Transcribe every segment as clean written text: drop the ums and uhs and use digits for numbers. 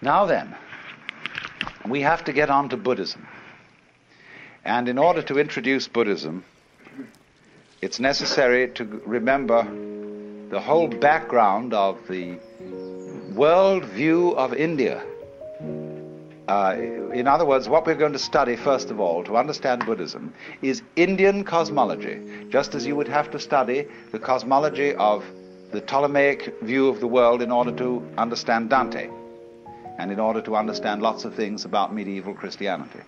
Now then, we have to get on to Buddhism. And in order to introduce Buddhism, it's necessary to remember the whole background of the world view of India. In other words, what we're going to study, first of all, to understand Buddhism, is Indian cosmology, just as you would have to study the cosmology of the Ptolemaic view of the world in order to understand Dante, and in order to understand lots of things about medieval Christianity.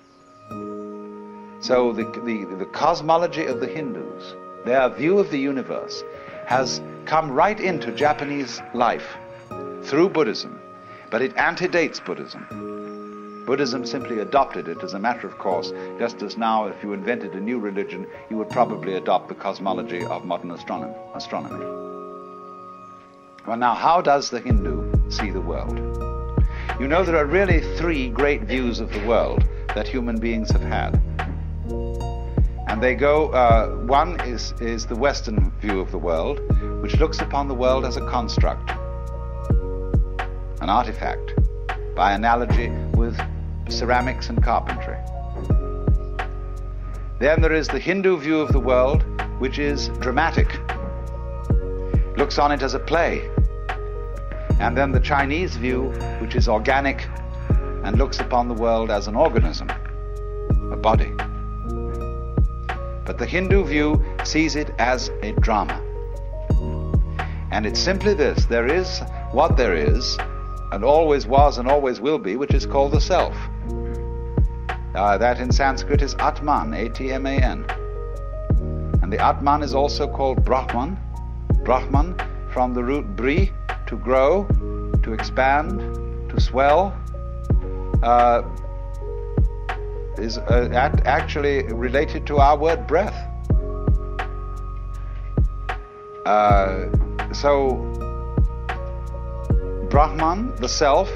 So the cosmology of the Hindus, their view of the universe, has come right into Japanese life through Buddhism, but it antedates Buddhism. Buddhism simply adopted it as a matter of course, just as now if you invented a new religion, you would probably adopt the cosmology of modern astronomy. Well, now, how does the Hindu see the world? You know, there are really three great views of the world that human beings have had. And they go, one is the Western view of the world, which looks upon the world as a construct, an artifact, by analogy with ceramics and carpentry. Then there is the Hindu view of the world, which is dramatic, looks on it as a play. And then the Chinese view, which is organic and looks upon the world as an organism, a body. But the Hindu view sees it as a drama. And it's simply this: there is what there is, and always was and always will be, which is called the self. That in Sanskrit is Atman, A-T-M-A-N. And the Atman is also called Brahman. Brahman, from the root bri, to grow, to expand, to swell, is actually related to our word breath. So Brahman, the self,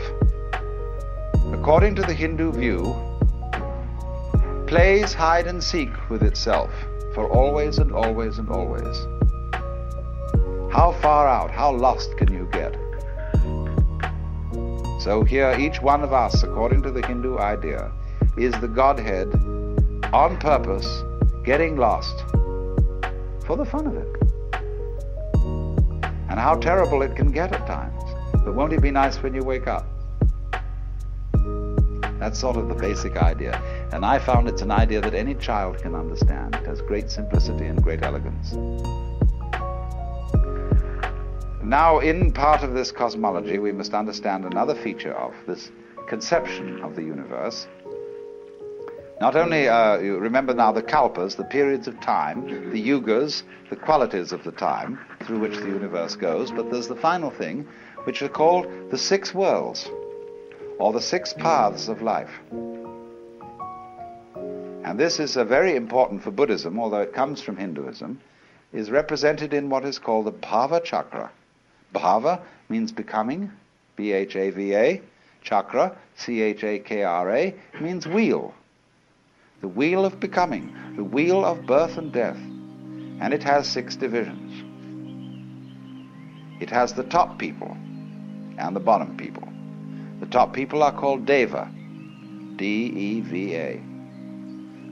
according to the Hindu view, plays hide and seek with itself for always and always and always. How far out, how lost can you get? So here, each one of us, according to the Hindu idea, is the Godhead on purpose, getting lost for the fun of it. And how terrible it can get at times. But won't it be nice when you wake up? That's sort of the basic idea. And I found it's an idea that any child can understand. It has great simplicity and great elegance. Now, in part of this cosmology, we must understand another feature of this conception of the universe. Not only, you remember now the kalpas, the periods of time, the yugas, the qualities of the time through which the universe goes, but there's the final thing, which are called the six worlds, or the six paths of life. And this is very important for Buddhism, although it comes from Hinduism, is represented in what is called the Bhava Chakra. Bhava means becoming, B-H-A-V-A. Chakra, C-H-A-K-R-A, means wheel. The wheel of becoming, the wheel of birth and death. And it has six divisions. It has the top people and the bottom people. The top people are called Deva, D-E-V-A.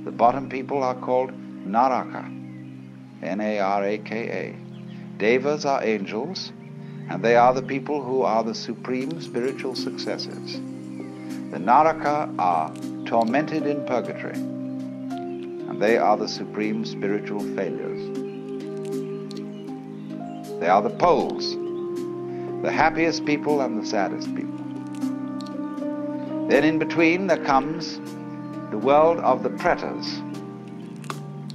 The bottom people are called Naraka, N-A-R-A-K-A. Devas are angels, and they are the people who are the supreme spiritual successors. The Naraka are tormented in purgatory, and they are the supreme spiritual failures. They are the poles, the happiest people and the saddest people. Then in between there comes the world of the pretas,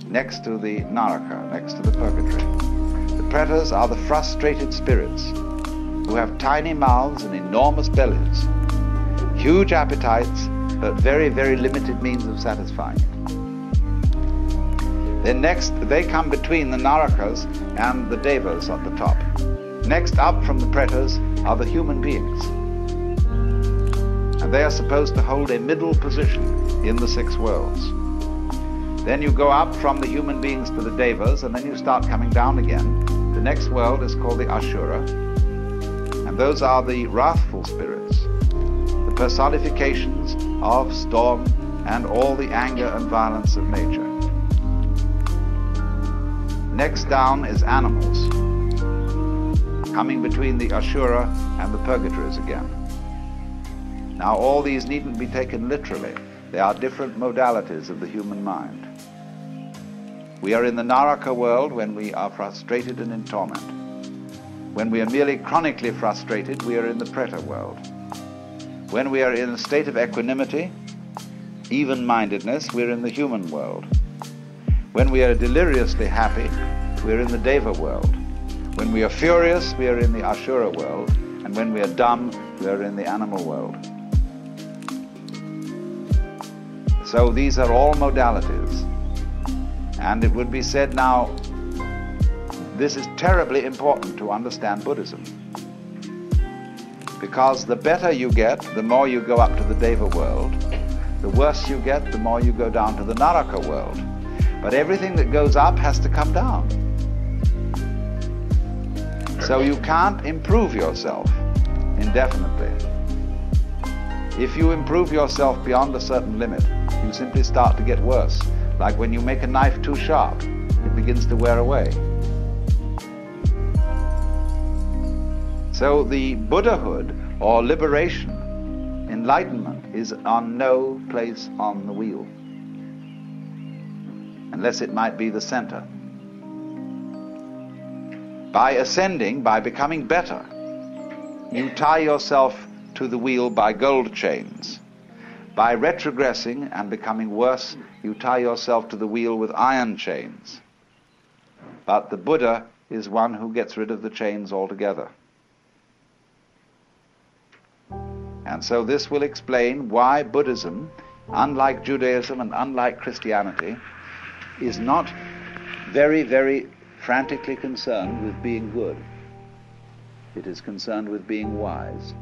next to the Naraka, next to the purgatory. The pretas are the frustrated spirits who have tiny mouths and enormous bellies, huge appetites, but very, very limited means of satisfying it. Then next, they come between the Narakas and the Devas at the top. Next up from the pretas are the human beings. And they are supposed to hold a middle position in the six worlds. Then you go up from the human beings to the Devas, and then you start coming down again. The next world is called the Ashura, and those are the wrathful spirits, the personifications of storm and all the anger and violence of nature. Next down is animals, coming between the Asura and the purgatories again. Now all these needn't be taken literally. They are different modalities of the human mind. We are in the Naraka world when we are frustrated and in torment. When we are merely chronically frustrated, we are in the Preta world. When we are in a state of equanimity, even-mindedness, we're in the human world. When we are deliriously happy, we're in the Deva world. When we are furious, we are in the Asura world. And when we are dumb, we are in the animal world. So these are all modalities. And it would be said now, this is terribly important to understand Buddhism. Because the better you get, the more you go up to the Deva world. The worse you get, the more you go down to the Naraka world. But everything that goes up has to come down. So you can't improve yourself indefinitely. If you improve yourself beyond a certain limit, you simply start to get worse. Like when you make a knife too sharp, it begins to wear away. So the Buddhahood or liberation, enlightenment, is on no place on the wheel, unless it might be the center. By ascending, by becoming better, you tie yourself to the wheel by gold chains. By retrogressing and becoming worse, you tie yourself to the wheel with iron chains. But the Buddha is one who gets rid of the chains altogether. And so this will explain why Buddhism, unlike Judaism and unlike Christianity, is not very, very frantically concerned with being good. It is concerned with being wise.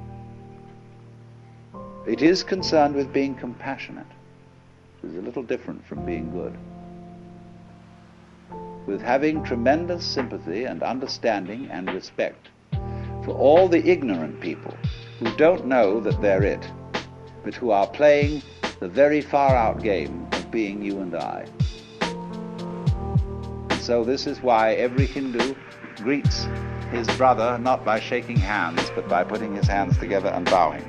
It is concerned with being compassionate. It is a little different from being good. With having tremendous sympathy and understanding and respect for all the ignorant people who don't know that they're it, but who are playing the very far-out game of being you and I. And so this is why every Hindu greets his brother not by shaking hands, but by putting his hands together and bowing.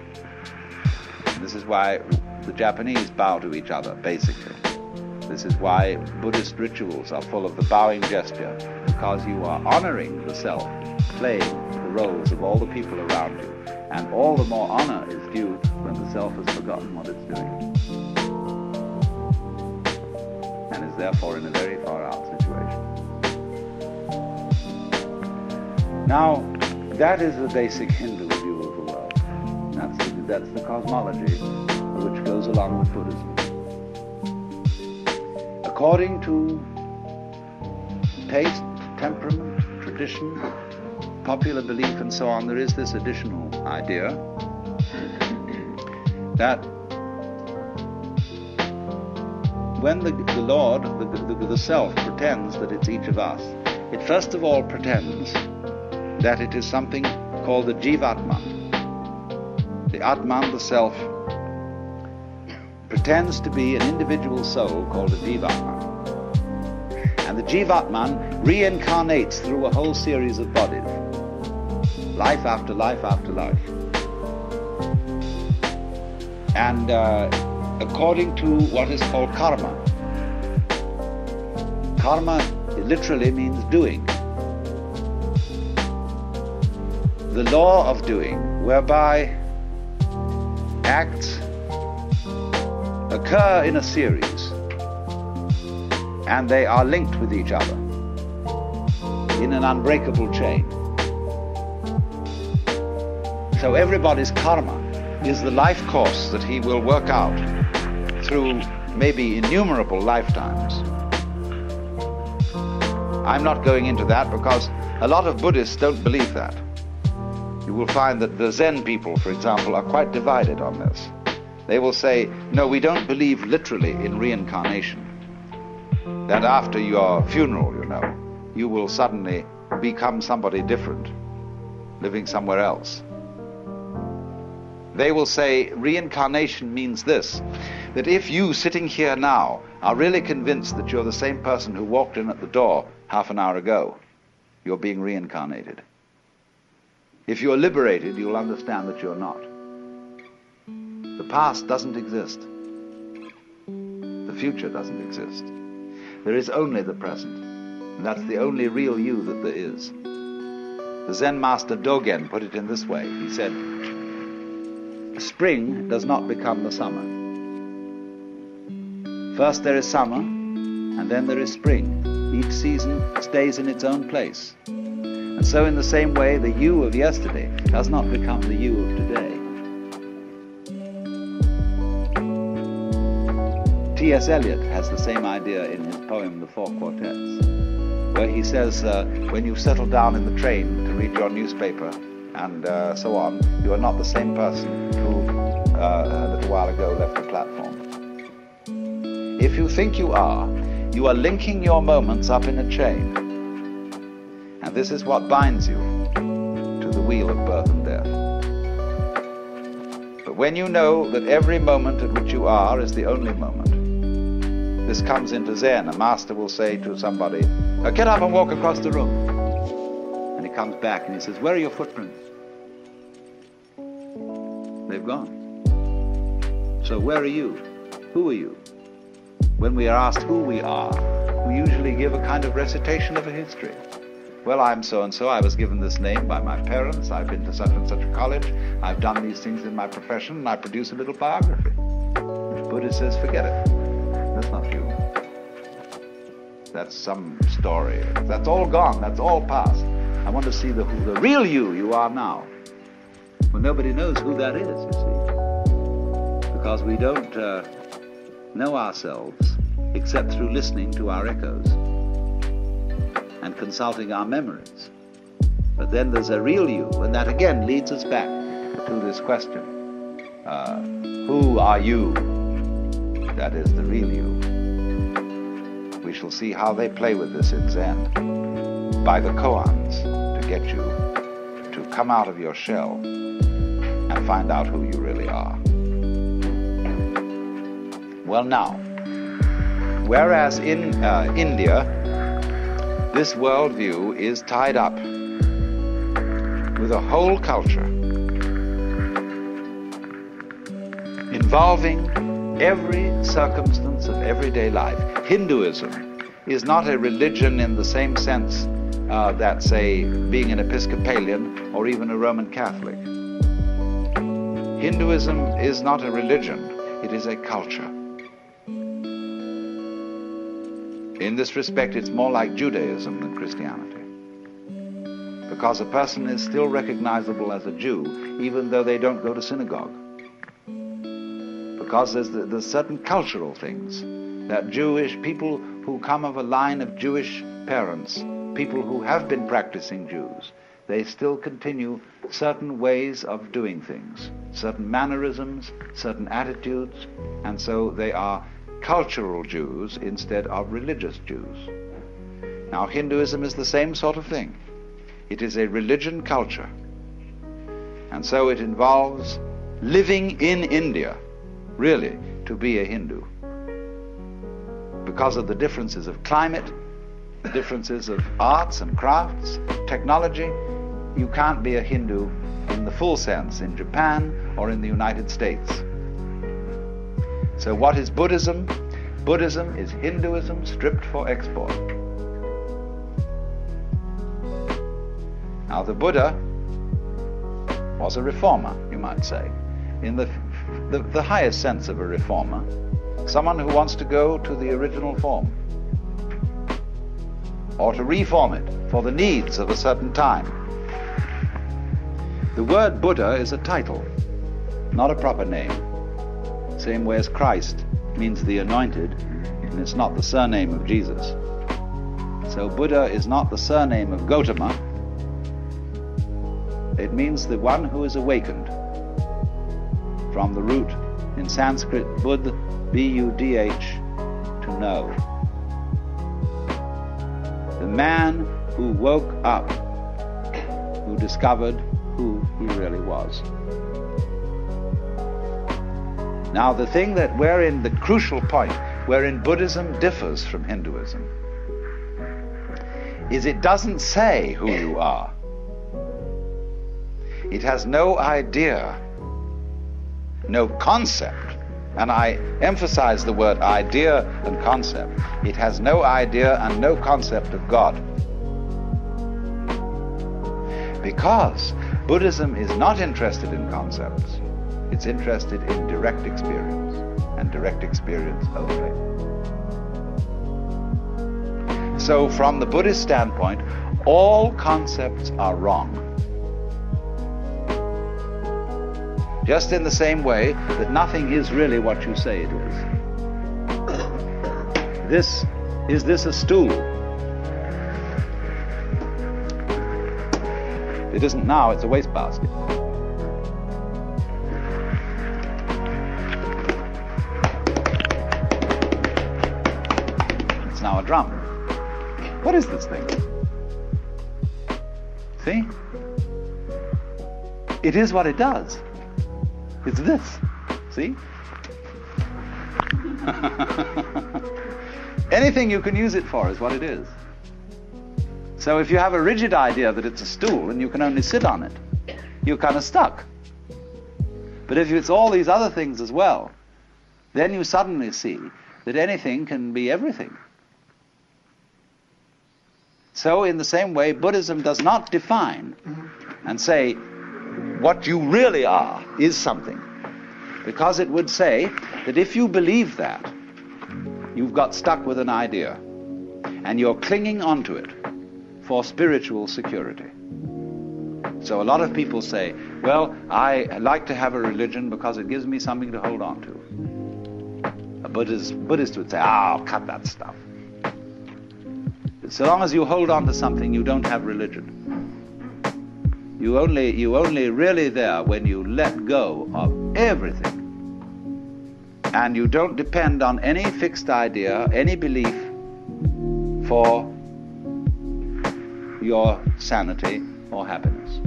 This is why the Japanese bow to each other, basically. This is why Buddhist rituals are full of the bowing gesture, because you are honoring the self, playing the roles of all the people around you, and all the more honor is due when the self has forgotten what it's doing, and is therefore in a very far-out situation. Now, that is the basic Hindu view of the world. That's the cosmology which goes along with Buddhism. According to taste, temperament, tradition, popular belief and so on, there is this additional idea that when the Lord, the self, pretends that it's each of us, it first of all pretends that it is something called the Jivatman. The Atman, the self, pretends to be an individual soul called a Jivatman. And the Jivatman reincarnates through a whole series of bodies, life after life after life. And according to what is called karma, karma literally means doing. The law of doing, whereby acts occur in a series and they are linked with each other in an unbreakable chain. So everybody's karma is the life course that he will work out through maybe innumerable lifetimes. I'm not going into that because a lot of Buddhists don't believe that. You will find that the Zen people, for example, are quite divided on this. They will say, no, we don't believe literally in reincarnation. That after your funeral, you will suddenly become somebody different, living somewhere else. They will say reincarnation means this, that if you, sitting here now, are really convinced that you're the same person who walked in at the door half an hour ago, you're being reincarnated. If you're liberated, you'll understand that you're not. The past doesn't exist. The future doesn't exist. There is only the present, and that's the only real you that there is. The Zen master Dogen put it in this way. He said, spring does not become the summer. First there is summer, and then there is spring. Each season stays in its own place. And so in the same way, the you of yesterday does not become the you of today. T.S. Eliot has the same idea in his poem, The Four Quartets, where he says, when you settle down in the train to read your newspaper and so on, you are not the same person who a little while ago left the platform. If you think you are linking your moments up in a chain. And this is what binds you to the wheel of birth and death. But when you know that every moment at which you are is the only moment, this comes into Zen. A master will say to somebody, get up and walk across the room. And he comes back and he says, where are your footprints? They've gone. So where are you? Who are you? When we are asked who we are, we usually give a kind of recitation of a history. Well, I'm so-and-so, I was given this name by my parents, I've been to such and such a college, I've done these things in my profession, and I produce a little biography. The Buddha says, forget it. That's not you. That's some story. That's all gone, that's all past. I want to see the real you are now. Well, nobody knows who that is, you see. Because we don't know ourselves except through listening to our echoes and consulting our memories. But then there's a real you, and that again leads us back to this question. Who are you? That is the real you. We shall see how they play with this in Zen, by the koans, to get you to come out of your shell and find out who you really are. Well now, whereas in India, this worldview is tied up with a whole culture involving every circumstance of everyday life. Hinduism is not a religion in the same sense that, say, being an Episcopalian or even a Roman Catholic. Hinduism is not a religion, it is a culture. In this respect, it's more like Judaism than Christianity, because a person is still recognizable as a Jew, even though they don't go to synagogue. Because there's certain cultural things that Jewish people who come of a line of Jewish parents, people who have been practicing Jews, they still continue certain ways of doing things, certain mannerisms, certain attitudes, and so they are cultural Jews instead of religious Jews. Now, Hinduism is the same sort of thing. It is a religion culture. And so it involves living in India, really, to be a Hindu. Because of the differences of climate, the differences of arts and crafts, technology, you can't be a Hindu in the full sense in Japan or in the United States. So what is Buddhism? Buddhism is Hinduism stripped for export. Now the Buddha was a reformer, you might say, in the highest sense of a reformer, someone who wants to go to the original form, or to reform it for the needs of a certain time. The word Buddha is a title, not a proper name. Same way as Christ means the anointed, and it's not the surname of Jesus. So Buddha is not the surname of Gautama. It means the one who is awakened, from the root in Sanskrit Buddh, B-U-D-H, to know. The man who woke up, who discovered who he really was. Now, the thing that wherein the crucial point, wherein Buddhism differs from Hinduism, is it doesn't say who you are. It has no idea, no concept, and I emphasize the word idea and concept. It has no idea and no concept of God. Because Buddhism is not interested in concepts. It's interested in direct experience, and direct experience only. So from the Buddhist standpoint, all concepts are wrong. Just in the same way that nothing is really what you say it is. Is this a stool? It isn't now, it's a wastebasket. It's now a drum. What is this thing? See? It is what it does. It's this. See? Anything you can use it for is what it is. So if you have a rigid idea that it's a stool and you can only sit on it, you're kind of stuck. But if it's all these other things as well, then you suddenly see that anything can be everything. So in the same way, Buddhism does not define and say what you really are is something. Because it would say that if you believe that, you've got stuck with an idea and you're clinging onto it for spiritual security. So a lot of people say, well, I like to have a religion because it gives me something to hold on to. A Buddhist would say, cut that stuff. So long as you hold on to something, you don't have religion. You only really there when you let go of everything. And you don't depend on any fixed idea, any belief for your sanity or happiness.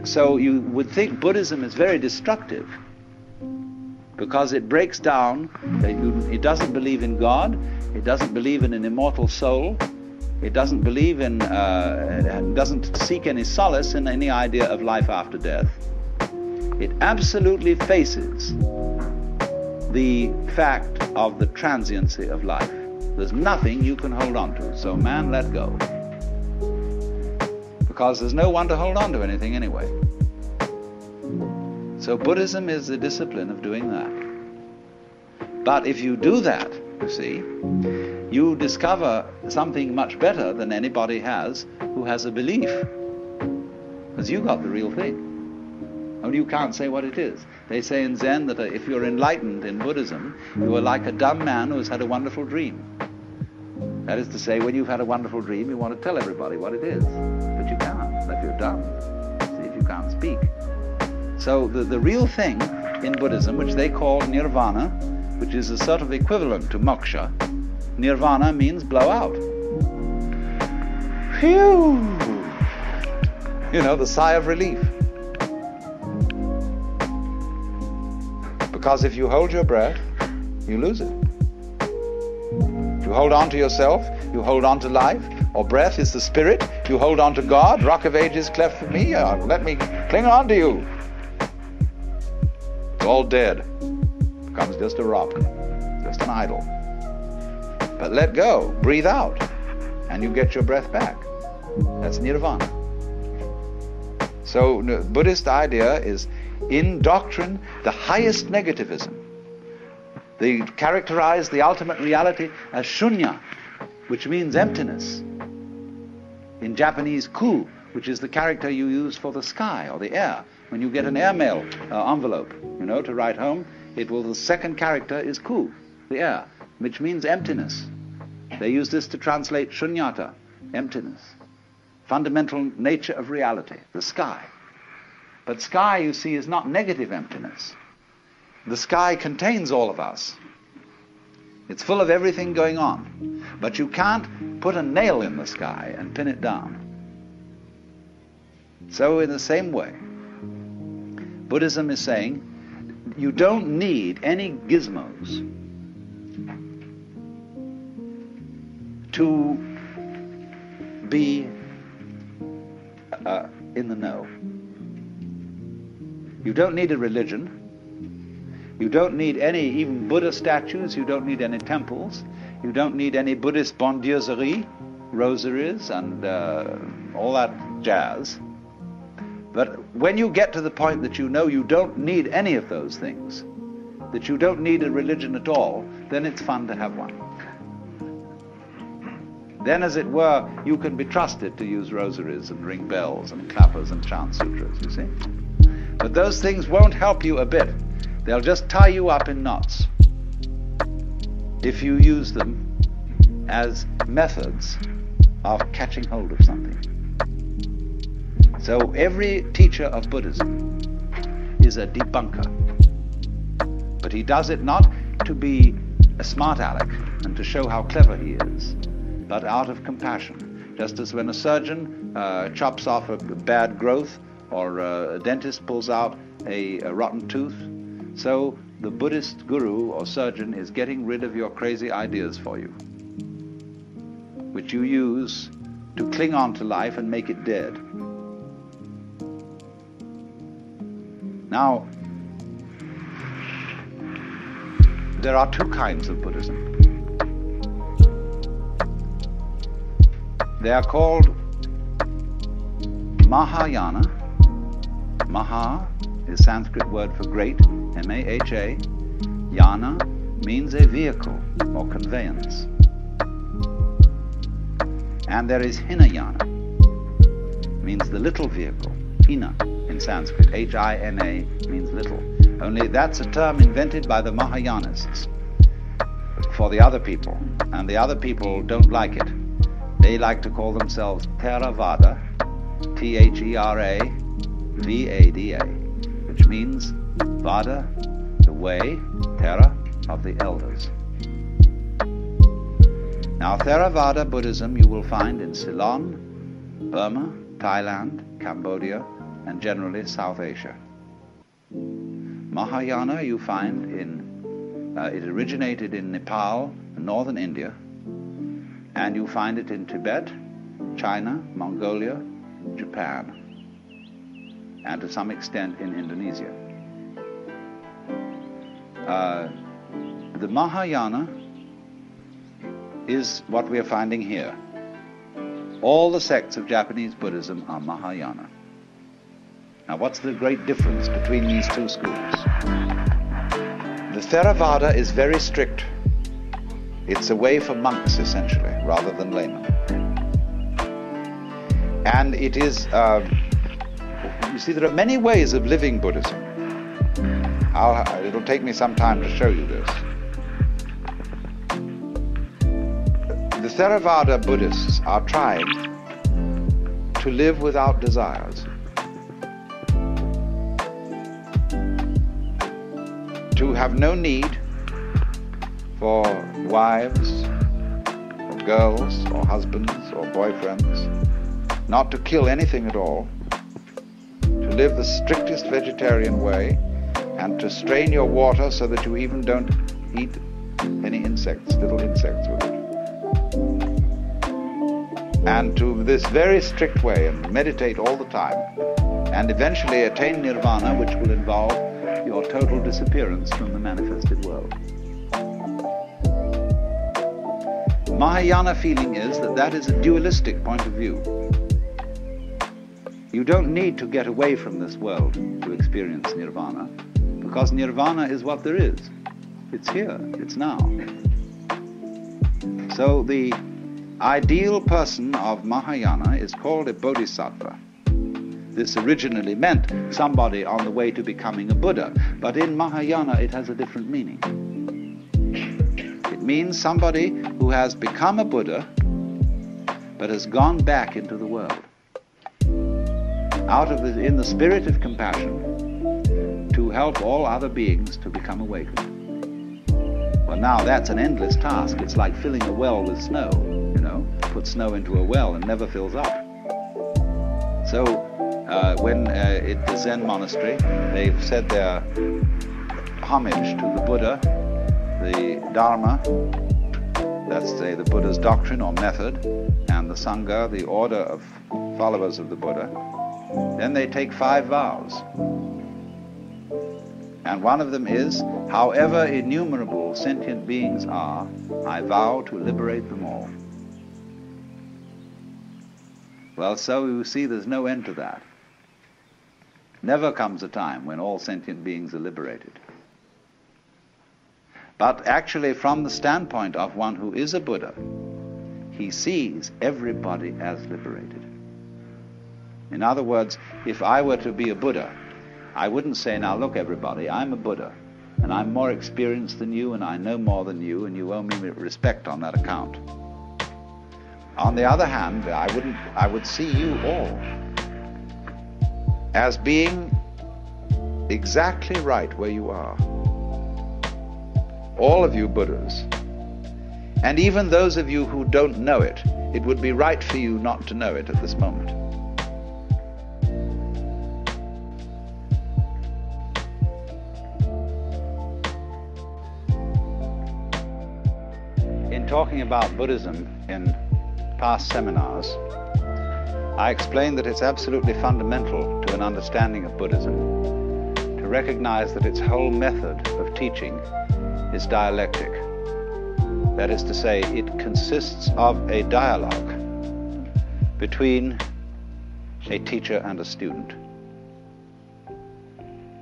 So you would think Buddhism is very destructive because it breaks down, it doesn't believe in God, it doesn't believe in an immortal soul, it doesn't believe in, doesn't seek any solace in any idea of life after death. It absolutely faces the fact of the transiency of life. There's nothing you can hold on to, so man, let go. Because there's no one to hold on to anything anyway. So Buddhism is the discipline of doing that. But if you do that, you see, you discover something much better than anybody has who has a belief. Because you got the real thing. Only you can't say what it is. They say in Zen that if you're enlightened in Buddhism, you are like a dumb man who has had a wonderful dream. That is to say, when you've had a wonderful dream, you want to tell everybody what it is. But you can't, if you're dumb. See, if you can't speak. So the real thing in Buddhism, which they call nirvana, which is a sort of equivalent to moksha, nirvana means blow out. Phew! You know, the sigh of relief. Because if you hold your breath, you lose it. If you hold on to yourself, you hold on to life, or breath is the spirit, you hold on to God, rock of ages cleft for me, let me cling on to you. It's all dead. Becomes just a rock, just an idol. But let go, breathe out, and you get your breath back. That's nirvana. So the Buddhist idea is, in doctrine, the highest negativism. They characterize the ultimate reality as shunya, which means emptiness. In Japanese, ku, which is the character you use for the sky or the air. When you get an airmail envelope, to write home, the second character is ku, the air, which means emptiness. They use this to translate shunyata, emptiness. Fundamental nature of reality, the sky. But sky, you see, is not negative emptiness. The sky contains all of us. It's full of everything going on. But you can't put a nail in the sky and pin it down. So in the same way, Buddhism is saying, You don't need any gizmos to be in the know. You don't need a religion. You don't need any, even Buddha statues. You don't need any temples. You don't need any Buddhist bondieuserie, rosaries, and all that jazz. But when you get to the point that you know you don't need any of those things, that you don't need a religion at all, then it's fun to have one. Then, as it were, you can be trusted to use rosaries and ring bells and clappers and chant sutras, you see. But those things won't help you a bit. They'll just tie you up in knots if you use them as methods of catching hold of something. So every teacher of Buddhism is a debunker. But he does it not to be a smart aleck and to show how clever he is, but out of compassion. Just as when a surgeon chops off a bad growth, or a dentist pulls out a rotten tooth, so the Buddhist guru or surgeon is getting rid of your crazy ideas for you, which you use to cling on to life and make it dead. Now, there are two kinds of Buddhism. They are called Mahayana. Maha is Sanskrit word for great, M-A-H-A. Yana means a vehicle or conveyance. And there is Hinayana, means the little vehicle. Hina in Sanskrit, H-I-N-A, means little. Only that's a term invented by the Mahayanists for the other people, and the other people don't like it. They like to call themselves Theravada, T-H-E-R-A-V-A-D-A, which means Vada, the way, Thera, of the elders. Now, Theravada Buddhism you will find in Ceylon, Burma, Thailand, Cambodia, and generally South Asia. Mahayana you find it originated in Nepal and northern India, and you find it in Tibet, China, Mongolia, Japan, and to some extent in Indonesia. The Mahayana is what we are finding here. All the sects of Japanese Buddhism are Mahayana. Now, what's the great difference between these two schools? The Theravada is very strict. It's a way for monks, essentially, rather than laymen. And it is, you see, there are many ways of living Buddhism. It'll take me some time to show you this. The Theravada Buddhists are trying to live without desires, to have no need for wives, or girls, or husbands, or boyfriends, not to kill anything at all, to live the strictest vegetarian way, and to strain your water so that you even don't eat any insects, little insects with it. And to this very strict way, and meditate all the time, and eventually attain nirvana, which will involve your total disappearance from the manifested world. Mahayana feeling is that is a dualistic point of view. You don't need to get away from this world to experience nirvana, because nirvana is what there is. It's here, it's now. So the ideal person of Mahayana is called a bodhisattva. This originally meant somebody on the way to becoming a Buddha, but in Mahayana it has a different meaning. It means somebody who has become a Buddha, but has gone back into the world, in the spirit of compassion, to help all other beings to become awakened. Well, now that's an endless task. It's like filling a well with snow, you know. Put snow into a well and never fills up. So when at the Zen monastery, they've said their homage to the Buddha, the Dharma, let's say the Buddha's doctrine or method, and the Sangha, the order of followers of the Buddha, then they take 5 vows. And one of them is, however innumerable sentient beings are, I vow to liberate them all. Well, so you see there's no end to that. Never comes a time when all sentient beings are liberated. But actually, from the standpoint of one who is a Buddha, he sees everybody as liberated. In other words, if I were to be a Buddha, I wouldn't say, now look everybody, I'm a Buddha, and I'm more experienced than you, and I know more than you, and you owe me respect on that account. On the other hand, I would see you all as being exactly right where you are. All of you Buddhas, and even those of you who don't know it, it would be right for you not to know it at this moment. In talking about Buddhism in past seminars, I explained that it's absolutely fundamental to an understanding of Buddhism to recognize that its whole method of teaching is dialectic. That is to say, it consists of a dialogue between a teacher and a student.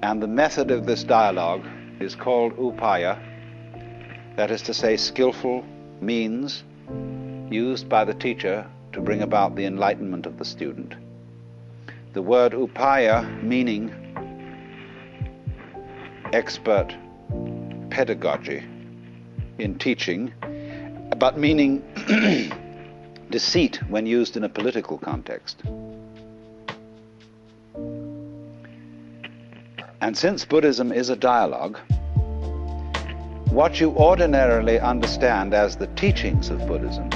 And the method of this dialogue is called upaya, that is to say, skillful means used by the teacher to bring about the enlightenment of the student. The word upaya meaning expert pedagogy in teaching, but meaning deceit when used in a political context. And since Buddhism is a dialogue, what you ordinarily understand as the teachings of Buddhism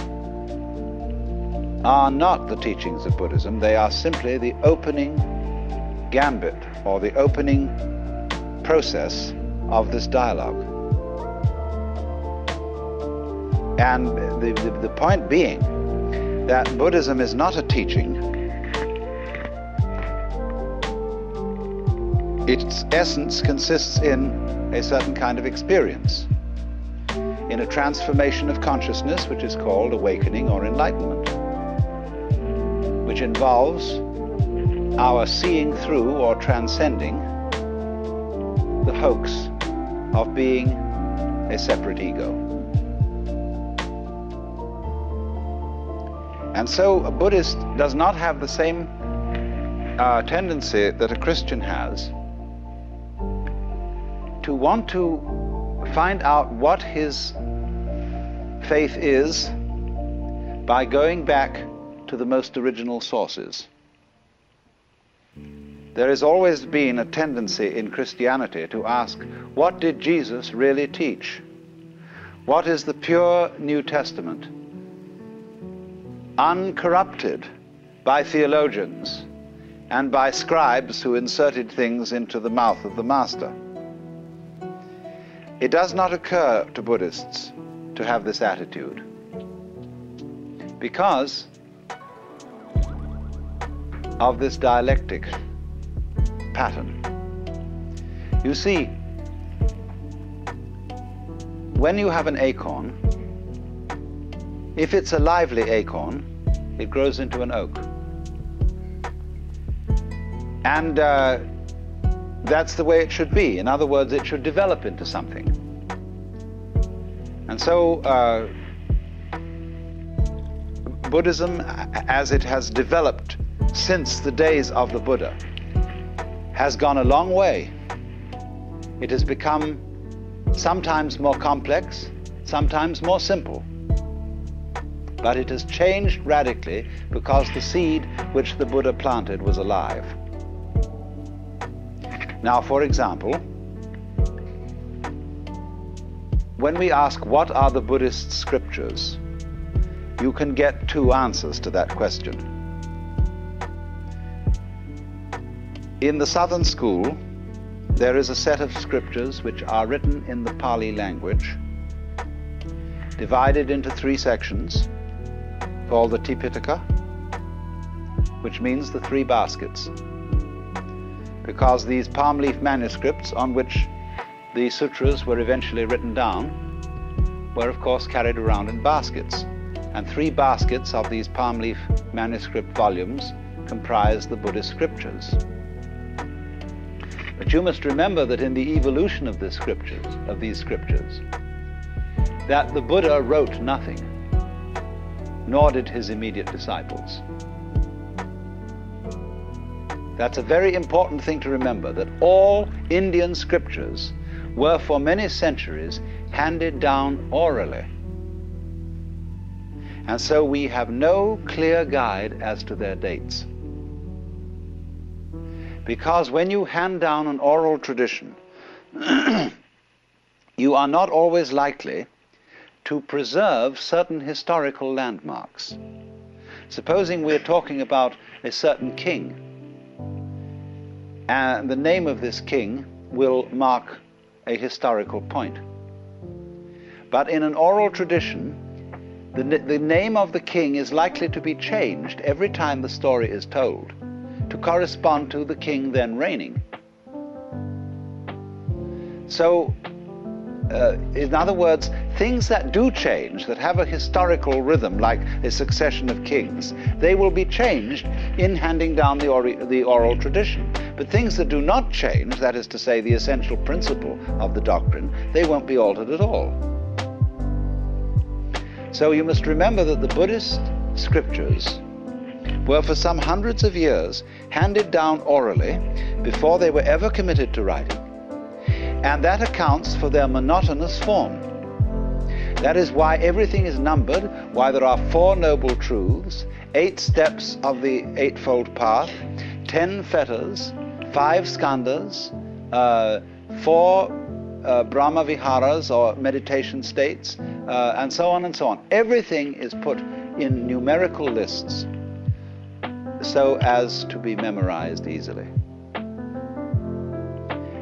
are not the teachings of Buddhism. They are simply the opening gambit or the opening process of this dialogue. And the point being that Buddhism is not a teaching. Its essence consists in a certain kind of experience, in a transformation of consciousness which is called awakening or enlightenment, which involves our seeing through or transcending the hoax of being a separate ego. And so a Buddhist does not have the same tendency that a Christian has to want to find out what his faith is by going back to the most original sources. There has always been a tendency in Christianity to ask, what did Jesus really teach? What is the pure New Testament, uncorrupted by theologians and by scribes who inserted things into the mouth of the master? It does not occur to Buddhists to have this attitude because of this dialectic pattern. You see, when you have an acorn, if it's a lively acorn, it grows into an oak. And that's the way it should be. In other words, it should develop into something. And so Buddhism, as it has developed since the days of the Buddha, has gone a long way. It has become sometimes more complex, sometimes more simple. But it has changed radically because the seed which the Buddha planted was alive. Now, for example, when we ask what are the Buddhist scriptures, you can get 2 answers to that question. In the Southern school, there is a set of scriptures which are written in the Pali language, divided into 3 sections, called the Tipitaka, which means the 3 baskets, because these palm leaf manuscripts on which the sutras were eventually written down were of course carried around in baskets, and 3 baskets of these palm leaf manuscript volumes comprise the Buddhist scriptures. But you must remember that in the evolution of these scriptures, that the Buddha wrote nothing, nor did his immediate disciples. That's a very important thing to remember, that all Indian scriptures were for many centuries handed down orally. And so we have no clear guide as to their dates. Because when you hand down an oral tradition, you are not always likely to preserve certain historical landmarks. Supposing we're talking about a certain king, and the name of this king will mark a historical point. But in an oral tradition, the name of the king is likely to be changed every time the story is told, to correspond to the king then reigning. So, in other words, things that do change, that have a historical rhythm, like a succession of kings, they will be changed in handing down the oral tradition. But things that do not change, that is to say, the essential principle of the doctrine, they won't be altered at all. So you must remember that the Buddhist scriptures were for some hundreds of years handed down orally before they were ever committed to writing. And that accounts for their monotonous form. That is why everything is numbered, why there are 4 noble truths, 8 steps of the Eightfold Path, 10 fetters, 5 skandhas, 4 Brahma Viharas or meditation states, and so on and so on. Everything is put in numerical lists so as to be memorized easily.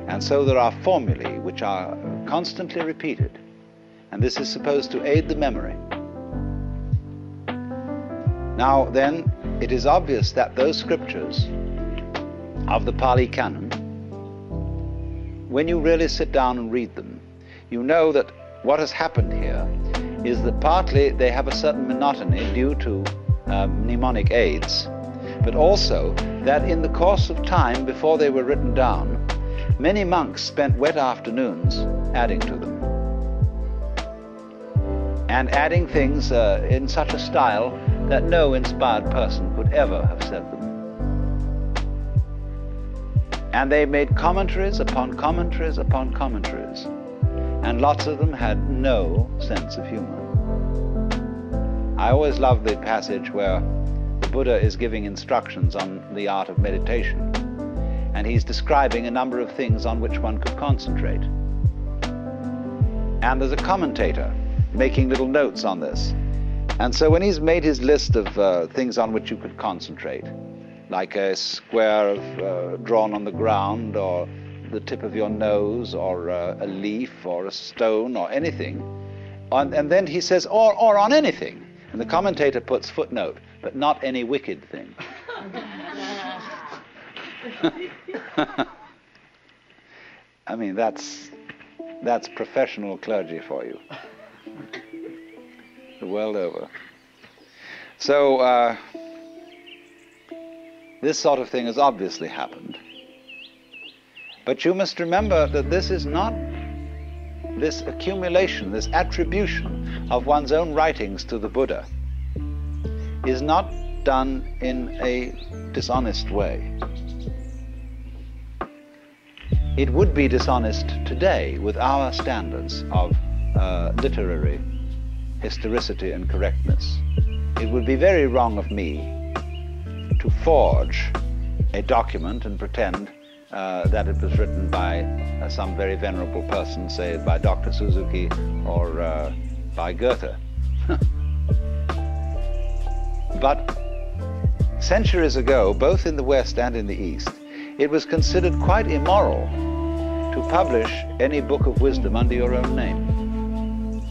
And so there are formulae which are constantly repeated, and this is supposed to aid the memory. Now then, it is obvious that those scriptures of the Pali Canon, when you really sit down and read them, you know that what has happened here is that partly they have a certain monotony due to mnemonic aids, but also that in the course of time before they were written down, many monks spent wet afternoons adding to them, and adding things in such a style that no inspired person could ever have said them. And they made commentaries upon commentaries upon commentaries, and lots of them had no sense of humor. I always love the passage where the Buddha is giving instructions on the art of meditation, and he's describing a number of things on which one could concentrate. And there's a commentator making little notes on this. And so when he's made his list of things on which you could concentrate, like a square drawn on the ground, or the tip of your nose, or a leaf, or a stone, or anything, and then he says, or on anything. And the commentator puts footnote, but not any wicked thing. I mean, that's professional clergy for you, the world over. So this sort of thing has obviously happened. But you must remember that this is not, this accumulation, this attribution of one's own writings to the Buddha is not done in a dishonest way. It would be dishonest today with our standards of literary historicity and correctness. It would be very wrong of me to forge a document and pretend that it was written by some very venerable person, say by Dr. Suzuki or by Goethe. But centuries ago, both in the West and in the East, it was considered quite immoral to publish any book of wisdom under your own name.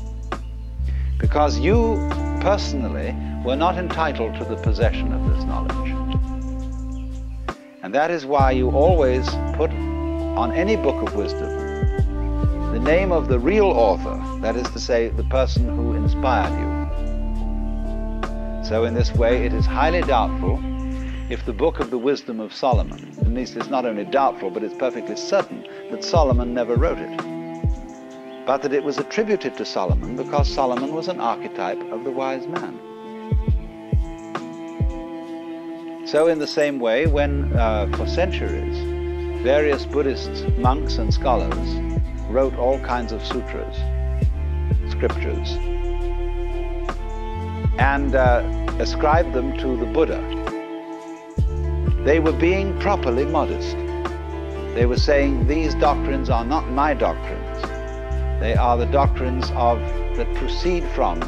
Because you personally were not entitled to the possession of this knowledge. And that is why you always put on any book of wisdom the name of the real author, that is to say, the person who inspired you. So in this way, it is highly doubtful if the book of the wisdom of Solomon, at least it's not only doubtful, but it's perfectly certain that Solomon never wrote it, but that it was attributed to Solomon because Solomon was an archetype of the wise man. So in the same way, when for centuries various Buddhist monks and scholars wrote all kinds of sutras, scriptures, and ascribed them to the Buddha, they were being properly modest. They were saying, these doctrines are not my doctrines. They are the doctrines that proceed from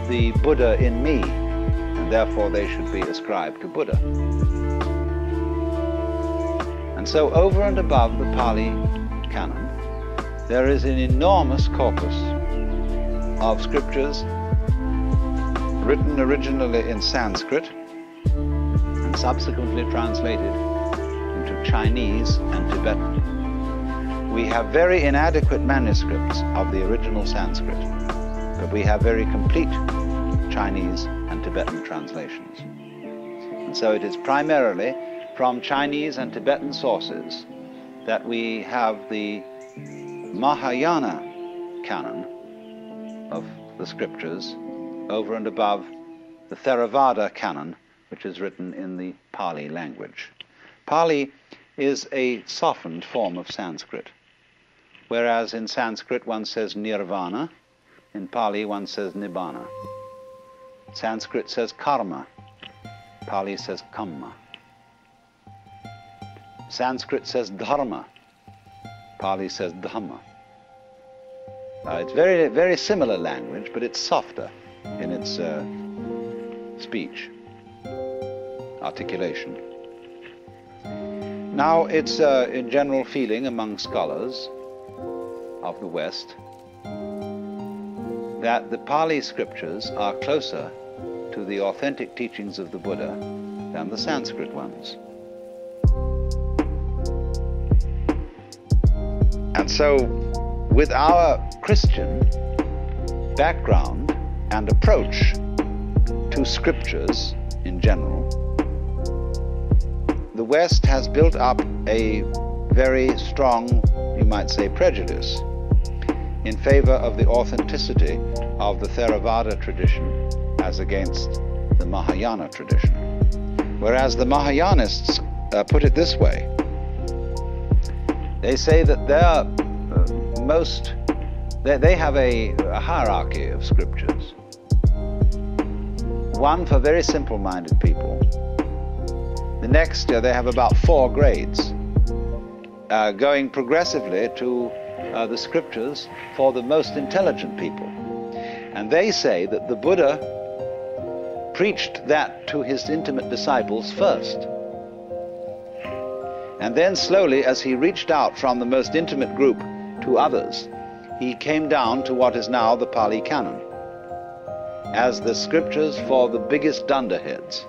the Buddha in me, and therefore they should be ascribed to Buddha. And so over and above the Pali canon, there is an enormous corpus of scriptures written originally in Sanskrit and subsequently translated into Chinese and Tibetan. We have very inadequate manuscripts of the original Sanskrit, but we have very complete Chinese and Tibetan translations. And so it is primarily from Chinese and Tibetan sources that we have the Mahayana canon of the scriptures over and above the Theravada canon, which is written in the Pali language. Pali is a softened form of Sanskrit, whereas in Sanskrit one says nirvana, in Pali one says nibbana. Sanskrit says karma, Pali says kamma. Sanskrit says dharma, Pali says dhamma. It's very, very similar language, but it's softer in its speech, articulation. Now, it's a general feeling among scholars of the West that the Pali scriptures are closer to the authentic teachings of the Buddha than the Sanskrit ones. And so, with our Christian background and approach to scriptures in general, the West has built up a very strong, you might say, prejudice in favor of the authenticity of the Theravada tradition as against the Mahayana tradition. Whereas the Mahayanists put it this way. They say that they have a hierarchy of scriptures. One for very simple-minded people. The next, they have about 4 grades, going progressively to the scriptures for the most intelligent people. And they say that the Buddha preached that to his intimate disciples first. And then slowly, as he reached out from the most intimate group to others, he came down to what is now the Pali Canon, as the scriptures for the biggest dunderheads.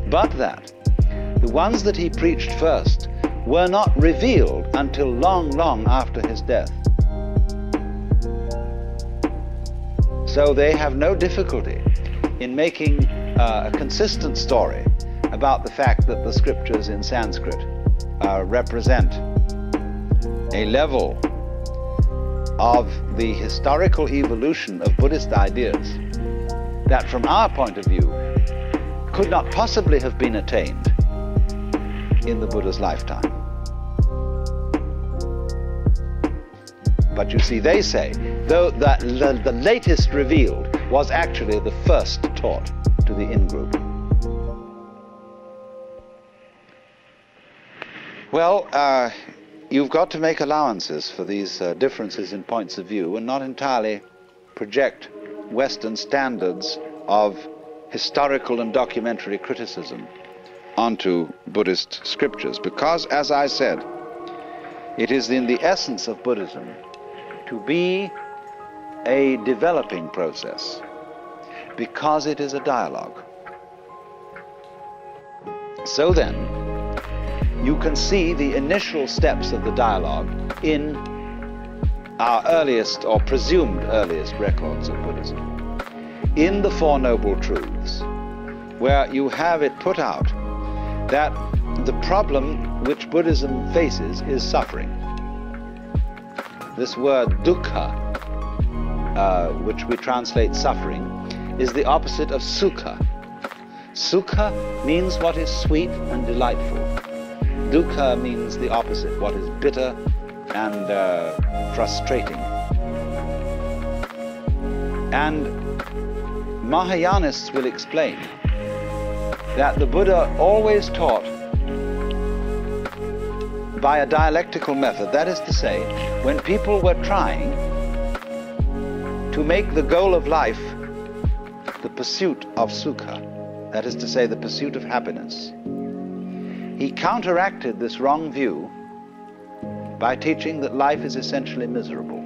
But that the ones that he preached first were not revealed until long, long after his death. So they have no difficulty in making a consistent story about the fact that the scriptures in Sanskrit represent a level of the historical evolution of Buddhist ideas that, from our point of view, could not possibly have been attained in the Buddha's lifetime. But you see, they say, though that the latest revealed was actually the first taught to the in-group. Well, you've got to make allowances for these differences in points of view and not entirely project Western standards of historical and documentary criticism onto Buddhist scriptures. Because, as I said, It is in the essence of Buddhism to be a developing process, because it is a dialogue. So then, you can see the initial steps of the dialogue in our earliest or presumed earliest records of Buddhism, in the Four Noble Truths, where you have it put out that the problem which Buddhism faces is suffering. This word dukkha, which we translate suffering, is the opposite of sukha. Sukha means what is sweet and delightful. Dukkha means the opposite, what is bitter and frustrating. And Mahayanists will explain that the Buddha always taught by a dialectical method. That is to say, when people were trying to make the goal of life the pursuit of sukha, that is to say, the pursuit of happiness, he counteracted this wrong view by teaching that life is essentially miserable.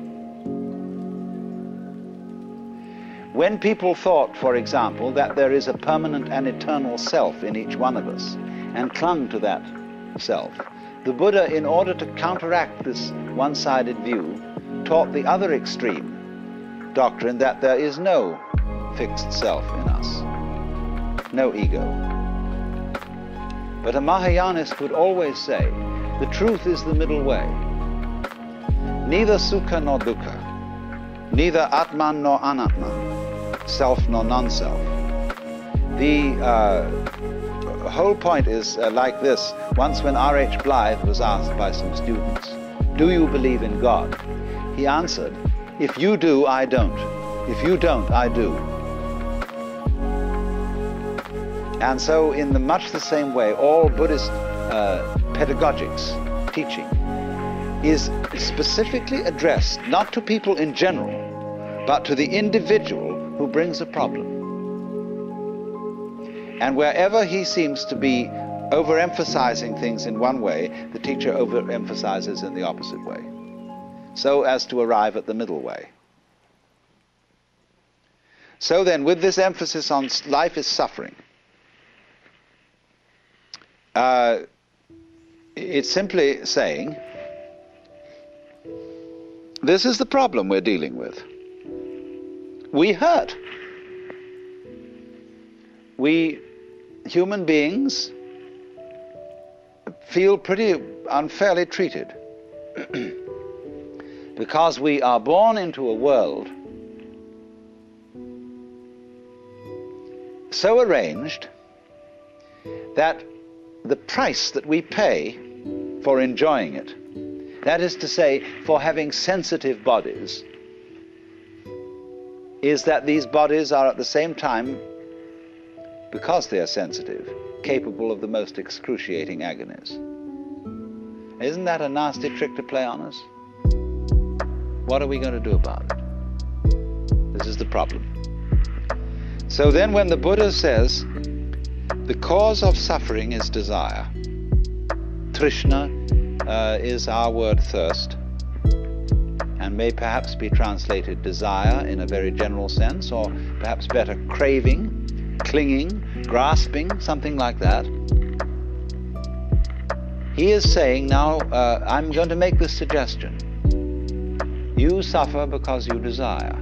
When people thought, for example, that there is a permanent and eternal self in each one of us, and clung to that self, the Buddha, in order to counteract this one-sided view, taught the other extreme doctrine that there is no fixed self in us, no ego. But a Mahayanist would always say, the truth is the middle way. Neither sukha nor dukkha, neither atman nor anatman, self nor non-self. The whole point is like this. Once when R.H. Blythe was asked by some students, do you believe in God? He answered, if you do, I don't. If you don't, I do. And so in much the same way, all Buddhist pedagogics, teaching, is specifically addressed not to people in general, but to the individual who brings a problem. And wherever he seems to be overemphasizing things in one way, the teacher overemphasizes in the opposite way, so as to arrive at the middle way. So then, with this emphasis on life is suffering, it's simply saying, this is the problem we're dealing with. We hurt. We, human beings, feel pretty unfairly treated because we are born into a world so arranged that the price that we pay for enjoying it, that is to say, for having sensitive bodies, is that these bodies are at the same time, because they are sensitive, capable of the most excruciating agonies. Isn't that a nasty trick to play on us? What are we going to do about it? This is the problem. So then when the Buddha says, the cause of suffering is desire, Trishna is our word thirst, and may perhaps be translated desire in a very general sense, or perhaps better craving, clinging, grasping, something like that. He is saying, now I'm going to make this suggestion. You suffer because you desire.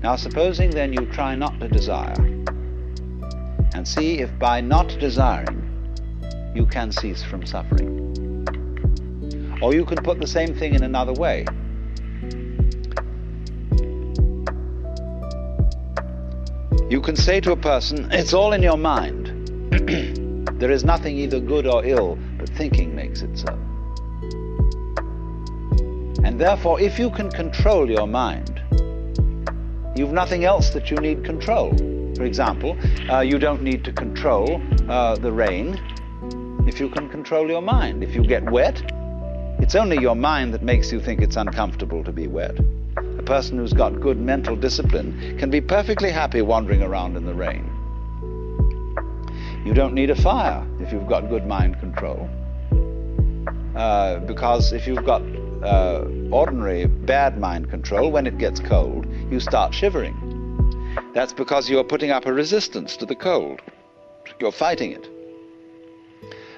Now supposing then you try not to desire, and see if by not desiring you can cease from suffering. Or you can put the same thing in another way. You can say to a person, it's all in your mind. There is nothing either good or ill, but thinking makes it so. And therefore, if you can control your mind, you've nothing else that you need control. For example, you don't need to control the rain if you can control your mind. If you get wet, it's only your mind that makes you think it's uncomfortable to be wet. A person who's got good mental discipline can be perfectly happy wandering around in the rain. You don't need a fire if you've got good mind control. because if you've got ordinary bad mind control, when it gets cold, you start shivering. That's because you're putting up a resistance to the cold. You're fighting it.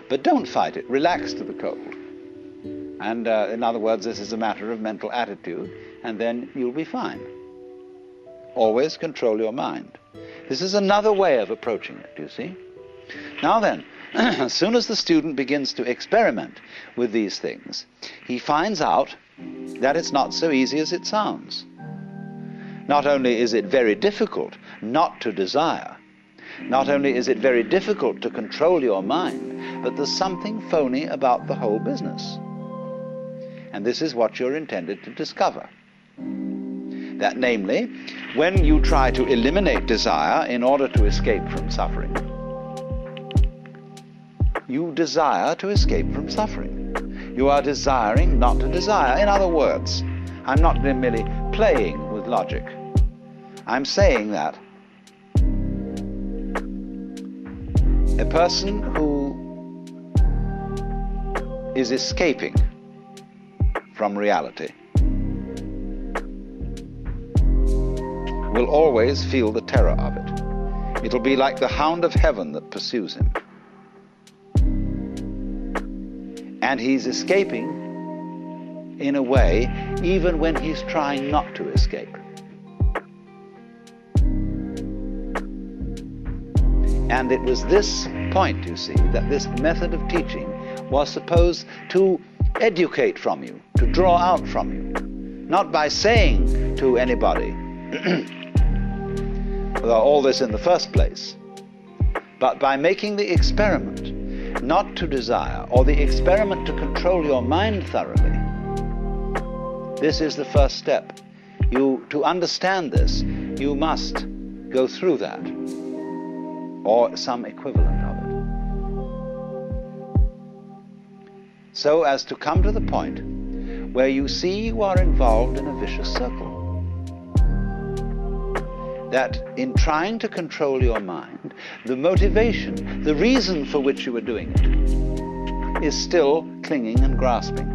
But don't fight it. Relax to the cold. And in other words, this is a matter of mental attitude, and then you'll be fine. Always control your mind. This is another way of approaching it, you see. Now then, as soon as the student begins to experiment with these things, he finds out that it's not so easy as it sounds. Not only is it very difficult not to desire, not only is it very difficult to control your mind, but there's something phony about the whole business. And this is what you're intended to discover. That namely, when you try to eliminate desire in order to escape from suffering, you desire to escape from suffering. You are desiring not to desire. In other words, I'm not merely playing with logic. I'm saying that a person who is escaping from reality will always feel the terror of it. It'll be like the hound of heaven that pursues him. And he's escaping in a way even when he's trying not to escape. And it was this point, you see, that this method of teaching was supposed to educate from you, to draw out from you. Not by saying to anybody all this in the first place, but by making the experiment not to desire, or the experiment to control your mind thoroughly. This is the first step. To understand this, you must go through that, or some equivalent of it, so as to come to the point where you see you are involved in a vicious circle. That in trying to control your mind, the motivation, the reason for which you are doing it, is still clinging and grasping.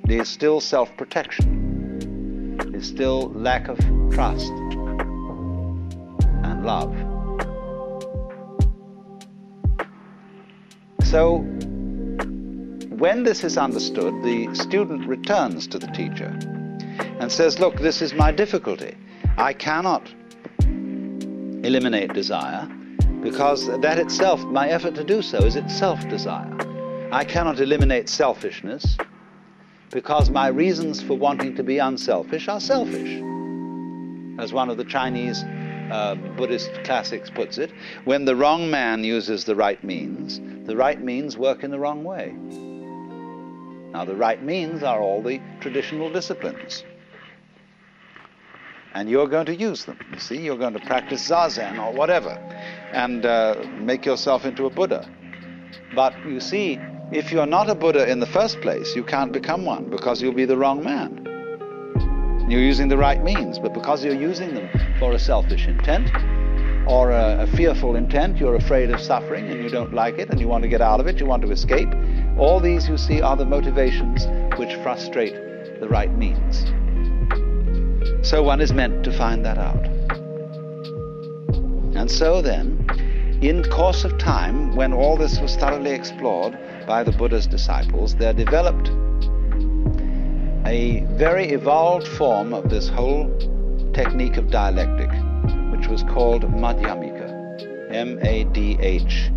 There is still self-protection. There is still lack of trust and love. So, when this is understood, the student returns to the teacher and says, look, this is my difficulty. I cannot eliminate desire because that itself, my effort to do so, is itself desire. I cannot eliminate selfishness because my reasons for wanting to be unselfish are selfish. As one of the Chinese Buddhist classics puts it, when the wrong man uses the right means work in the wrong way. Now, the right means are all the traditional disciplines. And you're going to use them. You see, you're going to practice Zazen or whatever and make yourself into a Buddha. But you see, if you're not a Buddha in the first place, you can't become one because you'll be the wrong man. You're using the right means, but because you're using them for a selfish intent or a fearful intent, you're afraid of suffering and you don't like it and you want to get out of it, you want to escape. All these, you see, are the motivations which frustrate the right means. So one is meant to find that out. And so then, in course of time, when all this was thoroughly explored by the Buddha's disciples, there developed a very evolved form of this whole technique of dialectic, which was called Madhyamika, Madhyamika.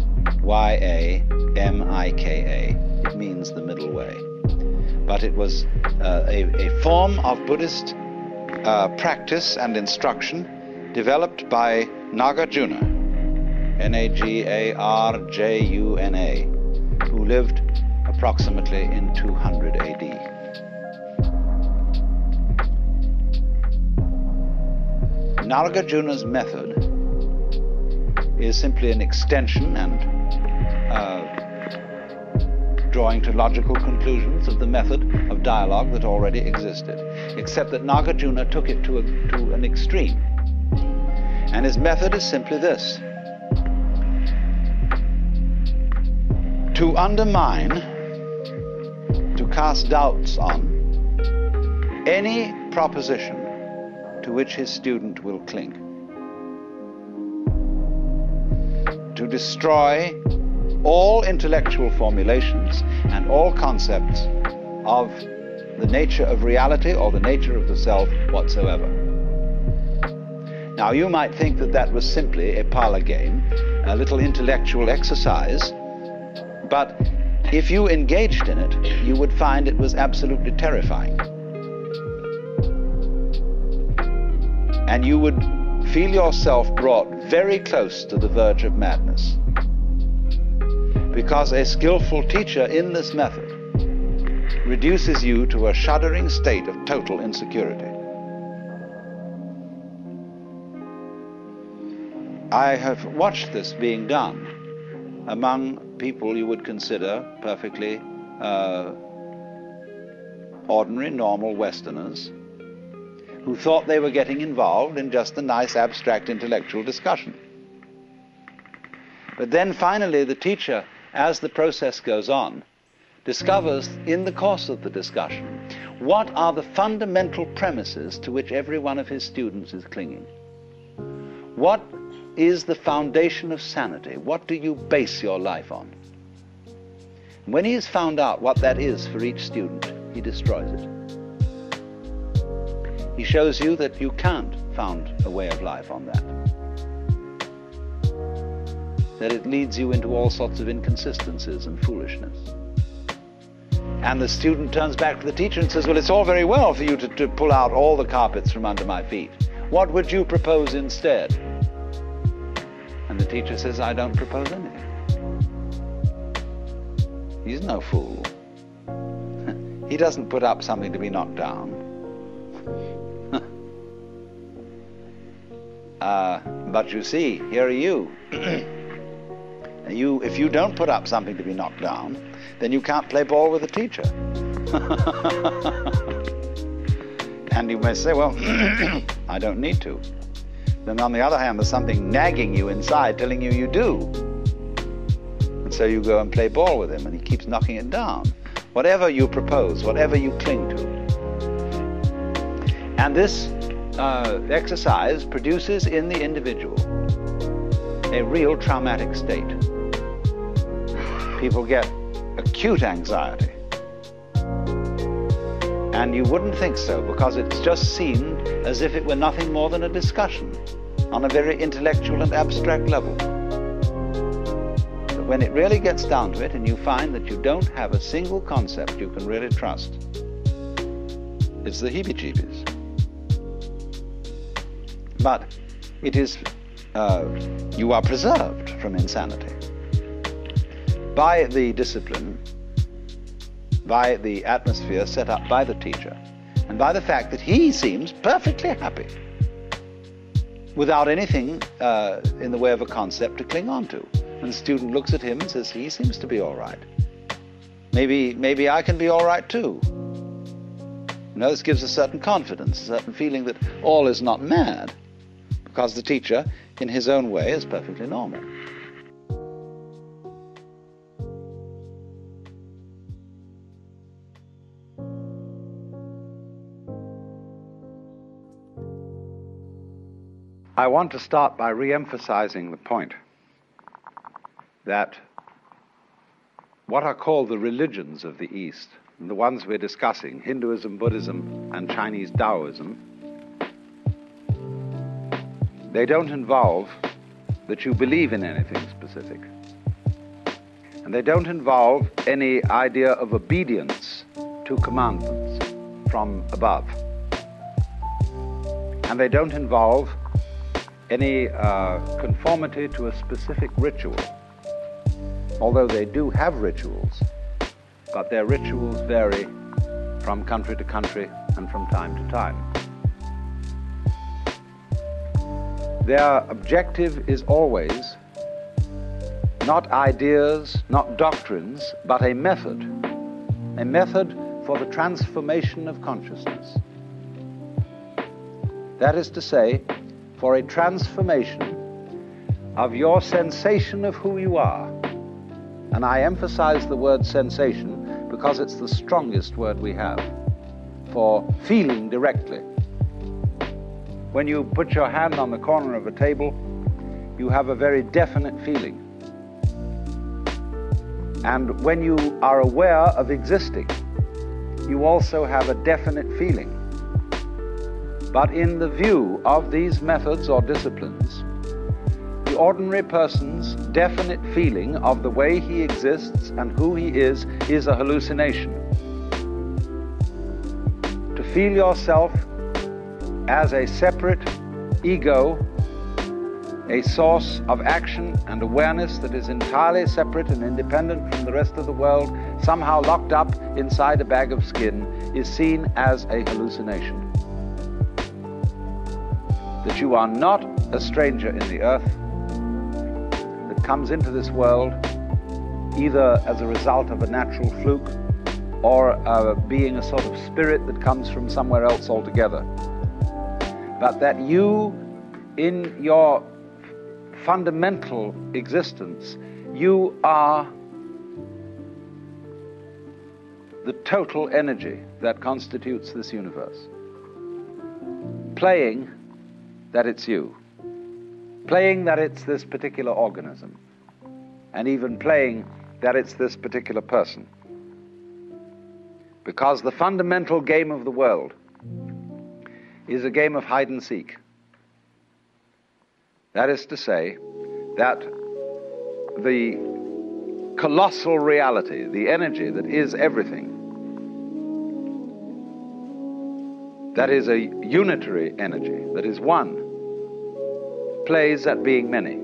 It means the middle way. But it was a form of Buddhist practice and instruction developed by Nagarjuna, Nagarjuna, who lived approximately in 200 AD. Nagarjuna's method is simply an extension and drawing to logical conclusions of the method of dialogue that already existed, except that Nagarjuna took it to an extreme. And his method is simply this: to undermine, to cast doubts on any proposition to which his student will cling, to destroy all intellectual formulations and all concepts of the nature of reality or the nature of the self whatsoever. Now, you might think that that was simply a parlor game, a little intellectual exercise, but if you engaged in it, you would find it was absolutely terrifying. And you would feel yourself brought very close to the verge of madness. Because a skillful teacher in this method reduces you to a shuddering state of total insecurity. I have watched this being done among people you would consider perfectly ordinary, normal Westerners who thought they were getting involved in just a nice abstract intellectual discussion. But then finally the teacher, as the process goes on, discovers in the course of the discussion what are the fundamental premises to which every one of his students is clinging. What is the foundation of sanity? What do you base your life on? When he has found out what that is for each student, he destroys it. He shows you that you can't found a way of life on that. That it leads you into all sorts of inconsistencies and foolishness. And the student turns back to the teacher and says, well, it's all very well for you to pull out all the carpets from under my feet. What would you propose instead? And the teacher says, I don't propose anything. He's no fool. He doesn't put up something to be knocked down. But you see, here are you. If you don't put up something to be knocked down, then you can't play ball with the teacher. And you may say, well, I don't need to. Then on the other hand, there's something nagging you inside telling you you do. And so you go and play ball with him, and he keeps knocking it down. Whatever you propose, whatever you cling to. And this exercise produces in the individual a real traumatic state. People get acute anxiety. And you wouldn't think so, because it's just seen as if it were nothing more than a discussion on a very intellectual and abstract level. But when it really gets down to it, and you find that you don't have a single concept you can really trust, it's the heebie-jeebies. But it is, you are preserved from insanity by the discipline, by the atmosphere set up by the teacher, and by the fact that he seems perfectly happy without anything in the way of a concept to cling on to. And the student looks at him and says, he seems to be all right. Maybe I can be all right too. You know, this gives a certain confidence, a certain feeling that all is not mad, because the teacher, in his own way, is perfectly normal. I want to start by re-emphasizing the point that what are called the religions of the East, the ones we're discussing, Hinduism, Buddhism, and Chinese Taoism, they don't involve that you believe in anything specific. And they don't involve any idea of obedience to commandments from above. And they don't involve any conformity to a specific ritual, although they do have rituals, but their rituals vary from country to country and from time to time. Their objective is always not ideas, not doctrines, but a method for the transformation of consciousness. That is to say, for a transformation of your sensation of who you are And I emphasize the word sensation because it's the strongest word we have for feeling directly. When you put your hand on the corner of a table, you have a very definite feeling. And when you are aware of existing, you also have a definite feeling. But in the view of these methods or disciplines, the ordinary person's definite feeling of the way he exists and who he is a hallucination. To feel yourself as a separate ego, a source of action and awareness that is entirely separate and independent from the rest of the world, somehow locked up inside a bag of skin, is seen as a hallucination. That you are not a stranger in the earth, that comes into this world either as a result of a natural fluke or being a sort of spirit that comes from somewhere else altogether. But that you, in your fundamental existence, you are the total energy that constitutes this universe. Playing that it's you. Playing that it's this particular organism. And even playing that it's this particular person. Because the fundamental game of the world is a game of hide and seek. That is to say, that the colossal reality, the energy that is everything, that is a unitary energy, that is one, plays at being many,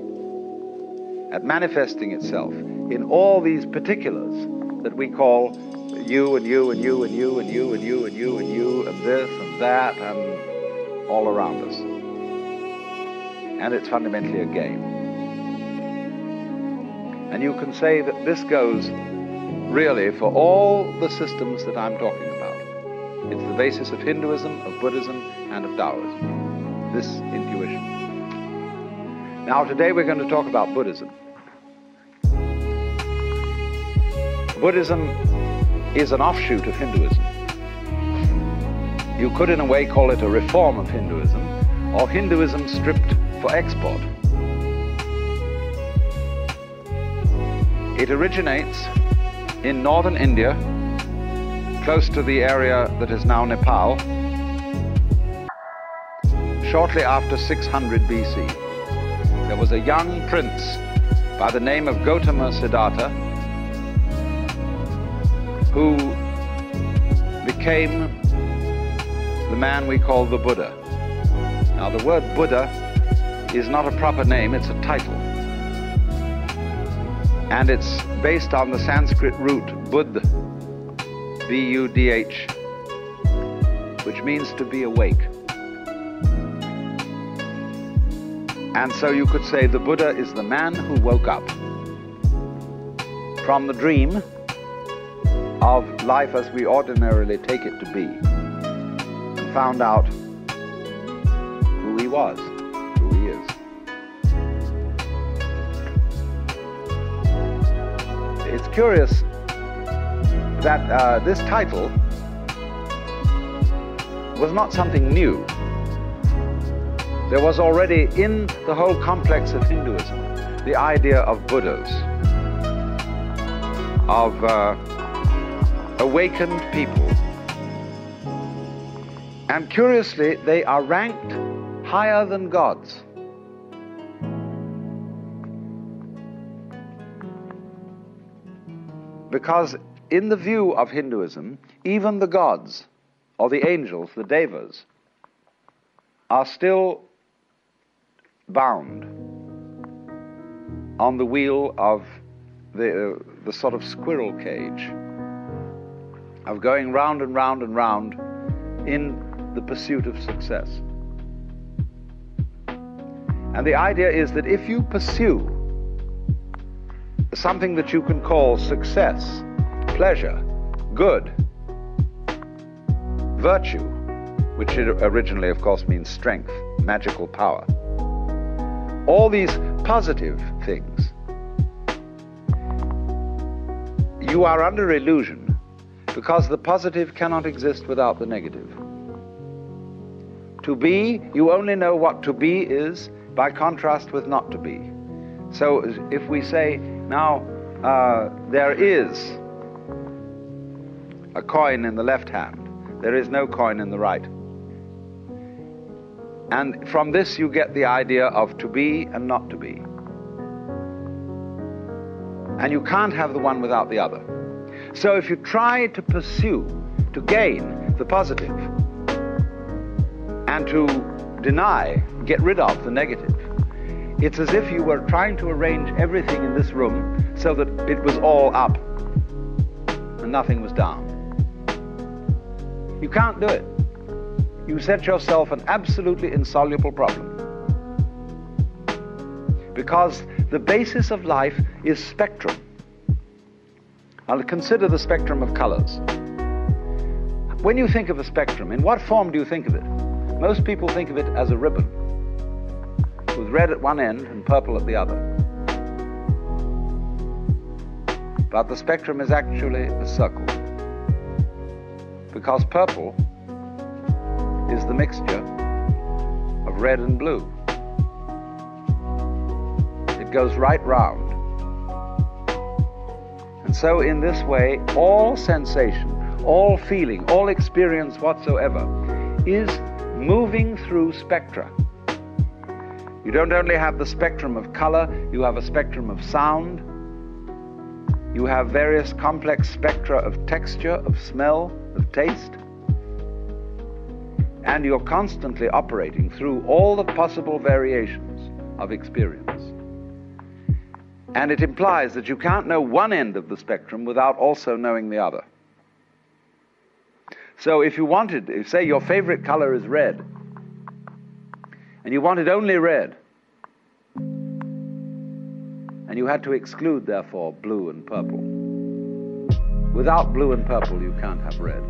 at manifesting itself in all these particulars that we call you and you and you and you and you and you and you and you and this and that and all around us. And it's fundamentally a game. And you can say that this goes really for all the systems that I'm talking about. It's the basis of Hinduism, of Buddhism, and of Taoism, this intuition. Now today we're going to talk about Buddhism. Buddhism is an offshoot of Hinduism. You could in a way call it a reform of Hinduism, or Hinduism stripped for export. It originates in northern India, close to the area that is now Nepal, shortly after 600 BC. There was a young prince by the name of Gautama Siddhartha who became the man we call the Buddha. Now the word Buddha is not a proper name, it's a title. And it's based on the Sanskrit root Buddh, B-U-D-H, which means to be awake. And so you could say the Buddha is the man who woke up from the dream of life as we ordinarily take it to be, and found out who he was, who he is. It's curious that this title was not something new. There was already in the whole complex of Hinduism the idea of Buddhas, of awakened people. And curiously, they are ranked higher than gods. Because in the view of Hinduism, even the gods, or the angels, the devas, are still bound on the wheel of the sort of squirrel cage, of going round and round and round in the pursuit of success. And the idea is that if you pursue something that you can call success, pleasure, good, virtue, which originally of course means strength, magical power, all these positive things, you are under illusion because the positive cannot exist without the negative. To be, you only know what to be is by contrast with not to be. So if we say, now, there is a coin in the left hand, there is no coin in the right. And from this you get the idea of to be and not to be. And you can't have the one without the other. So if you try to pursue, to gain the positive, and to deny, get rid of the negative, it's as if you were trying to arrange everything in this room so that it was all up and nothing was down. You can't do it. You set yourself an absolutely insoluble problem. Because the basis of life is spectrum. Now consider the spectrum of colors. When you think of a spectrum, in what form do you think of it? Most people think of it as a ribbon, with red at one end and purple at the other. But the spectrum is actually a circle, because purple is the mixture of red and blue. It goes right round. And so in this way, all sensation, all feeling, all experience whatsoever is moving through spectra. You don't only have the spectrum of color, you have a spectrum of sound, you have various complex spectra of texture, of smell, of taste, and you're constantly operating through all the possible variations of experience. And it implies that you can't know one end of the spectrum without also knowing the other. So if you wanted, say your favorite color is red, and you wanted only red, and you had to exclude, therefore, blue and purple. Without blue and purple, you can't have red.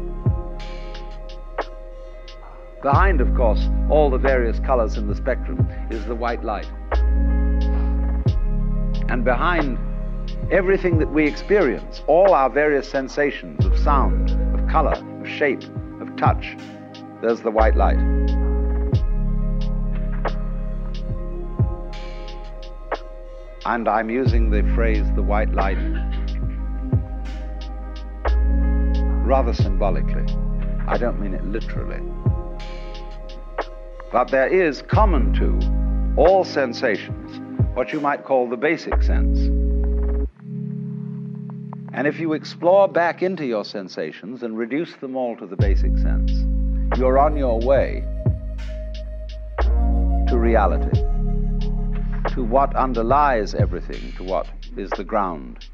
Behind, of course, all the various colors in the spectrum is the white light. And behind everything that we experience, all our various sensations of sound, of color, of shape, of touch, there's the white light. And I'm using the phrase the white light rather symbolically. I don't mean it literally. But there is common to all sensations what you might call the basic sense. And if you explore back into your sensations and reduce them all to the basic sense, you're on your way to reality, to what underlies everything, to what is the ground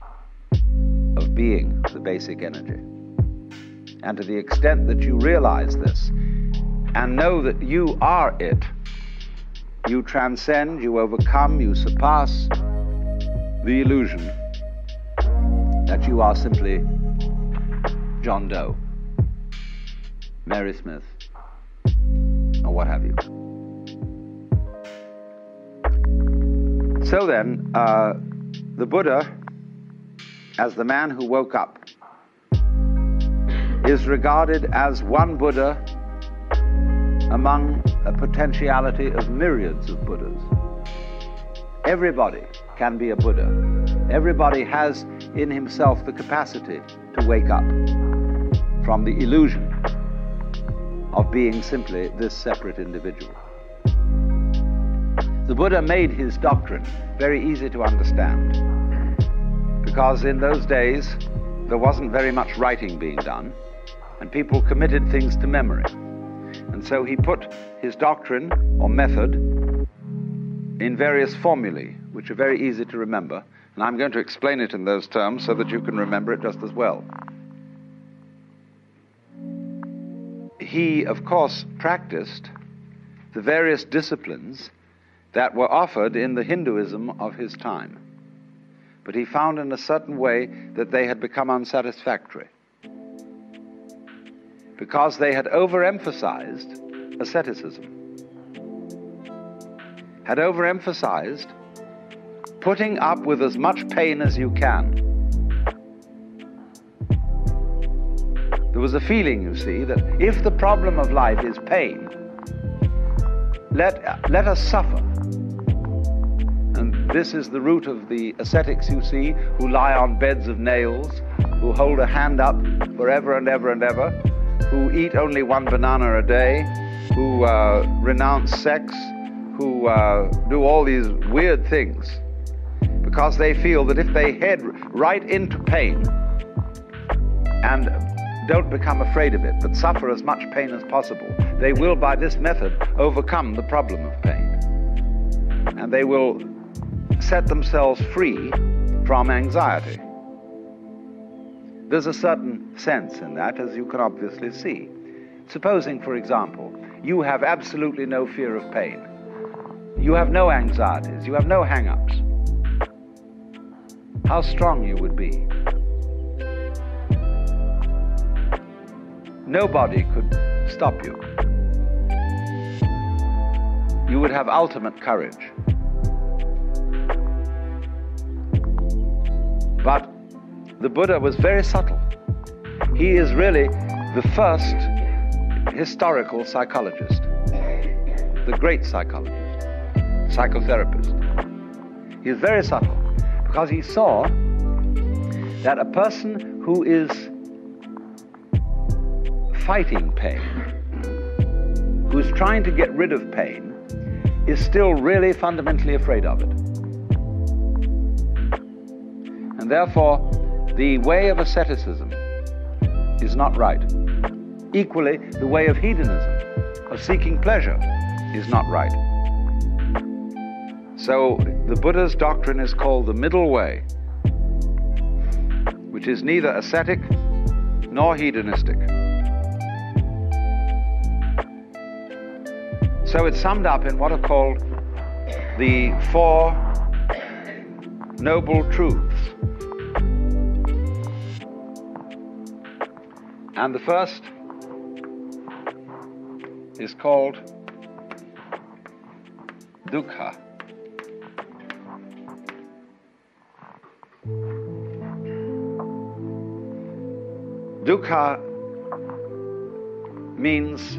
of being, the basic energy. And to the extent that you realize this and know that you are it, you transcend, you overcome, you surpass the illusion that you are simply John Doe, Mary Smith, or what have you. So then, the Buddha, as the man who woke up, is regarded as one Buddha among a potentiality of myriads of Buddhas. Everybody can be a Buddha. Everybody has in himself the capacity to wake up from the illusion of being simply this separate individual. The Buddha made his doctrine very easy to understand, because in those days there wasn't very much writing being done, and people committed things to memory. And so he put his doctrine or method in various formulae, which are very easy to remember, and I'm going to explain it in those terms so that you can remember it just as well. He, of course, practiced the various disciplines that were offered in the Hinduism of his time, but he found in a certain way that they had become unsatisfactory, because they had overemphasized asceticism, had overemphasized putting up with as much pain as you can There was a feeling, you see, that if the problem of life is pain, let us suffer. And this is the root of the ascetics, you see, who lie on beds of nails, who hold a hand up forever and ever and ever, who eat only one banana a day, who renounce sex, who do all these weird things, because they feel that if they head right into pain and don't become afraid of it, but suffer as much pain as possible, they will, by this method, overcome the problem of pain. And they will set themselves free from anxiety. There's a certain sense in that, as you can obviously see. Supposing, for example, you have absolutely no fear of pain. You have no anxieties, you have no hang-ups. How strong you would be. Nobody could stop you. You would have ultimate courage. But the Buddha was very subtle. He is really the first historical psychologist, the great psychologist, psychotherapist. He is very subtle because he saw that a person who is fighting pain, who is trying to get rid of pain, is still really fundamentally afraid of it. And therefore, the way of asceticism is not right. Equally, the way of hedonism, of seeking pleasure, is not right. So, the Buddha's doctrine is called the middle way, which is neither ascetic nor hedonistic. So it's summed up in what are called the Four Noble Truths. And the first is called dukkha. Dukkha means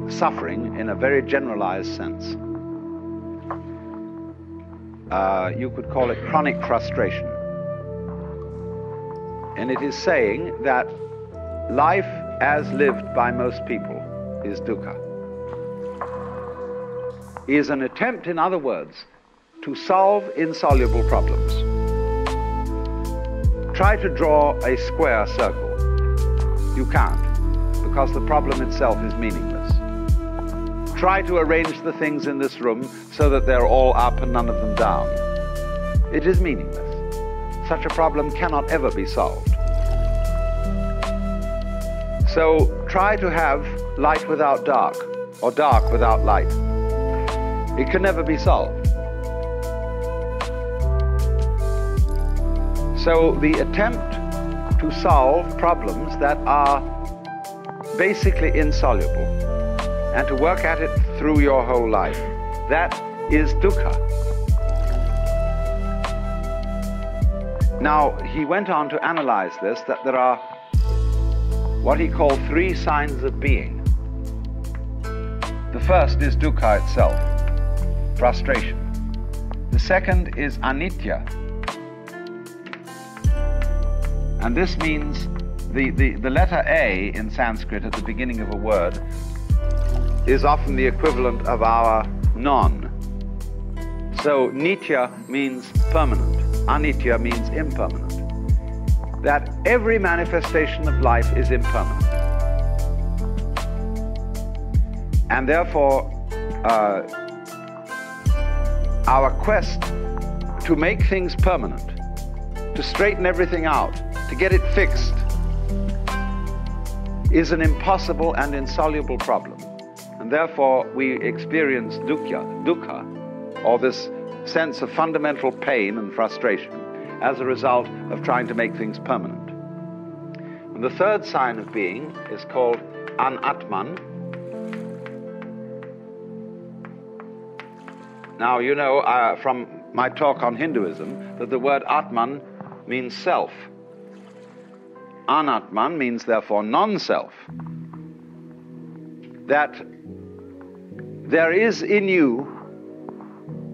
suffering in a very generalized sense. You could call it chronic frustration. And it is saying that life as lived by most people is dukkha. Is an attempt, in other words, to solve insoluble problems. Try to draw a square circle. You can't, because the problem itself is meaningless. Try to arrange the things in this room so that they're all up and none of them down. It is meaningless. Such a problem cannot ever be solved. So try to have light without dark, or dark without light. It can never be solved. So the attempt to solve problems that are basically insoluble, and to work at it through your whole life, that is dukkha. Now, he went on to analyze this, that there are what he called three signs of being. The first is dukkha itself, frustration. The second is anitya. And this means the letter A in Sanskrit at the beginning of a word is often the equivalent of our non. So nitya means permanent, anitya means impermanent. That every manifestation of life is impermanent. And therefore, our quest to make things permanent, to straighten everything out, to get it fixed, is an impossible and insoluble problem. And therefore, we experience dukkha, or this sense of fundamental pain and frustration, as a result of trying to make things permanent. And the third sign of being is called anatman. Now, you know from my talk on Hinduism that the word atman means self. Anatman means therefore non-self. That there is in you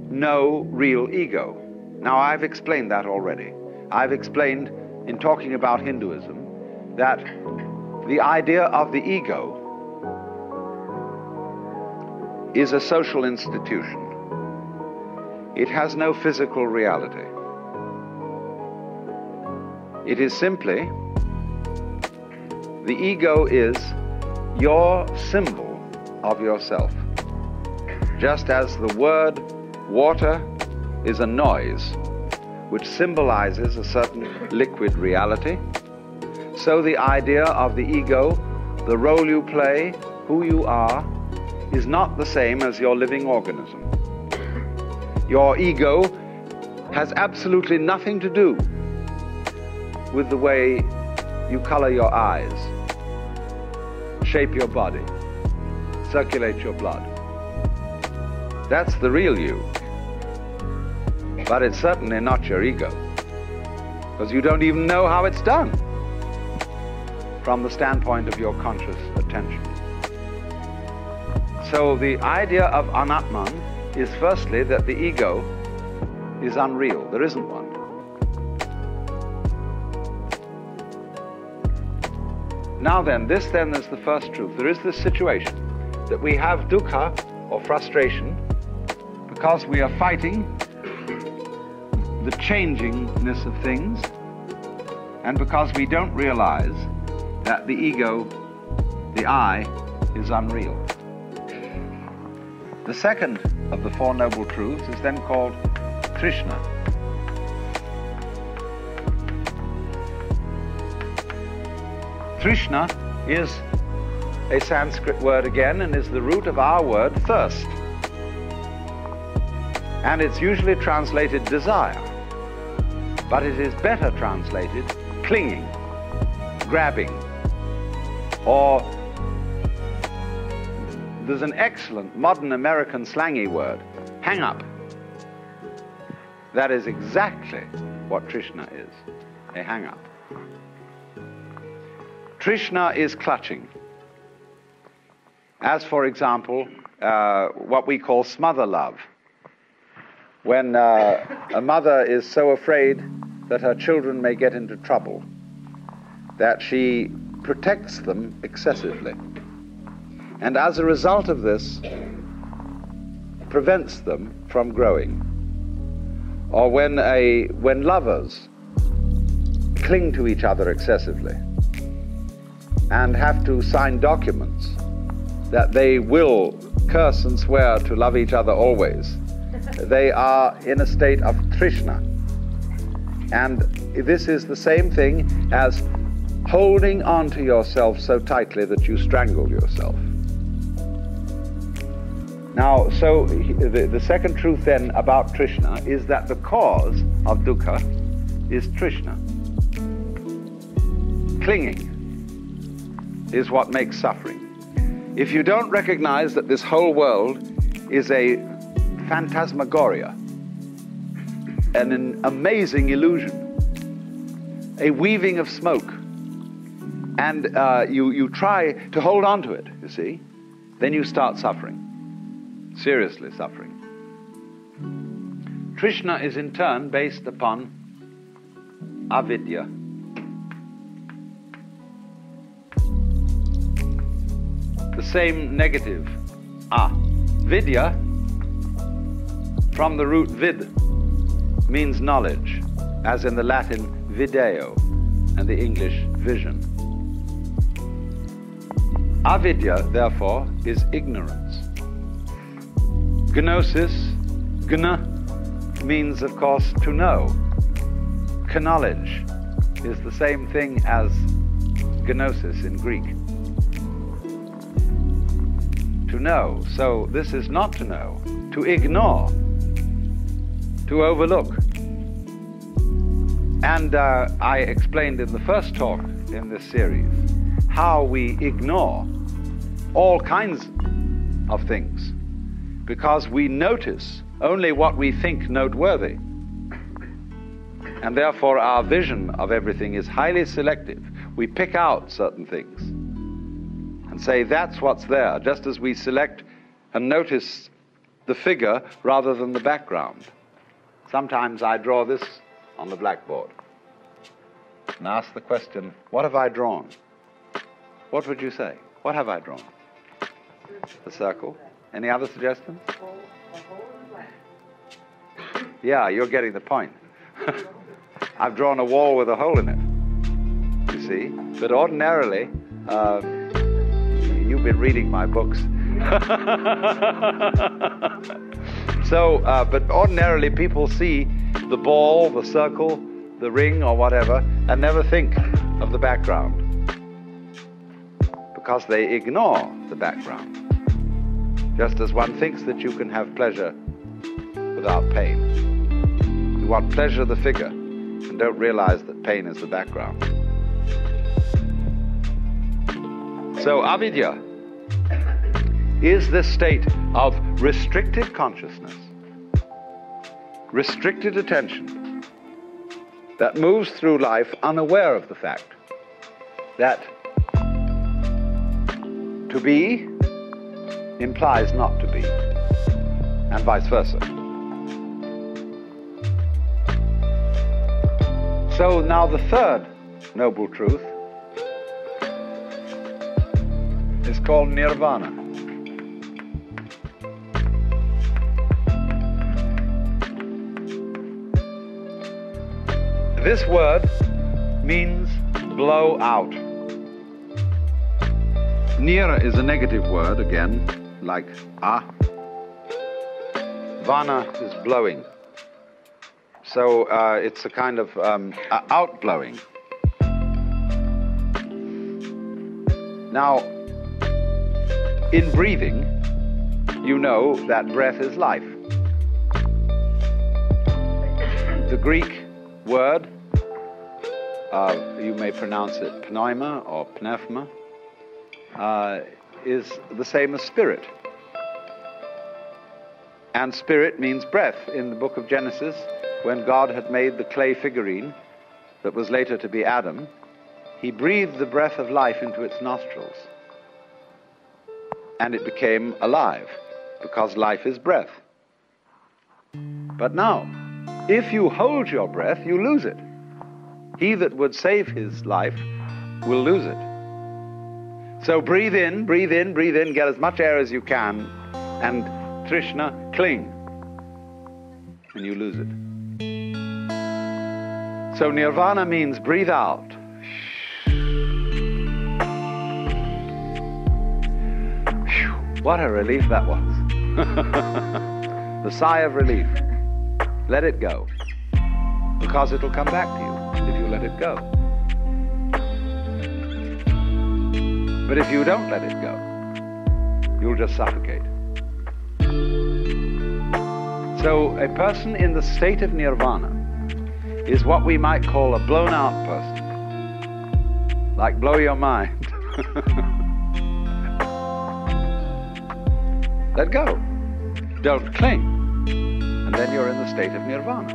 no real ego. Now, I've explained that already. I've explained in talking about Hinduism that the idea of the ego is a social institution. It has no physical reality. It is simply, the ego is your symbol of yourself. Just as the word water is a noise which symbolizes a certain liquid reality, so the idea of the ego, the role you play, who you are, is not the same as your living organism. Your ego has absolutely nothing to do with the way you color your eyes, shape your body, circulate your blood. That's the real you. But it's certainly not your ego, because you don't even know how it's done from the standpoint of your conscious attention. So the idea of Anatman is firstly that the ego is unreal. There isn't one. Now then, this then is the first truth. There is this situation that we have dukkha, or frustration, because we are fighting the changingness of things, and because we don't realize that the ego, the I, is unreal. The second of the Four Noble Truths is then called Trishna. Trishna is a Sanskrit word again, and is the root of our word thirst. And it's usually translated desire, but it is better translated clinging, grabbing, or there's an excellent modern American slangy word, hang up. That is exactly what Trishna is, a hang up. Trishna is clutching. As for example, what we call smother love. When a mother is so afraid that her children may get into trouble, that she protects them excessively. And as a result of this, prevents them from growing. Or when lovers cling to each other excessively and have to sign documents that they will curse and swear to love each other always, they are in a state of Trishna. And this is the same thing as holding on to yourself so tightly that you strangle yourself. Now, so the second truth then about Trishna is that the cause of dukkha is Trishna. Clinging is what makes suffering. If you don't recognize that this whole world is a phantasmagoria, an amazing illusion, a weaving of smoke, and you try to hold on to it, you see, then you start suffering. Seriously suffering. Trishna is in turn based upon avidya. The same negative, vidya, from the root vid, means knowledge, as in the Latin video and the English vision. Avidya, therefore, is ignorance. Gnosis, gna, means, of course, to know. Knowledge is the same thing as gnosis in Greek. To know. So this is not to know, to ignore, to overlook. And I explained in the first talk in this series how we ignore all kinds of things, because we notice only what we think noteworthy. And therefore our vision of everything is highly selective. we pick out certain things and say that's what's there, just as we select and notice the figure rather than the background. Sometimes I draw this on the blackboard and ask the question, what have I drawn? What would you say? What have I drawn? A circle. Any other suggestions? Yeah, you're getting the point. I've drawn a wall with a hole in it, you see. But ordinarily, you've been reading my books. But ordinarily people see the ball, the circle, the ring or whatever, and never think of the background, because they ignore the background. Just as one thinks that you can have pleasure without pain. You want pleasure of the figure and don't realize that pain is the background. So avidya is this state of restricted consciousness, restricted attention, that moves through life unaware of the fact that to be implies not to be, and vice versa. So now the third noble truth is called nirvana. This word means blow out. Nira is a negative word again, like ah. Vana is blowing. So it's a kind of outblowing. Now, in breathing, you know that breath is life. The Greek word, you may pronounce it pneuma or pneuma, is the same as spirit. And spirit means breath. In the book of Genesis, when God had made the clay figurine that was later to be Adam, he breathed the breath of life into its nostrils. And it became alive, because life is breath. But now, if you hold your breath, you lose it. He that would save his life will lose it. So breathe in, get as much air as you can, and Trishna, cling, and you lose it. So nirvana means breathe out. What a relief that was. The sigh of relief. Let it go, because it'll come back to you if you let it go. But if you don't let it go, you'll just suffocate. So a person in the state of nirvana is what we might call a blown out person. Like blow your mind. Let go. Don't cling. And then you're in the state of nirvana.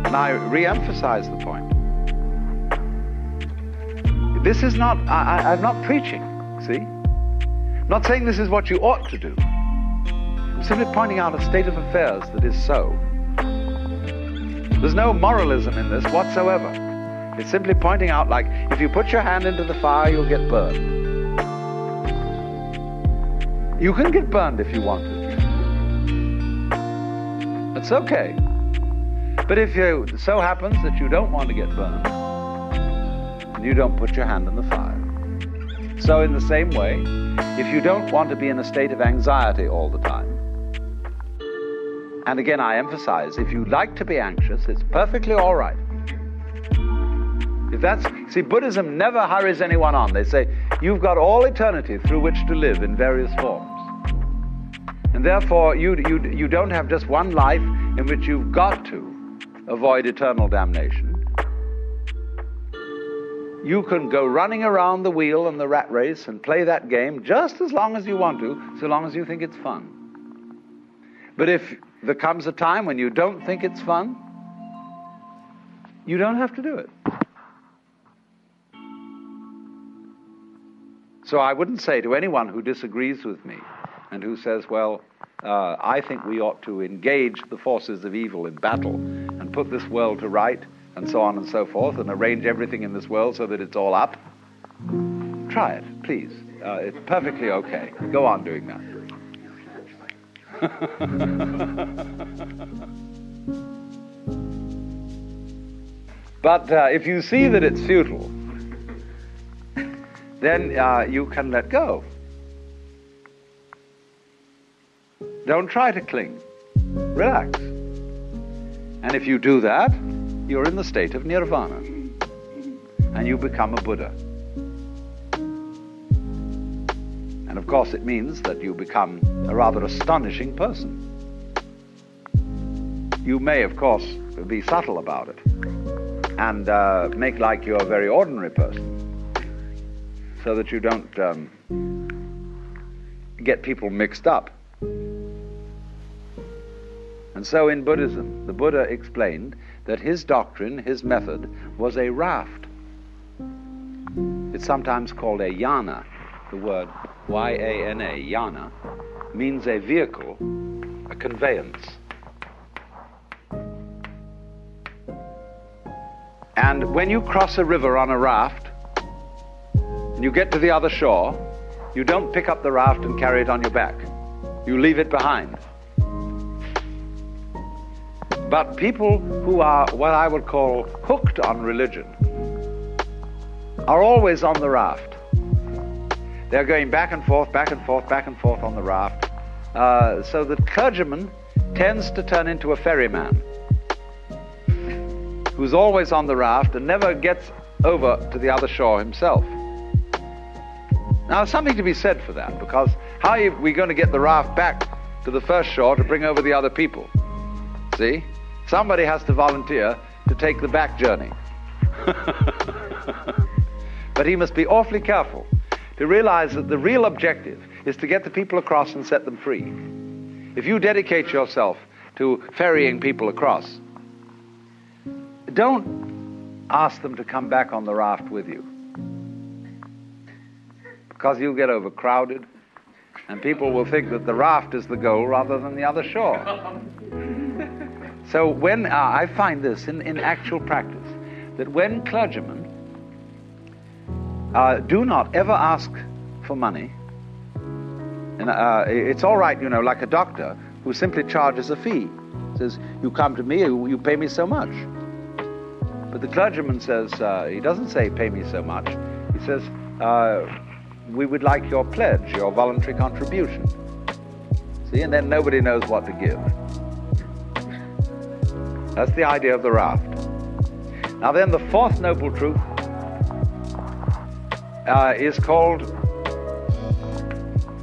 And I re-emphasize the point. This is not, I'm not preaching, see? I'm not saying this is what you ought to do. I'm simply pointing out a state of affairs that is so. There's no moralism in this whatsoever. It's simply pointing out, like, if you put your hand into the fire, you'll get burned. You can get burned if you want to. That's okay. But if it so happens that you don't want to get burned, you don't put your hand in the fire. So in the same way, if you don't want to be in a state of anxiety all the time, and again I emphasize, if you like to be anxious, it's perfectly all right. If that's, see, Buddhism never hurries anyone on. They say, you've got all eternity through which to live in various forms. And therefore, you don't have just one life in which you've got to avoid eternal damnation. You can go running around the wheel and the rat race and play that game just as long as you want to, so long as you think it's fun. But if there comes a time when you don't think it's fun, you don't have to do it. So I wouldn't say to anyone who disagrees with me and who says, well, I think we ought to engage the forces of evil in battle and put this world to right and so on and so forth and arrange everything in this world so that it's all up. Try it, please. It's perfectly okay. Go on doing that. But if you see that it's futile, then you can let go. Don't try to cling. Relax. And if you do that, you're in the state of nirvana. And you become a Buddha. And of course it means that you become a rather astonishing person. You may, of course, be subtle about it and make like you're a very ordinary person so that you don't get people mixed up. And so in Buddhism, the Buddha explained that his doctrine, his method, was a raft. It's sometimes called a yana. The word Y-A-N-A, yana, means a vehicle, a conveyance. And when you cross a river on a raft, and you get to the other shore, you don't pick up the raft and carry it on your back. You leave it behind. But people who are what I would call hooked on religion are always on the raft. They're going back and forth, back and forth, back and forth on the raft. So the clergyman tends to turn into a ferryman who's always on the raft and never gets over to the other shore himself. Now, there's something to be said for that, because how are we going to get the raft back to the first shore to bring over the other people? See? Somebody has to volunteer to take the back journey. But he must be awfully careful to realize that the real objective is to get the people across and set them free. If you dedicate yourself to ferrying people across, don't ask them to come back on the raft with you, because you'll get overcrowded and people will think that the raft is the goal rather than the other shore. So when I find this in actual practice, that when clergymen do not ever ask for money, and it's all right, you know, like a doctor who simply charges a fee, says, you come to me, you pay me so much. But the clergyman says, he doesn't say pay me so much, he says, we would like your pledge, your voluntary contribution. See, and then nobody knows what to give. That's the idea of the raft. Now then, the fourth noble truth is called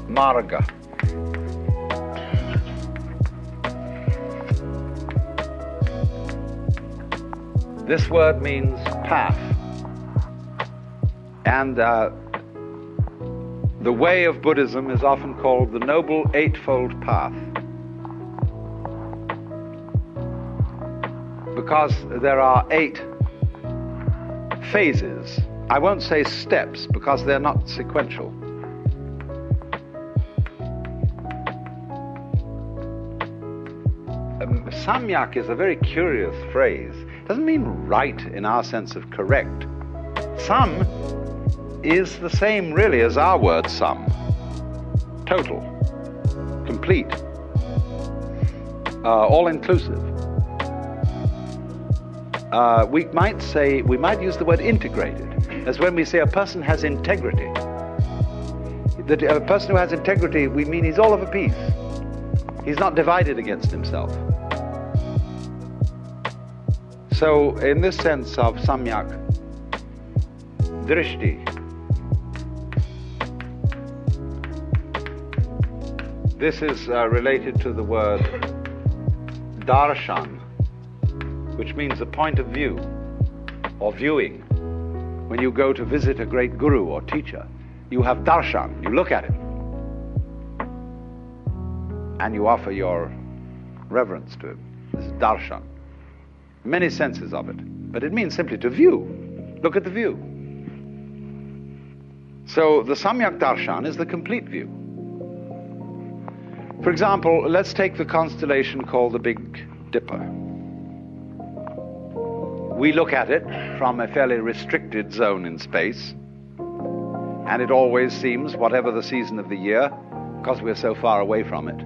marga. This word means path. And the way of Buddhism is often called the Noble Eightfold Path, because there are 8 phases. I won't say steps, because they're not sequential. Samyak is a very curious phrase. It doesn't mean right in our sense of correct. Sam is the same really as our word sum. Total, complete, all-inclusive. We might use the word integrated, as when we say a person has integrity. That a person who has integrity, we mean he's all of a piece. He's not divided against himself. So, in this sense of samyak, drishti, this is related to the word darshan, which means a point of view or viewing. When you go to visit a great guru or teacher, you have darshan, you look at him and you offer your reverence to him. This is darshan. Many senses of it. but it means simply to view. Look at the view. So the Samyak Darshan is the complete view. For example, let's take the constellation called the Big Dipper. We look at it from a fairly restricted zone in space, and it always seems, whatever the season of the year, because we're so far away from it,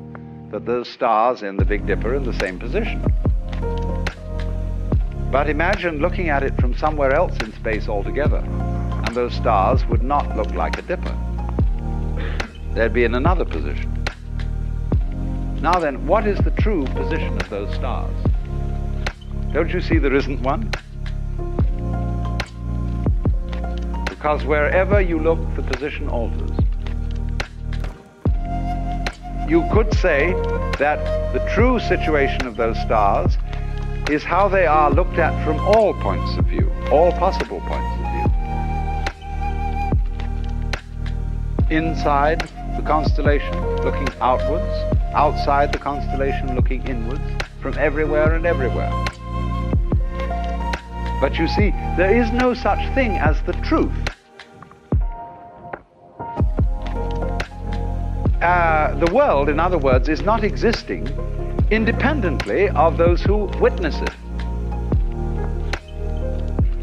that those stars in the Big Dipper are in the same position. But imagine looking at it from somewhere else in space altogether, and those stars would not look like a dipper. They'd be in another position. Now then, what is the true position of those stars? Don't you see there isn't one? Because wherever you look, the position alters. You could say that the true situation of those stars is how they are looked at from all points of view, all possible points of view. Inside the constellation, looking outwards, outside the constellation, looking inwards, from everywhere and everywhere. But you see, there is no such thing as the truth. The world, in other words, is not existing independently of those who witness it.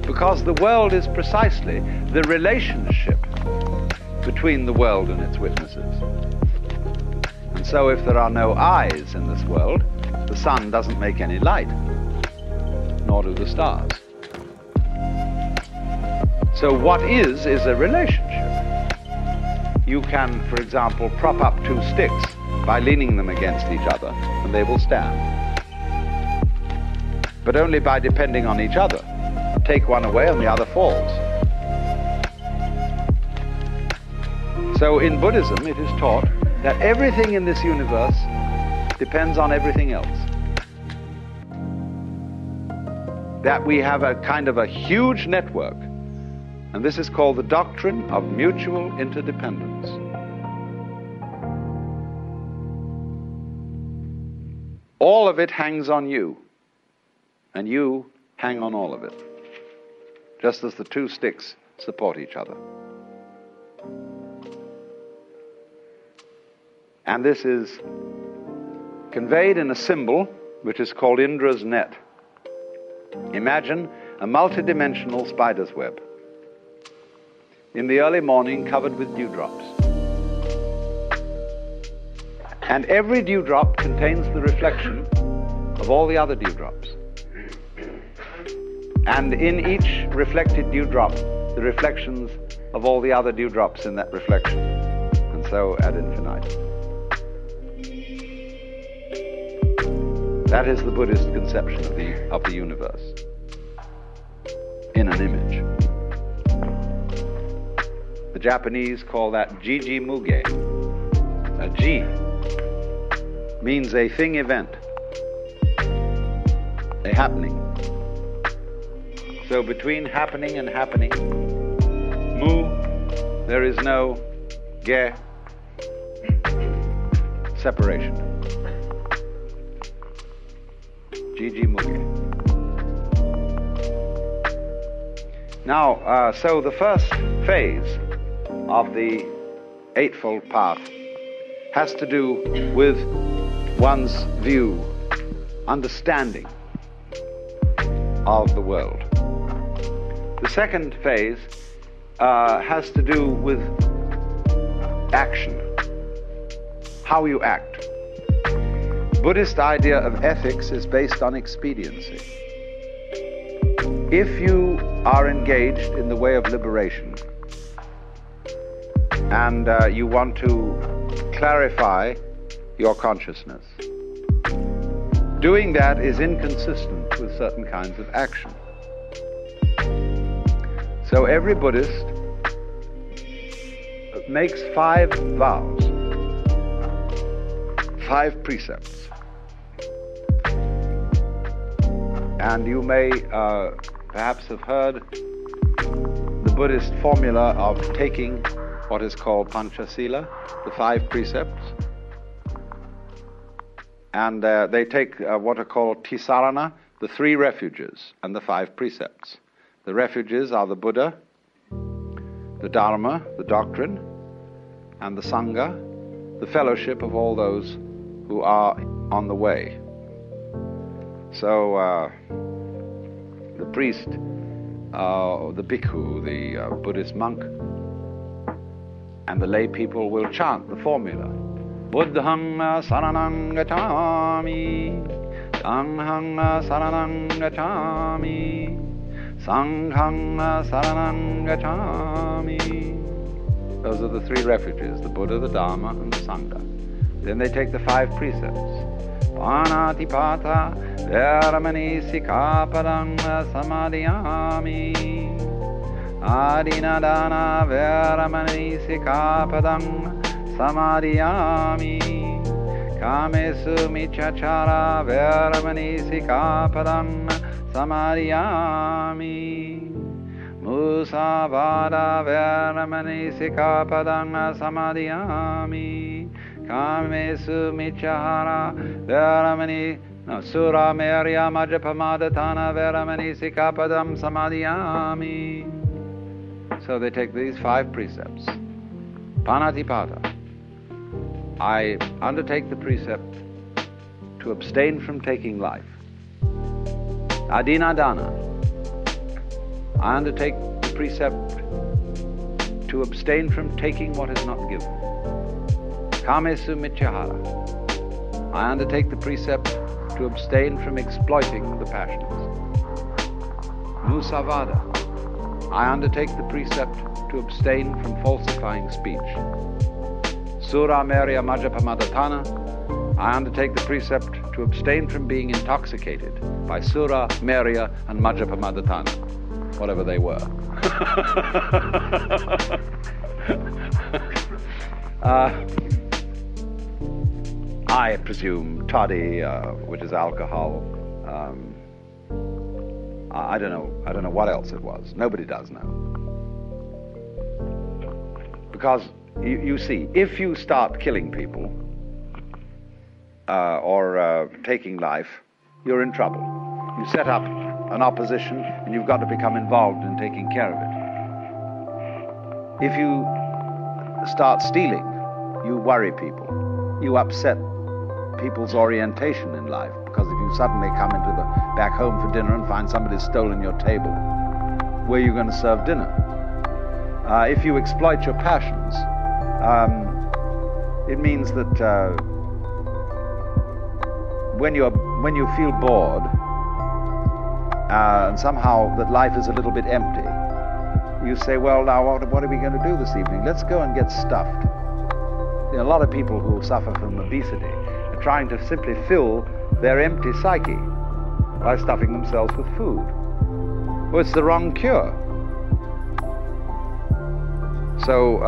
Because the world is precisely the relationship between the world and its witnesses. And so if there are no eyes in this world, the sun doesn't make any light, nor do the stars. So what is a relationship. You can, for example, prop up two sticks by leaning them against each other, and they will stand. But only by depending on each other. Take one away and the other falls. So in Buddhism it is taught that everything in this universe depends on everything else. That we have a kind of a huge network, and this is called the doctrine of mutual interdependence. All of it hangs on you, and you hang on all of it, just as the two sticks support each other. And this is conveyed in a symbol which is called Indra's net. Imagine a multidimensional spider's web. In the early morning, covered with dewdrops. And every dewdrop contains the reflection of all the other dewdrops. And in each reflected dewdrop, the reflections of all the other dewdrops in that reflection. And so ad infinitum. That is the Buddhist conception of the universe in an image. The Japanese call that jiji muge. A ji means a thing event, a happening. So between happening and happening, mu, there is no ge, separation. Jiji muge. Now, so the first phase of the Eightfold Path has to do with one's view, understanding of the world. The second phase has to do with action, how you act. Buddhist idea of ethics is based on expediency. If you are engaged in the way of liberation and you want to clarify your consciousness, doing that is inconsistent with certain kinds of action. So every Buddhist makes 5 vows, 5 precepts. And you may perhaps have heard the Buddhist formula of taking what is called Panchasila, the 5 precepts. And they take what are called Tisarana, the 3 refuges and the 5 precepts. The refuges are the Buddha, the Dharma, the doctrine, and the Sangha, the fellowship of all those who are on the way. So the priest, the bhikkhu, the Buddhist monk, and the lay people will chant the formula. Buddhang saranang gacchami, Sanghang saranang gacchami, Sanghang saranang gacchami. Those are the 3 refuges, the Buddha, the Dharma, and the Sangha. Then they take the 5 precepts. Panatipata veramani sikapadang samadhiyami, adinadana veramani sikapadang samadhiyami, kamesu michachara veramani sikapadang samadhiyami, musavada veramani sikapadang samadhiyami, kamesu michahara veramani sura merya majapamadatana veramani sikapadam samadhiyami. So they take these 5 precepts. Panatipata. I undertake the precept to abstain from taking life. Adinadana. I undertake the precept to abstain from taking what is not given. Kamesu mityahara. I undertake the precept to abstain from exploiting the passions. Musavada. I undertake the precept to abstain from falsifying speech. Sura merya majapamadatana. I undertake the precept to abstain from being intoxicated by sura, merya, and majapamadatana, whatever they were. I presume toddy, which is alcohol. I don't know what else it was. Nobody does know. Because you see, if you start killing people or taking life, you're in trouble. You set up an opposition and you've got to become involved in taking care of it. If you start stealing, you worry people. You upset people's orientation in life, because if you suddenly come into the back home for dinner and find somebody's stolen your table, where are you going to serve dinner? If you exploit your passions, it means that when you feel bored and somehow that life is a little bit empty, you say, well, now what are we going to do this evening? Let's go and get stuffed. A lot of people who suffer from obesity are trying to simply fill their empty psyche by stuffing themselves with food. Well, it's the wrong cure. So,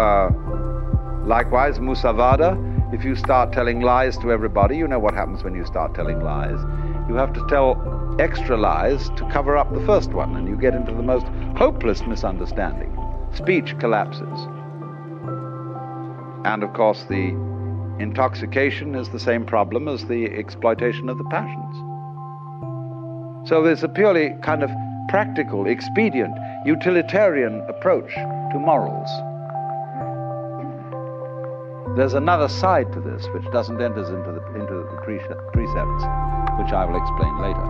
likewise, musavada, if you start telling lies to everybody, you know what happens when you start telling lies. You have to tell extra lies to cover up the first one, and you get into the most hopeless misunderstanding. Speech collapses. And of course, the intoxication is the same problem as the exploitation of the passions. So there's a purely kind of practical, expedient, utilitarian approach to morals. There's another side to this which doesn't enter into the precepts, which I will explain later.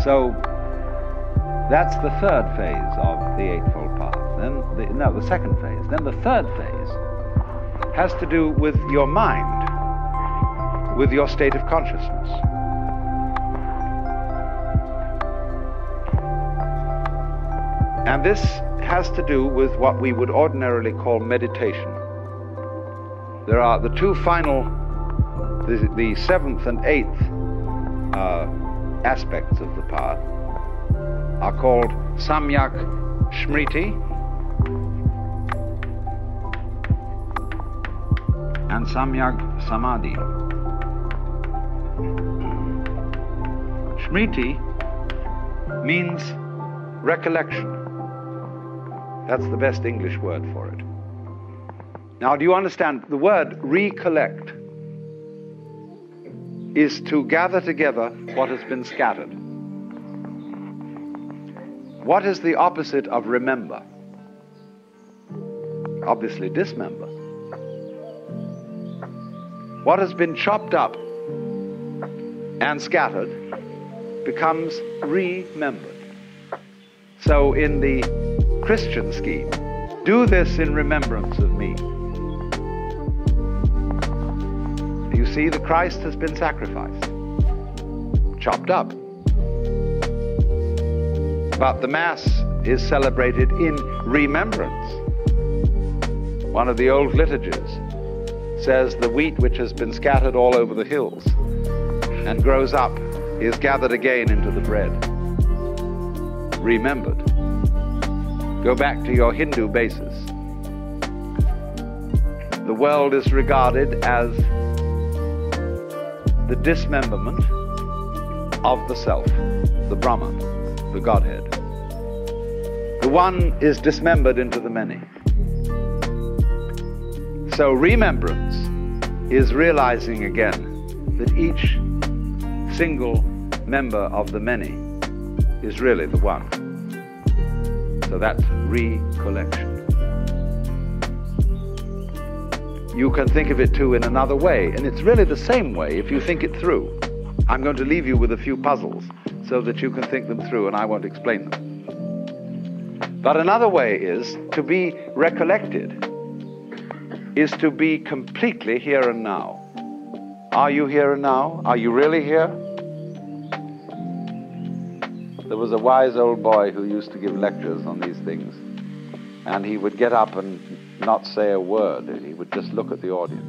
So that's the 3rd phase of the Eightfold Path. Then the second phase. Then the 3rd phase has to do with your mind, with your state of consciousness. And this has to do with what we would ordinarily call meditation. There are the 2 final, the 7th and 8th aspects of the path are called Samyak Smriti and Samyak Samadhi. Smriti means recollection. That's the best English word for it. Now, do you understand the word recollect? is to gather together what has been scattered. What is the opposite of remember? Obviously dismember. What has been chopped up and scattered becomes remembered. So in the Christian scheme, do this in remembrance of me. You see, the Christ has been sacrificed, chopped up. But the Mass is celebrated in remembrance. One of the old liturgies says the wheat which has been scattered all over the hills and grows up is gathered again into the bread. Remembered. Go back to your Hindu basis. The world is regarded as the dismemberment of the self, the Brahman, the Godhead. The one is dismembered into the many. So remembrance is realizing again that each single member of the many is really the one. So that's recollection. You can think of it too in another way, and it's really the same way if you think it through. I'm going to leave you with a few puzzles so that you can think them through, and I won't explain them. But another way is to be recollected, is to be completely here and now. Are you here and now? Are you really here? There was a wise old boy who used to give lectures on these things, and he would get up and not say a word. He would just look at the audience.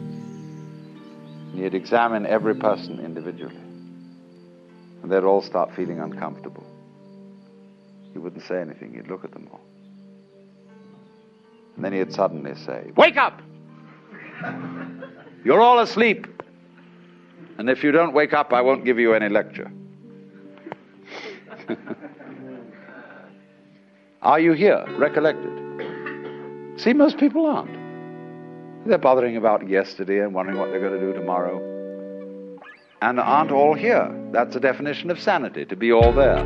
And he'd examine every person individually, and they'd all start feeling uncomfortable. He wouldn't say anything. He'd look at them all. And then he'd suddenly say, "Wake up! You're all asleep. And if you don't wake up, I won't give you any lecture." Are you here, recollected? See, most people aren't. They're bothering about yesterday and wondering what they're going to do tomorrow. And aren't all here. That's the definition of sanity, to be all there.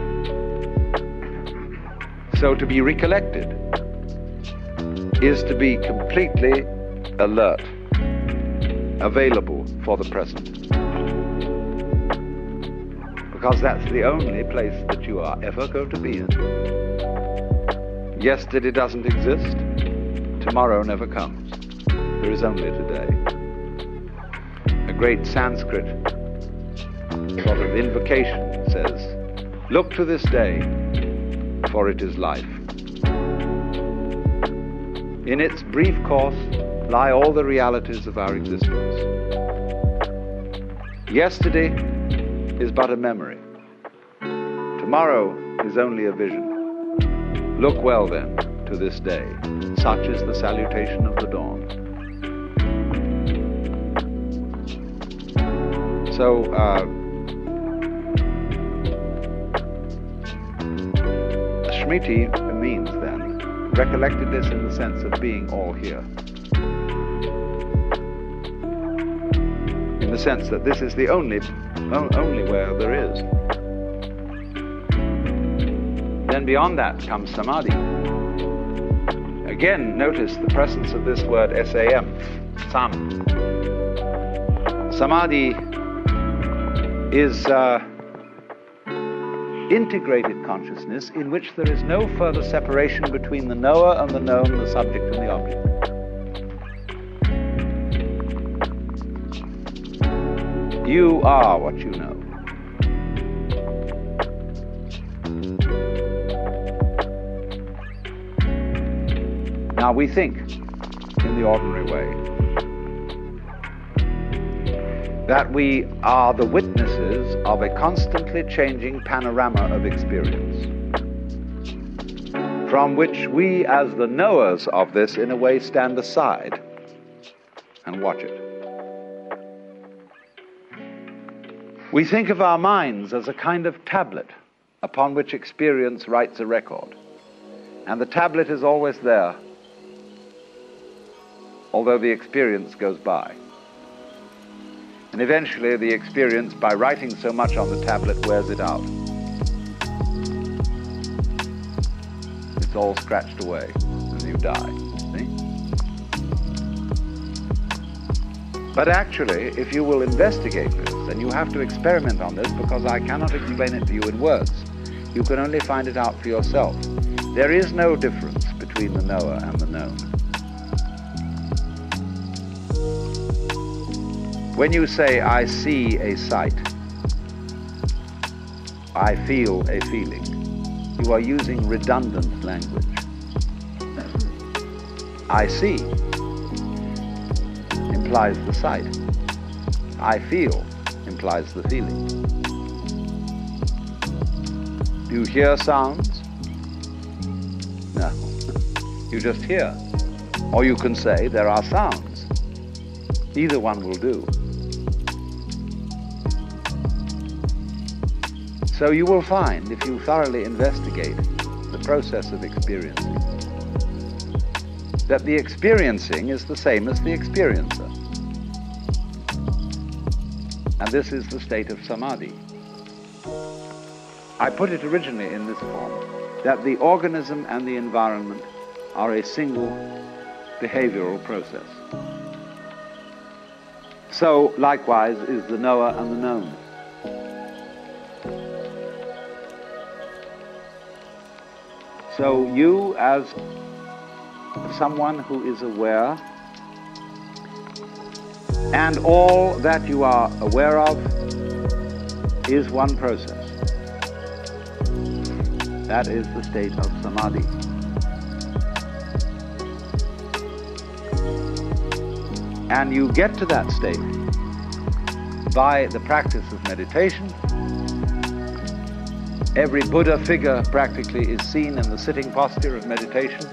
So to be recollected is to be completely alert, available for the present. Because that's the only place that you are ever going to be in. Yesterday doesn't exist. Tomorrow never comes. There is only today. A great Sanskrit sort of invocation says, "Look to this day, for it is life. In its brief course lie all the realities of our existence. Yesterday is but a memory. Tomorrow is only a vision. Look well then to this day. Such is the salutation of the dawn." So, Smriti means then recollectedness in the sense of being all here. In the sense that this is the only where there is. Then beyond that comes samadhi. Again, notice the presence of this word S-A-M, sam. Samadhi is integrated consciousness in which there is no further separation between the knower and the known, the subject and the object. You are what you know. Now we think in the ordinary way that we are the witnesses of a constantly changing panorama of experience, from which we as the knowers of this in a way stand aside and watch it. We think of our minds as a kind of tablet upon which experience writes a record, and the tablet is always there, although the experience goes by. And eventually the experience, by writing so much on the tablet, wears it out. It's all scratched away, and you die. See? But actually, if you will investigate this, and you have to experiment on this because I cannot explain it to you in words, you can only find it out for yourself. There is no difference between the knower and the known. When you say, I see a sight, I feel a feeling, you are using redundant language. I see implies the sight. I feel implies the feeling. Do you hear sounds? No. You just hear. Or you can say there are sounds. Either one will do. So you will find, if you thoroughly investigate the process of experiencing, that the experiencing is the same as the experiencer. And this is the state of samadhi. I put it originally in this form, that the organism and the environment are a single behavioral process. So, likewise, is the knower and the known. So you, as someone who is aware, and all that you are aware of is one process. That is the state of samadhi. And you get to that state by the practice of meditation. Every Buddha figure practically is seen in the sitting posture of meditation,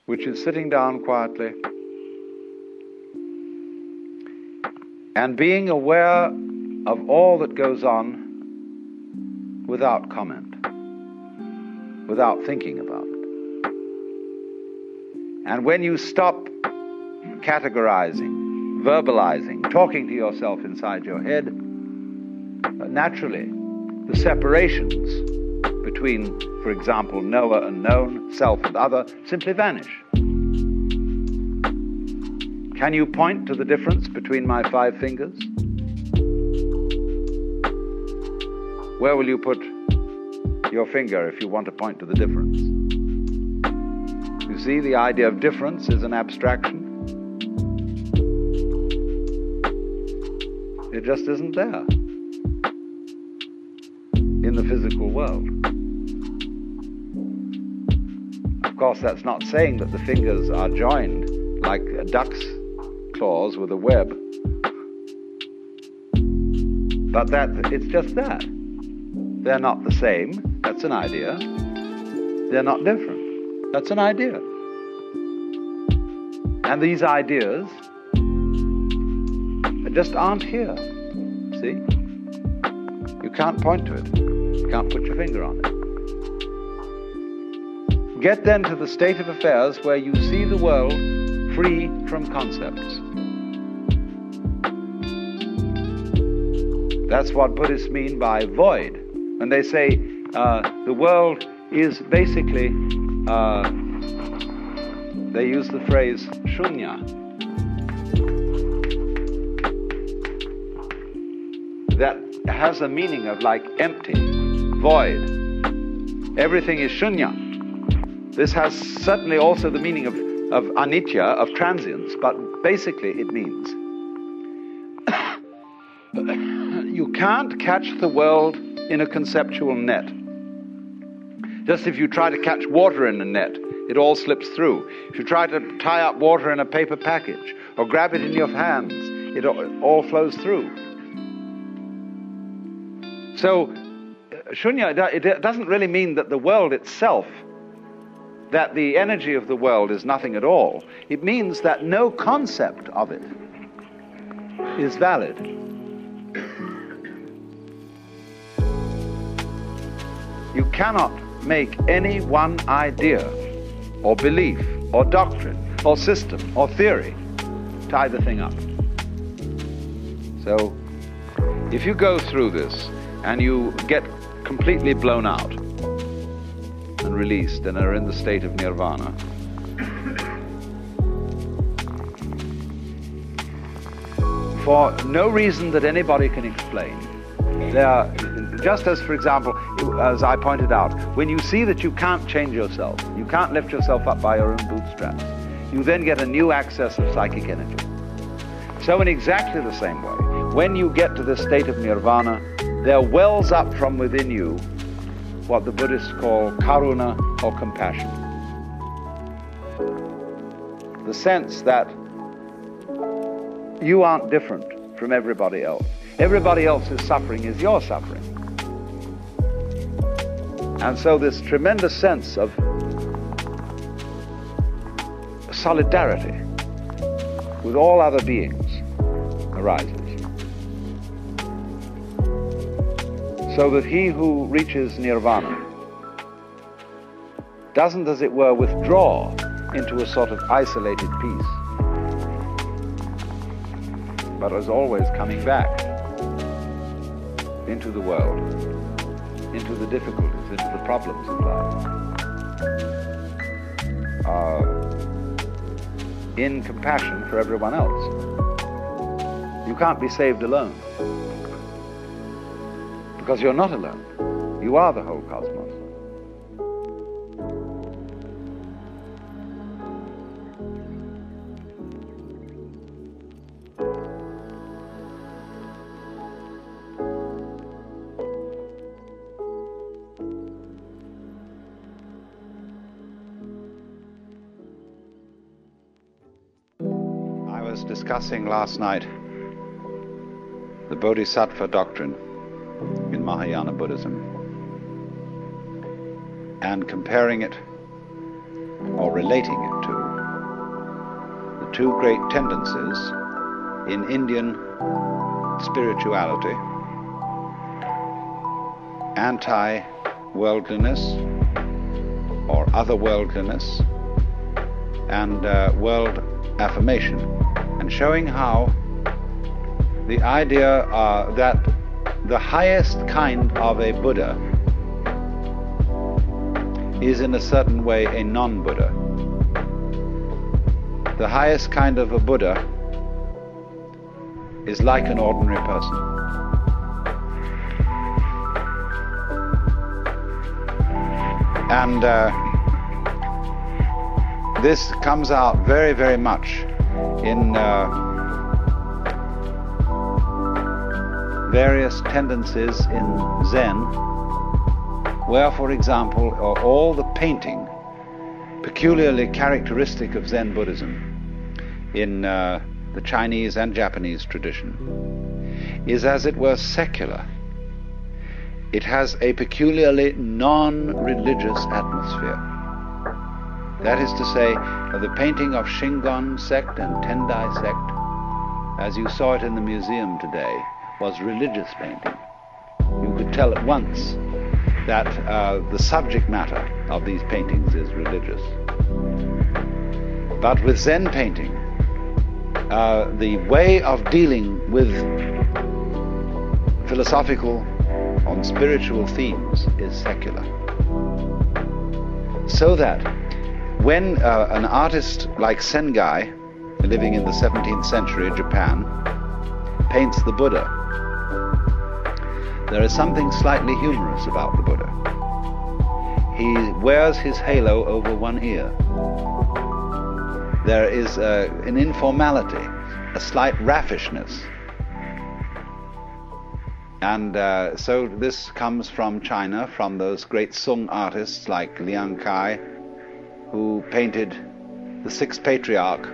which is sitting down quietly and being aware of all that goes on without comment, without thinking about it. And when you stop categorizing, verbalizing, talking to yourself inside your head, naturally the separations between, for example, knower and known, self and other, simply vanish. Can you point to the difference between my 5 fingers? Where will you put your finger if you want to point to the difference? You see, the idea of difference is an abstraction. It just isn't there in the physical world. Of course, that's not saying that the fingers are joined like a duck's claws with a web, but that it's just that. They're not the same. That's an idea. They're not different. That's an idea. And these ideas just aren't here. See? You can't point to it. You can't put your finger on it. Get then to the state of affairs where you see the world free from concepts. That's what Buddhists mean by void. When they say the world is basically, they use the phrase shunya. That has a meaning of like empty, void. Everything is shunya. This has certainly also the meaning of anitya, of transience, but basically it means you can't catch the world in a conceptual net. Just if you try to catch water in a net, it all slips through. If you try to tie up water in a paper package or grab it in your hands, it all flows through. So, shunya, it doesn't really mean that the world itself, that the energy of the world is nothing at all. It means that no concept of it is valid. You cannot make any one idea or belief or doctrine or system or theory tie the thing up. So if you go through this and you get completely blown out and released and are in the state of nirvana, for no reason that anybody can explain, just as, for example, as I pointed out, when you see that you can't change yourself, you can't lift yourself up by your own bootstraps, you then get a new access of psychic energy. So in exactly the same way, when you get to this state of nirvana, there wells up from within you what the Buddhists call karuna, or compassion. The sense that you aren't different from everybody else. Everybody else's suffering is your suffering. And so this tremendous sense of solidarity with all other beings arises. So that he who reaches nirvana doesn't, as it were, withdraw into a sort of isolated peace, but is always coming back into the world, into the difficulties, into the problems of life, in compassion for everyone else. You can't be saved alone, because you're not alone. You are the whole cosmos. I was discussing last night the Bodhisattva doctrine in Mahayana Buddhism, and comparing it or relating it to the two great tendencies in Indian spirituality: anti-worldliness or otherworldliness, and world affirmation, and showing how the idea that the highest kind of a Buddha is in a certain way a non-Buddha. The highest kind of a Buddha is like an ordinary person. And this comes out very, very much in various tendencies in Zen, where, for example, all the painting peculiarly characteristic of Zen Buddhism in the Chinese and Japanese tradition is, as it were, secular. It has a peculiarly non-religious atmosphere. That is to say, the painting of Shingon sect and Tendai sect, as you saw it in the museum today, was religious painting. You could tell at once that the subject matter of these paintings is religious. But with Zen painting, the way of dealing with philosophical and spiritual themes is secular. So that when an artist like Sengai, living in the 17th century Japan, paints the Buddha, there is something slightly humorous about the Buddha. He wears his halo over one ear. There is an informality, a slight raffishness. And so this comes from China, from those great Sung artists like Liang Kai, who painted the sixth patriarch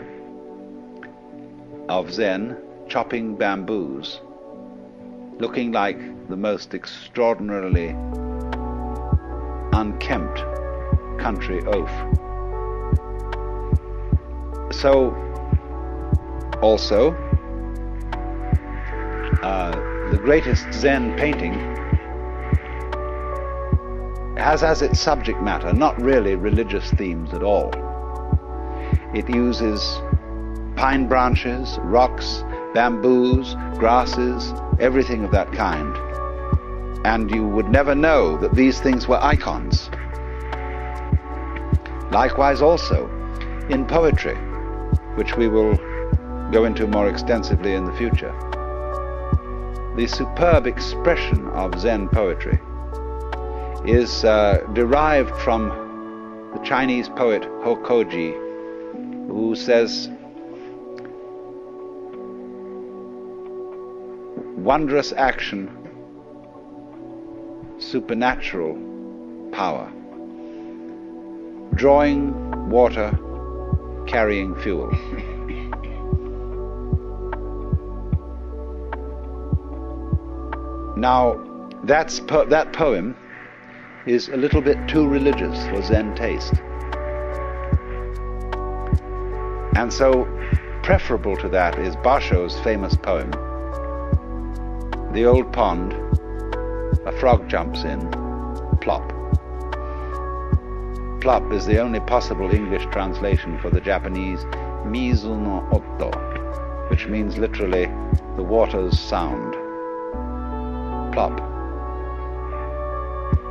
of Zen chopping bamboos, looking like the most extraordinarily unkempt country oaf. So, also, the greatest Zen painting has as its subject matter not really religious themes at all. It uses pine branches, rocks, bamboos, grasses, everything of that kind. And you would never know that these things were icons. Likewise also in poetry, which we will go into more extensively in the future. The superb expression of Zen poetry is derived from the Chinese poet Hokoji, who says, wondrous action, supernatural power, drawing water, carrying fuel. Now, that poem is a little bit too religious for Zen taste. And so, preferable to that is Basho's famous poem, The Old Pond, a frog jumps in, plop. Plop is the only possible English translation for the Japanese mizu no otto, which means literally the water's sound. Plop.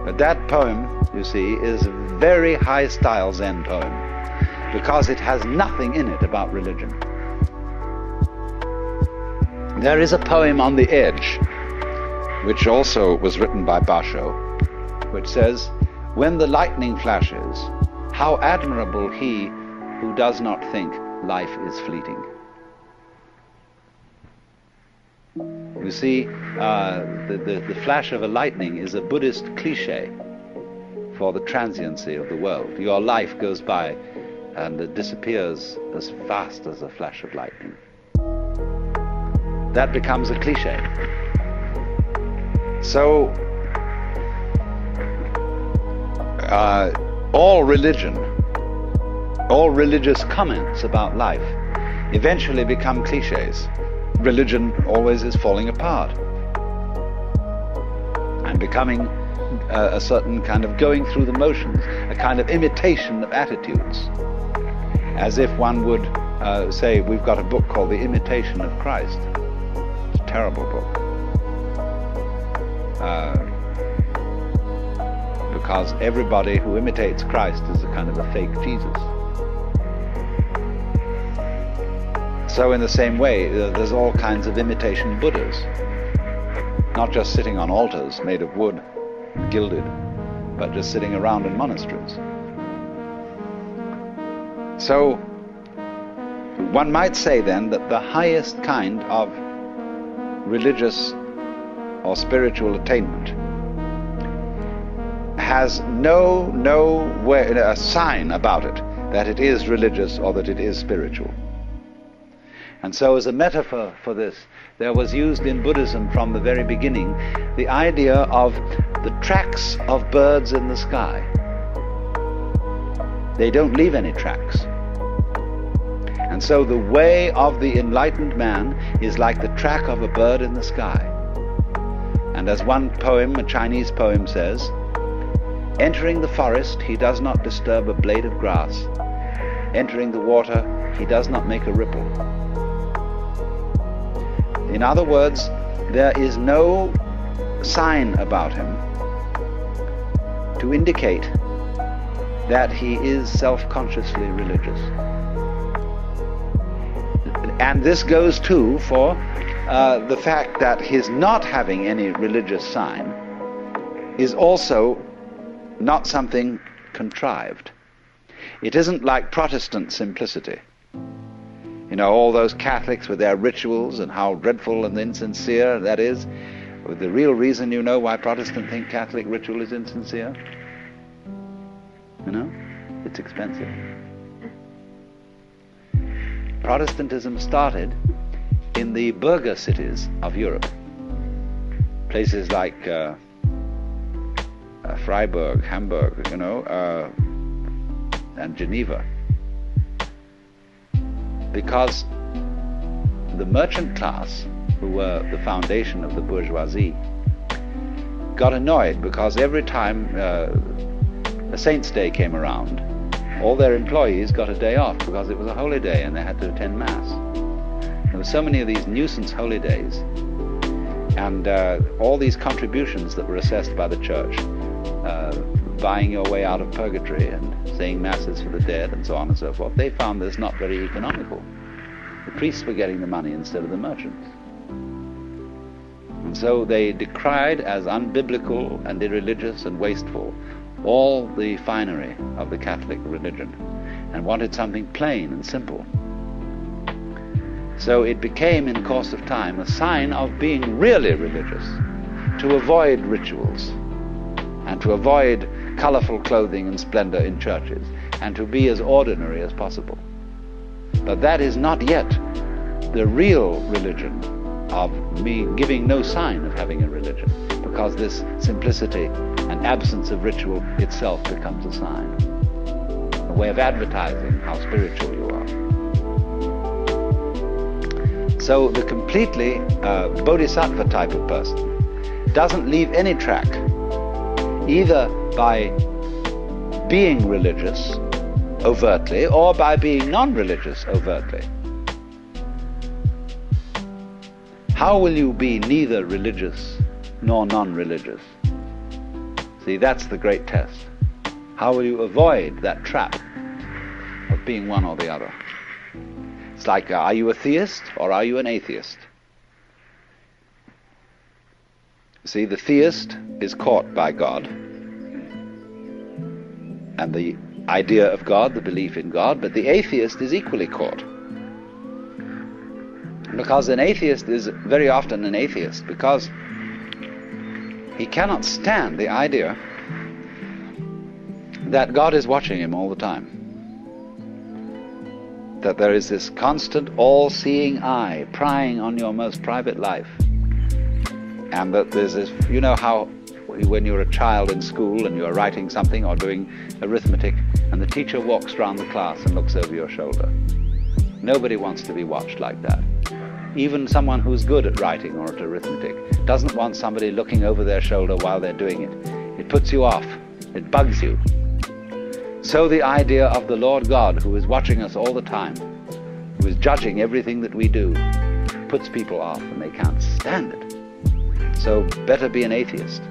But that poem, you see, is a very high-style Zen poem, because it has nothing in it about religion. There is a poem on the edge, which also was written by Basho, which says, when the lightning flashes, how admirable he who does not think life is fleeting. You see, the flash of a lightning is a Buddhist cliche for the transiency of the world. Your life goes by and it disappears as fast as a flash of lightning. That becomes a cliche. So, all religion, all religious comments about life eventually become cliches. Religion always is falling apart and becoming a certain kind of going through the motions, a kind of imitation of attitudes, as if one would say, we've got a book called The Imitation of Christ. It's a terrible book. Because everybody who imitates Christ is a kind of a fake Jesus. So in the same way, there's all kinds of imitation Buddhas, not just sitting on altars made of wood, gilded, but just sitting around in monasteries. So one might say then that the highest kind of religious or spiritual attainment has no way, a sign about it that it is religious or that it is spiritual. And so as a metaphor for this, there was used in Buddhism from the very beginning the idea of the tracks of birds in the sky. They don't leave any tracks. And so the way of the enlightened man is like the track of a bird in the sky. And as one poem, a Chinese poem says, entering the forest, he does not disturb a blade of grass. Entering the water, he does not make a ripple. In other words, there is no sign about him to indicate that he is self-consciously religious. And this goes too for the fact that his not having any religious sign is also not something contrived. It isn't like Protestant simplicity. You know, all those Catholics with their rituals and how dreadful and insincere that is. The real reason, you know, why Protestants think Catholic ritual is insincere? You know, it's expensive. Protestantism started in the burgher cities of Europe. Places like Freiburg, Hamburg, you know, and Geneva. Because the merchant class, who were the foundation of the bourgeoisie, got annoyed because every time a saint's day came around, all their employees got a day off because it was a holy day and they had to attend Mass. There were so many of these nuisance holy days, and all these contributions that were assessed by the church, buying your way out of purgatory and saying masses for the dead and so on and so forth, they found this not very economical. The priests were getting the money instead of the merchants. And so they decried as unbiblical and irreligious and wasteful all the finery of the Catholic religion and wanted something plain and simple. So it became, in course of time, a sign of being really religious to avoid rituals and to avoid colorful clothing and splendor in churches and to be as ordinary as possible. But that is not yet the real religion of me giving no sign of having a religion, because this simplicity and absence of ritual itself becomes a sign, a way of advertising how spiritual you are. So the completely bodhisattva type of person doesn't leave any track, either by being religious overtly or by being non-religious overtly. How will you be neither religious nor non-religious? See, that's the great test. How will you avoid that trap of being one or the other? It's like, are you a theist or are you an atheist? See, the theist is caught by God and the idea of God, the belief in God, but the atheist is equally caught. Because an atheist is very often an atheist because he cannot stand the idea that God is watching him all the time. That there is this constant all-seeing eye prying on your most private life. And that there's this, you know how when you're a child in school and you're writing something or doing arithmetic and the teacher walks around the class and looks over your shoulder. Nobody wants to be watched like that. Even someone who's good at writing or at arithmetic doesn't want somebody looking over their shoulder while they're doing it. It puts you off. It bugs you. So the idea of the Lord God, who is watching us all the time, who is judging everything that we do, puts people off and they can't stand it. So better be an atheist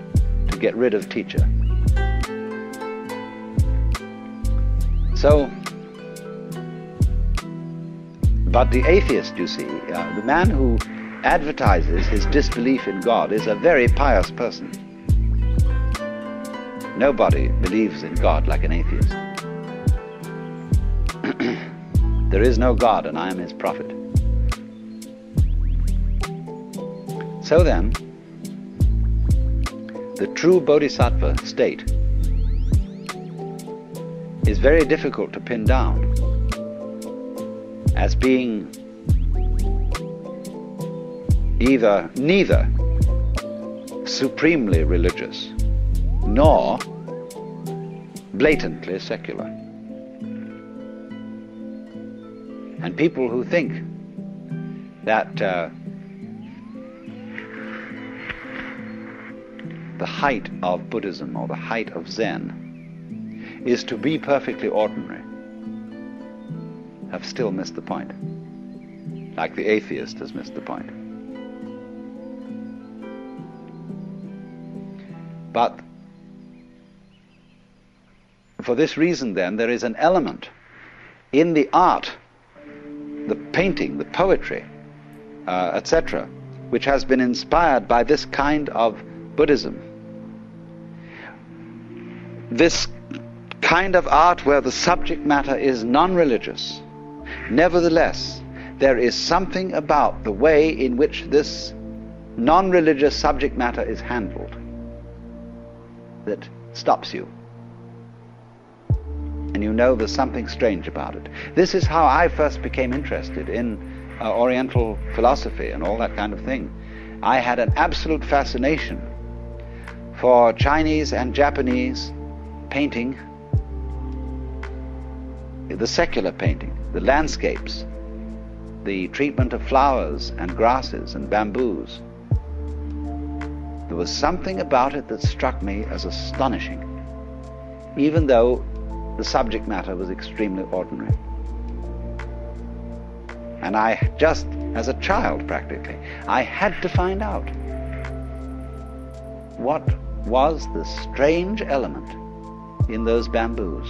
to get rid of teacher. So, but the atheist, you see, the man who advertises his disbelief in God is a very pious person. Nobody believes in God like an atheist. There is no God and I am his prophet. So then, the true bodhisattva state is very difficult to pin down as being neither supremely religious nor blatantly secular. And people who think that the height of Buddhism or the height of Zen is to be perfectly ordinary have still missed the point, like the atheist has missed the point. But for this reason then, there is an element in the art, the painting, the poetry, etc., which has been inspired by this kind of Buddhism. This kind of art where the subject matter is non-religious. Nevertheless, there is something about the way in which this non-religious subject matter is handled that stops you. And you know there's something strange about it. This is how I first became interested in Oriental philosophy and all that kind of thing. I had an absolute fascination for Chinese and Japanese painting, the secular painting, the landscapes, the treatment of flowers and grasses and bamboos. There was something about it that struck me as astonishing, even though the subject matter was extremely ordinary. And I just, as a child practically, I had to find out what was the strange element in those bamboos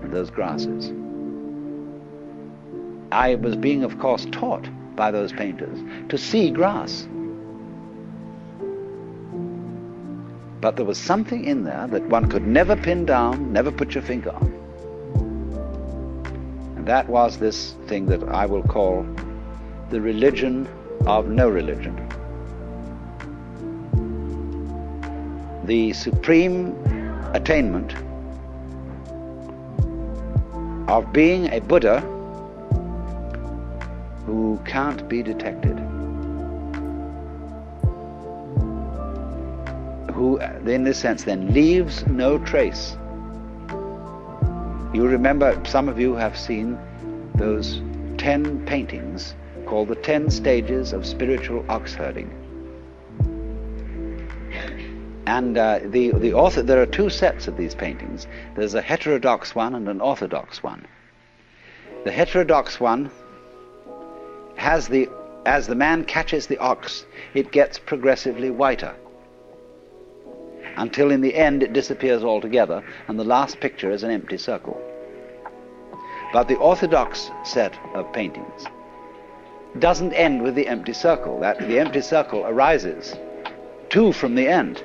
and those grasses. I was being, of course, taught by those painters to see grass. But there was something in there that one could never pin down, never put your finger on. And that was this thing that I will call the religion of no religion. The supreme attainment of being a Buddha who can't be detected, who in this sense then leaves no trace. You remember, some of you have seen those 10 paintings called the 10 stages of spiritual ox herding. And the author, there are two sets of these paintings. There's a heterodox one and an orthodox one. The heterodox one has as the man catches the ox, it gets progressively whiter, until in the end it disappears altogether, and the last picture is an empty circle. But the orthodox set of paintings doesn't end with the empty circle. The empty circle arises 2 from the end,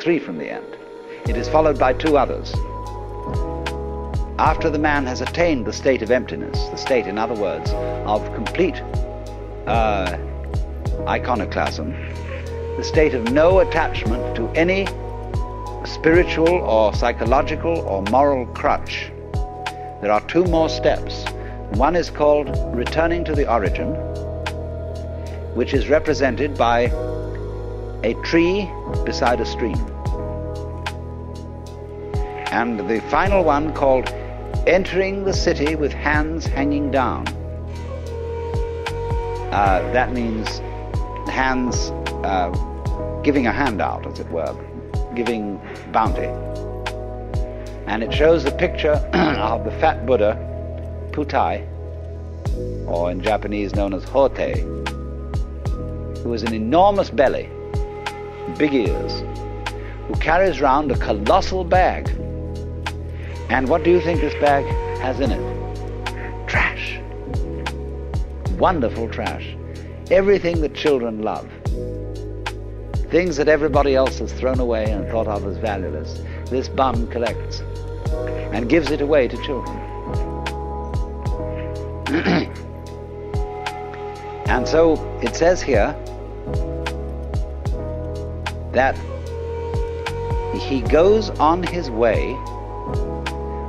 3 from the end. It is followed by 2 others. After the man has attained the state of emptiness, the state, in other words, of complete iconoclasm, the state of no attachment to any spiritual or psychological or moral crutch, there are 2 more steps. One is called returning to the origin, which is represented by a tree beside a stream. And the final one called entering the city with hands hanging down. That means hands giving a handout, as it were, giving bounty. And it shows the picture of the fat Buddha, Putai, or in Japanese known as Hote, who has an enormous belly, big ears, who carries round a colossal bag. And what do you think this bag has in it? Trash. Wonderful trash. Everything that children love. Things that everybody else has thrown away and thought of as valueless, this bum collects and gives it away to children. And so it says here that he goes on his way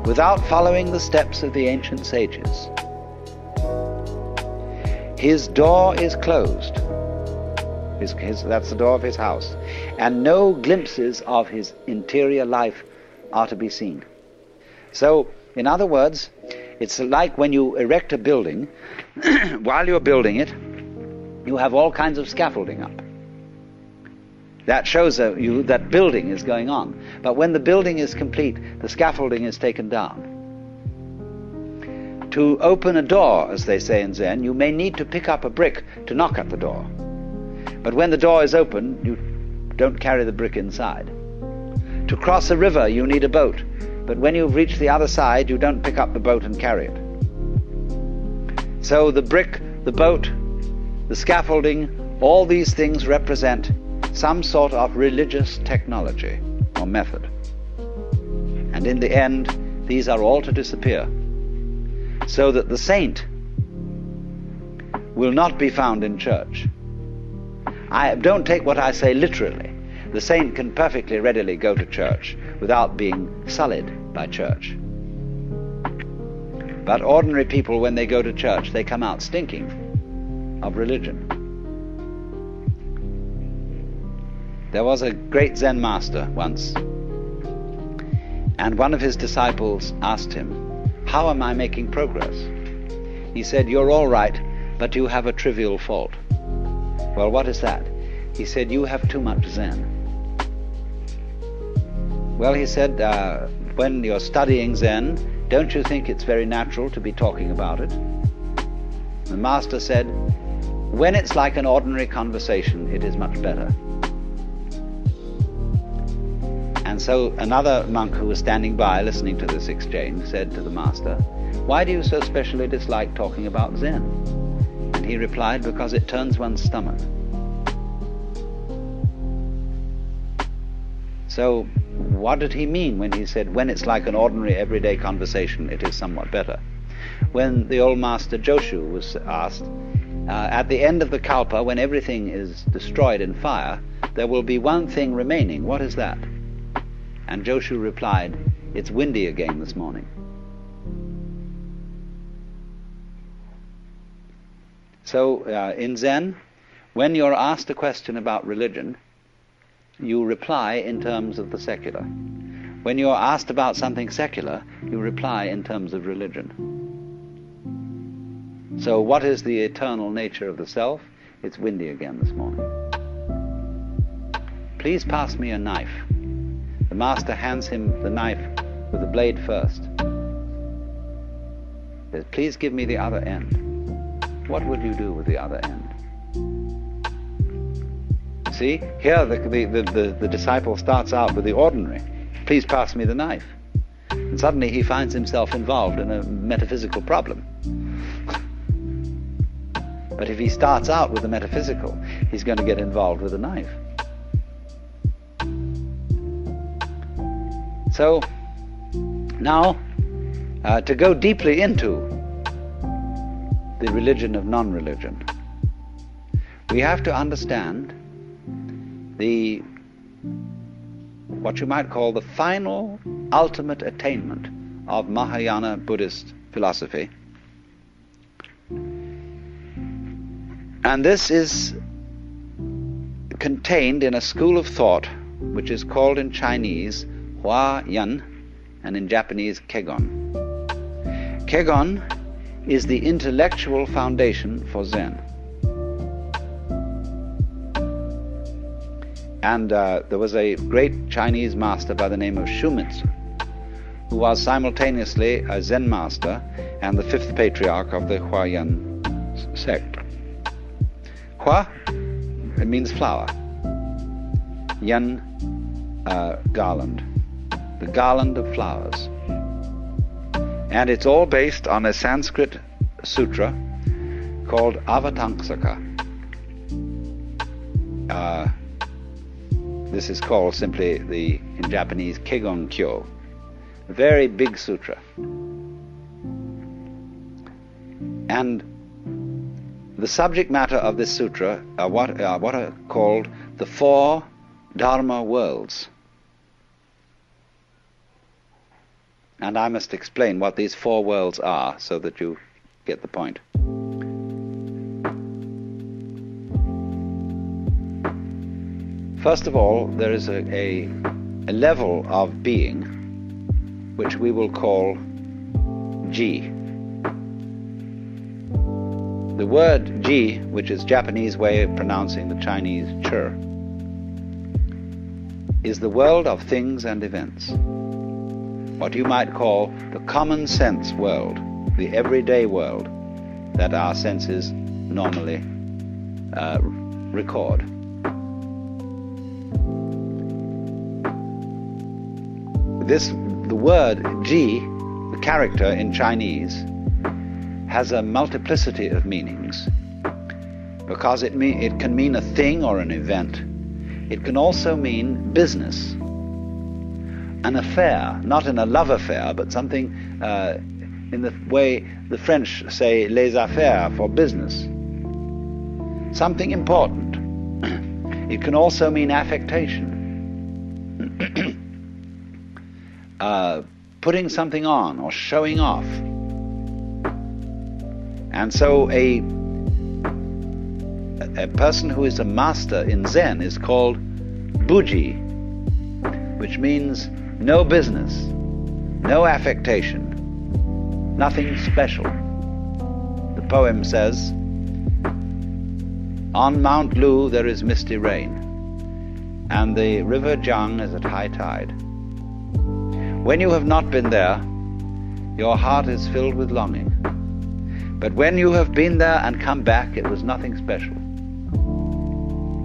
without following the steps of the ancient sages. His door is closed. That's the door of his house. And no glimpses of his interior life are to be seen. So, in other words, it's like when you erect a building, while you're building it, you have all kinds of scaffolding up. That shows you that building is going on. But when the building is complete, the scaffolding is taken down. To open a door, as they say in Zen, you may need to pick up a brick to knock at the door. But when the door is open, you don't carry the brick inside. To cross a river, you need a boat. But when you've reached the other side, you don't pick up the boat and carry it. So the brick, the boat, the scaffolding, all these things represent some sort of religious technology or method. And in the end, these are all to disappear, so that the saint will not be found in church. Don't take what I say literally. The saint can perfectly readily go to church without being sullied by church. But ordinary people, when they go to church, they come out stinking of religion. There was a great Zen master once, and one of his disciples asked him, "How am I making progress?" He said, "You're all right, but you have a trivial fault." "Well, what is that?" He said, "You have too much Zen." Well, he said, when you're studying Zen, don't you think it's very natural to be talking about it? The master said, when it's like an ordinary conversation, it is much better. And so another monk who was standing by listening to this exchange said to the master, why do you so specially dislike talking about Zen? And he replied, because it turns one's stomach. So what did he mean when he said, when it's like an ordinary everyday conversation, it is somewhat better? When the old master Joshu was asked, at the end of the kalpa, when everything is destroyed in fire, there will be one thing remaining. What is that? And Joshu replied, it's windy again this morning. So in Zen, when you're asked a question about religion, you reply in terms of the secular. When you're asked about something secular, you reply in terms of religion. So what is the eternal nature of the self? It's windy again this morning. Please pass me a knife. The master hands him the knife with the blade first. Says, please give me the other end. What would you do with the other end? See, here the disciple starts out with the ordinary. Please pass me the knife. And suddenly he finds himself involved in a metaphysical problem. But if he starts out with the metaphysical, he's going to get involved with the knife. So, now, to go deeply into the religion of non-religion, we have to understand what you might call the final, ultimate attainment of Mahayana Buddhist philosophy. And this is contained in a school of thought which is called in Chinese Hua Yan and in Japanese Kegon. Kegon is the intellectual foundation for Zen. And there was a great Chinese master by the name of Shumitsu, who was simultaneously a Zen master and the fifth patriarch of the Huayan sect. Hua, it means flower. Yan, garland. The garland of flowers. And it's all based on a Sanskrit sutra called Avatamsaka. This is called simply in Japanese, Kegon Kyo. A very big sutra. And the subject matter of this sutra are what are called the four Dharma worlds. And I must explain what these four worlds are so that you get the point. First of all, there is a level of being which we will call Ji. The word Ji, which is Japanese way of pronouncing the Chinese Chur, is the world of things and events. What you might call the common sense world, the everyday world that our senses normally record. The word Ji, the character in Chinese, has a multiplicity of meanings because it can mean a thing or an event. It can also mean business, an affair, not in a love affair, but something in the way the French say les affaires, for business. Something important. It can also mean affectation. Putting something on or showing off. And so a person who is a master in Zen is called Buji, which means no business, no affectation, nothing special. The poem says, on Mount Lu there is misty rain, and the river Jiang is at high tide. When you have not been there, your heart is filled with longing. But when you have been there and come back, it was nothing special.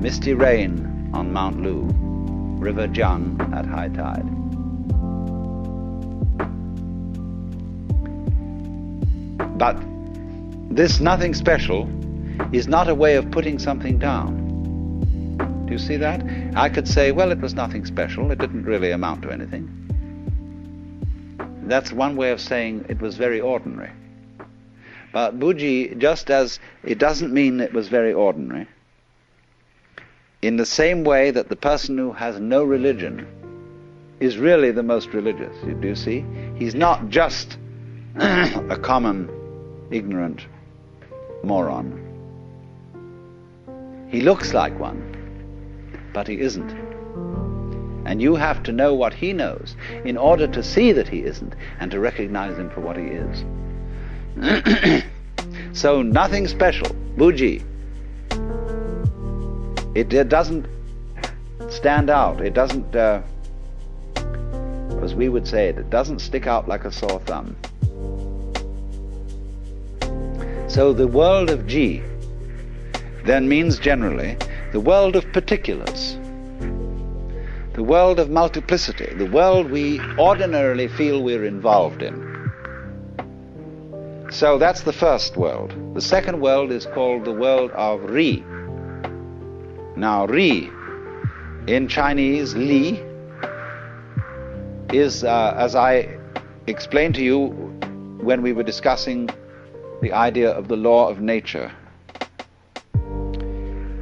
Misty rain on Mount Lu, River Jiang at high tide. But this nothing special is not a way of putting something down. Do you see that? I could say, well, it was nothing special. It didn't really amount to anything. That's one way of saying it was very ordinary. But Buji, just as it doesn't mean it was very ordinary, in the same way that the person who has no religion is really the most religious. Do you see? He's not just a common, ignorant moron. He looks like one, but he isn't. And you have to know what he knows in order to see that he isn't and to recognize him for what he is. So nothing special, Buji. It doesn't stand out. It doesn't, as we would say it doesn't stick out like a sore thumb. So the world of Ji then means generally the world of particulars, the world of multiplicity, the world we ordinarily feel we're involved in. So that's the first world. The second world is called the world of Ri. Now Ri, in Chinese, Li, is, as I explained to you when we were discussing the idea of the law of nature,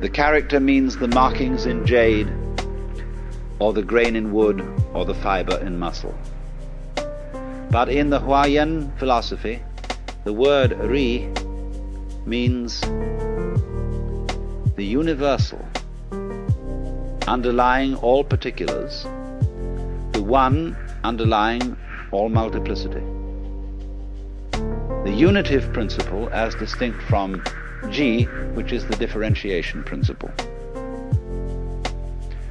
the character means the markings in jade, or the grain in wood, or the fiber in muscle. But in the Huayan philosophy, the word Ri means the universal, underlying all particulars, the one underlying all multiplicity. The unitive principle as distinct from Ji, which is the differentiation principle.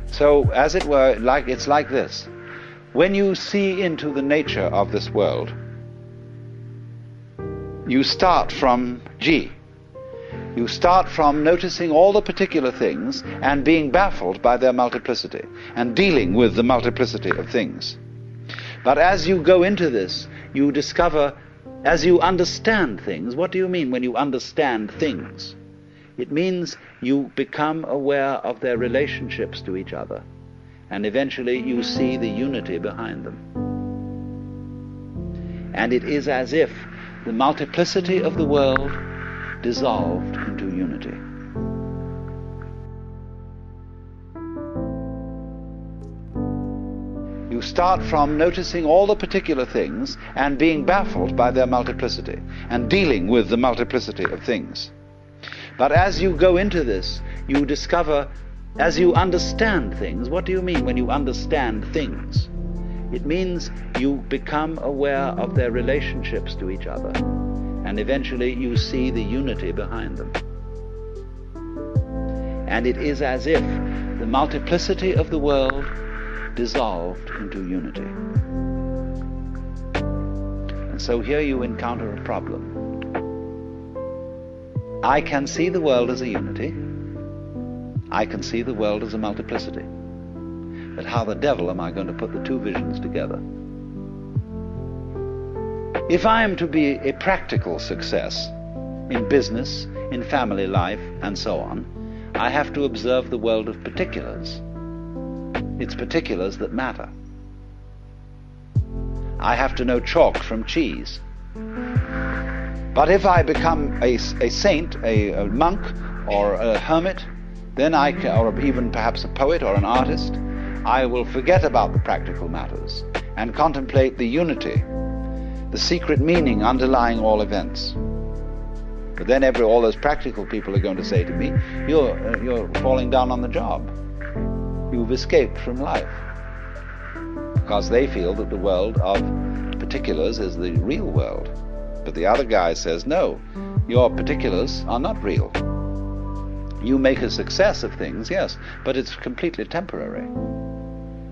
So, as it were, it's like this. When you see into the nature of this world, you start from Ji. You start from noticing all the particular things and being baffled by their multiplicity and dealing with the multiplicity of things. But as you go into this, you discover, as you understand things. What do you mean when you understand things? It means you become aware of their relationships to each other, and eventually you see the unity behind them. And it is as if the multiplicity of the world dissolved into unity. You start from noticing all the particular things and being baffled by their multiplicity and dealing with the multiplicity of things. But as you go into this, you discover, as you understand things. What do you mean when you understand things? It means you become aware of their relationships to each other, and eventually you see the unity behind them. And it is as if the multiplicity of the world dissolved into unity. And so here you encounter a problem. I can see the world as a unity. I can see the world as a multiplicity. But how the devil am I going to put the two visions together? If I am to be a practical success in business, in family life, and so on, I have to observe the world of particulars. It's particulars that matter. I have to know chalk from cheese. But if I become a saint, a monk, or a hermit, then or even perhaps a poet or an artist, I will forget about the practical matters and contemplate the unity, the secret meaning underlying all events. But then all those practical people are going to say to me, you're falling down on the job. You've escaped from life. Because they feel that the world of particulars is the real world. But the other guy says, no, your particulars are not real. You make a success of things, yes, but it's completely temporary.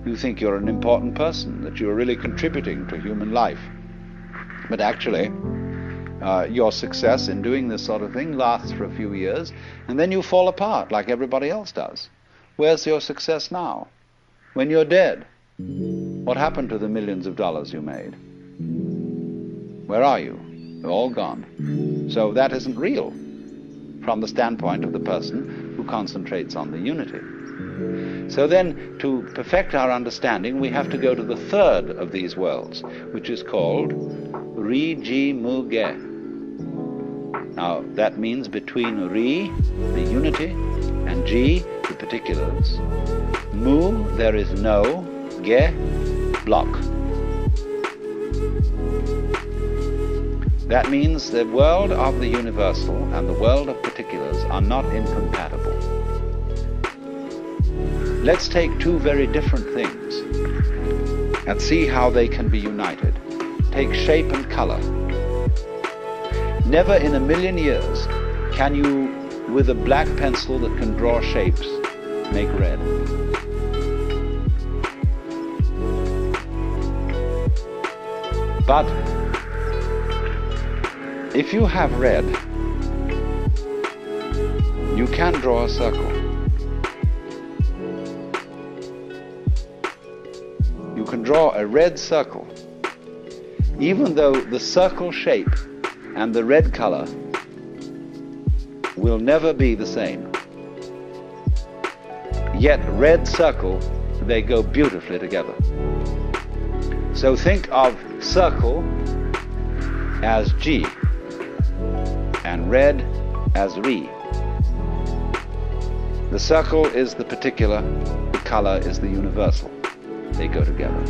You think you're an important person, that you're really contributing to human life. But actually, your success in doing this sort of thing lasts for a few years, and then you fall apart like everybody else does. Where's your success now? When you're dead, what happened to the millions of dollars you made? Where are you? They're all gone. So that isn't real from the standpoint of the person who concentrates on the unity. So then, to perfect our understanding, we have to go to the third of these worlds, which is called Ri-ji-mu-ge. Now, that means between Ri, the unity, and Ji, the particulars. Mu, there is no, Ge, block. That means the world of the universal and the world of particulars are not incompatible. Let's take two very different things and see how they can be united. Take shape and color. Never in a million years can you, with a black pencil that can draw shapes, make red. But if you have red, you can draw a circle. You can draw a red circle, even though the circle shape and the red color will never be the same. Yet red circle, they go beautifully together. So think of circle as G and red as Ri. The circle is the particular, the color is the universal. They go together.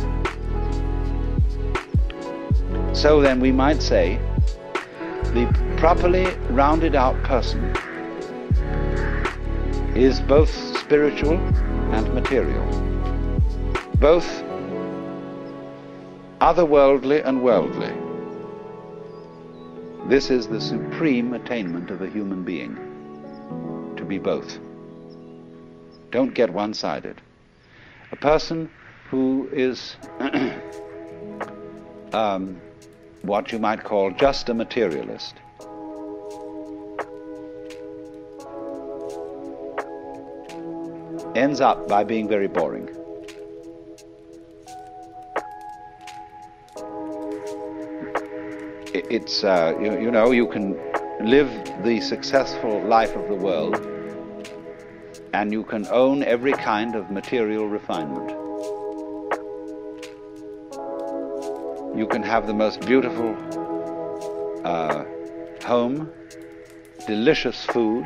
So then we might say the properly rounded out person is both spiritual and material, both otherworldly and worldly. This is the supreme attainment of a human being, to be both. Don't get one-sided. A person who is what you might call just a materialist ends up by being very boring. It's you know, you can live the successful life of the world and you can own every kind of material refinement. You can have the most beautiful home, delicious food,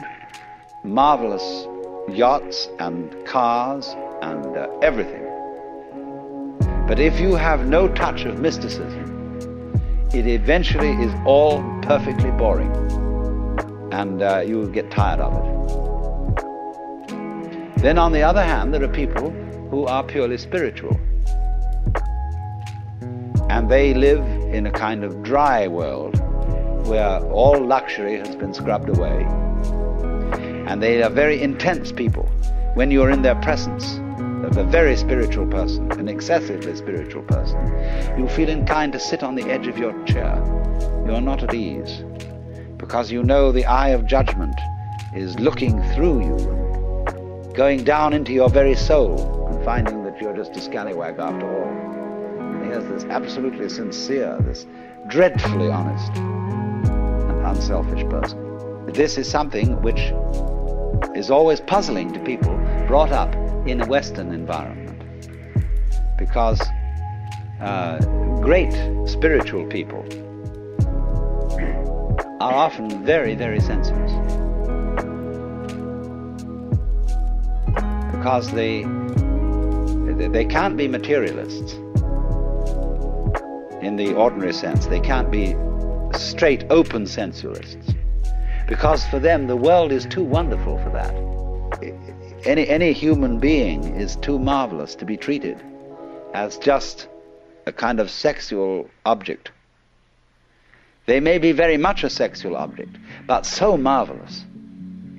marvelous yachts and cars and everything. But if you have no touch of mysticism, it eventually is all perfectly boring, and you will get tired of it. Then on the other hand, there are people who are purely spiritual, and they live in a kind of dry world where all luxury has been scrubbed away, and they are very intense people. When you're in their presence of a very spiritual person, an excessively spiritual person, you feel inclined to sit on the edge of your chair. You are not at ease, because you know the eye of judgment is looking through you, and going down into your very soul, and finding that you're just a scallywag after all. And here's this absolutely sincere, this dreadfully honest and unselfish person. This is something which is always puzzling to people brought up in a Western environment, because great spiritual people are often very, very sensuous, because they can't be materialists in the ordinary sense. They can't be straight, open sensualists, because for them the world is too wonderful for that. Any human being is too marvelous to be treated as just a kind of sexual object. They may be very much a sexual object, but so marvelous,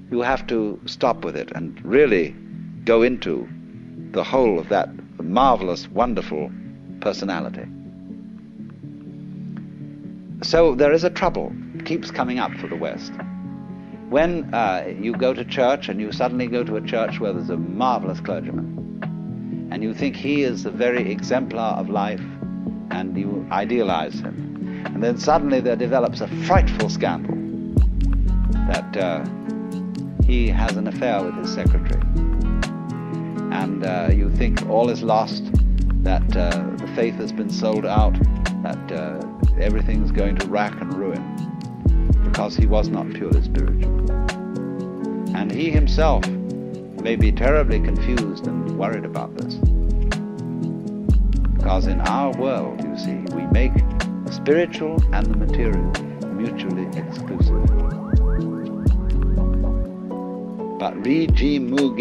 you have to stop with it and really go into the whole of that marvelous, wonderful personality. So there is a trouble, keeps coming up for the West. When you go to church and you suddenly go to a church where there's a marvelous clergyman, and you think he is the very exemplar of life, and you idealize him, and then suddenly there develops a frightful scandal that he has an affair with his secretary, and you think all is lost, that the faith has been sold out, that everything's going to rack and ruin, because he was not purely spiritual. And he himself may be terribly confused and worried about this. Because in our world, you see, we make the spiritual and the material mutually exclusive. But Raimu,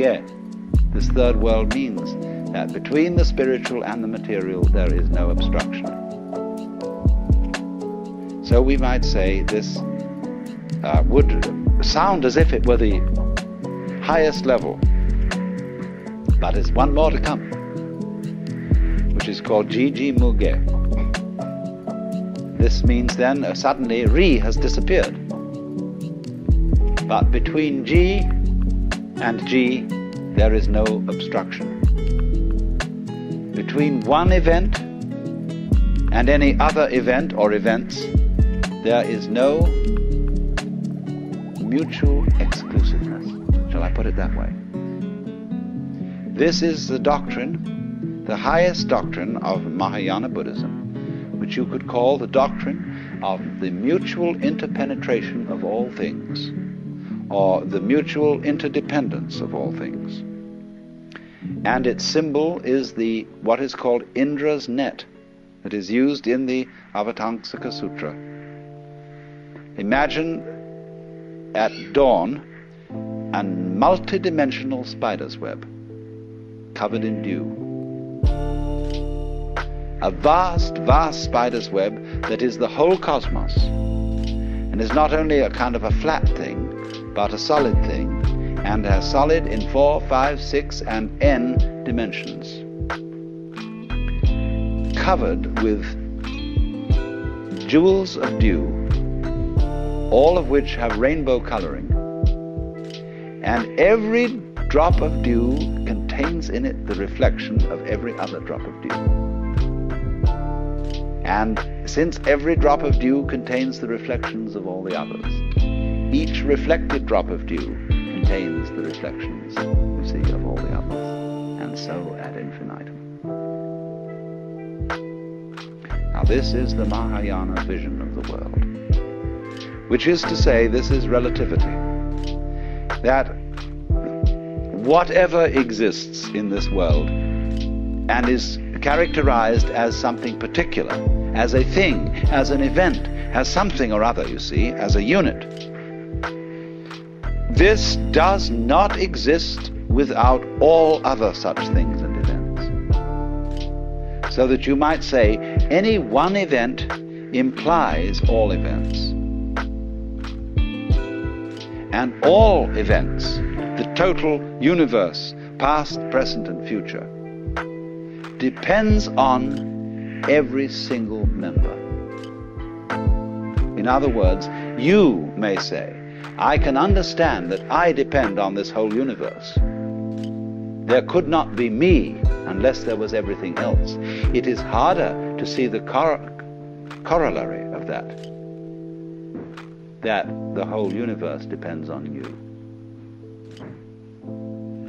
this third world, means that between the spiritual and the material there is no obstruction. So we might say this would sound as if it were the highest level, but it's one more to come, which is called Muge. This means then suddenly Ri has disappeared, but between G and G there is no obstruction. Between one event and any other event or events there is no mutual exclusiveness. Shall I put it that way? This is the doctrine, the highest doctrine of Mahayana Buddhism, which you could call the doctrine of the mutual interpenetration of all things, or the mutual interdependence of all things. And its symbol is what is called Indra's net, that is used in the Avatamsaka Sutra. Imagine at dawn a multidimensional spider's web covered in dew. A vast, vast spider's web that is the whole cosmos, and is not only a kind of a flat thing, but a solid thing, and as solid in 4, 5, 6, and n dimensions, covered with jewels of dew, all of which have rainbow coloring, and every drop of dew contains in it the reflection of every other drop of dew. And since every drop of dew contains the reflections of all the others, each reflected drop of dew contains the reflections, you see, of all the others, and so ad infinitum. Now this is the Mahayana vision of the world, which is to say, this is relativity, that whatever exists in this world and is characterized as something particular, as a thing, as an event, as something or other, you see, as a unit, this does not exist without all other such things and events. So that you might say any one event implies all events. And all events, the total universe, past, present, and future, depends on every single member. In other words, you may say, I can understand that I depend on this whole universe. There could not be me unless there was everything else. It is harder to see the corollary of that the whole universe depends on you.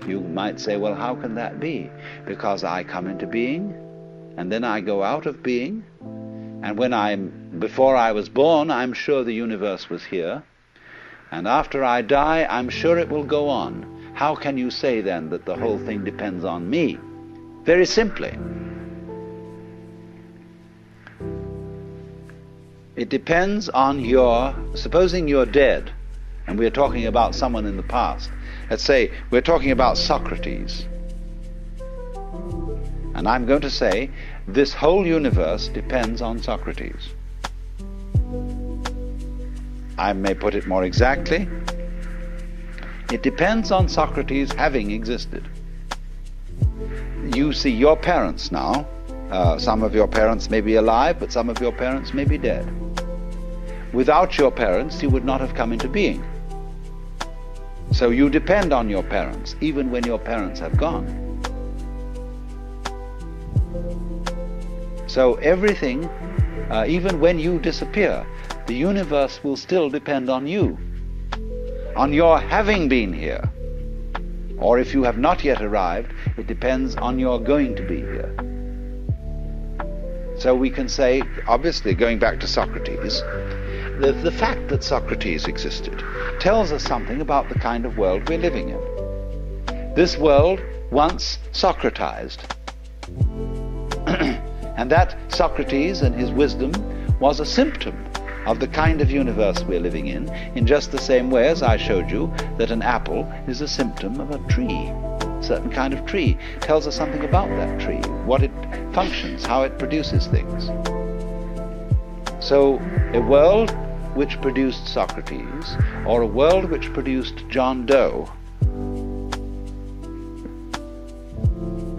You might say, well, how can that be? Because I come into being, and then I go out of being, and before I was born, I'm sure the universe was here, and after I die, I'm sure it will go on. How can you say then that the whole thing depends on me? Very simply, it depends on supposing you're dead, and we're talking about someone in the past. Let's say we're talking about Socrates. And I'm going to say, this whole universe depends on Socrates. I may put it more exactly. It depends on Socrates having existed. The you see your parents now. Some of your parents may be alive, but some of your parents may be dead. Without your parents, you would not have come into being. So you depend on your parents, even when your parents have gone. So everything, even when you disappear, the universe will still depend on you, on your having been here. Or if you have not yet arrived, it depends on your going to be here. So we can say, obviously, going back to Socrates, the fact that Socrates existed tells us something about the kind of world we're living in. This world once Socratized. And that Socrates and his wisdom was a symptom of the kind of universe we're living in just the same way as I showed you that an apple is a symptom of a tree. A certain kind of tree tells us something about that tree, what it functions, how it produces things. So a world which produced Socrates, or a world which produced John Doe,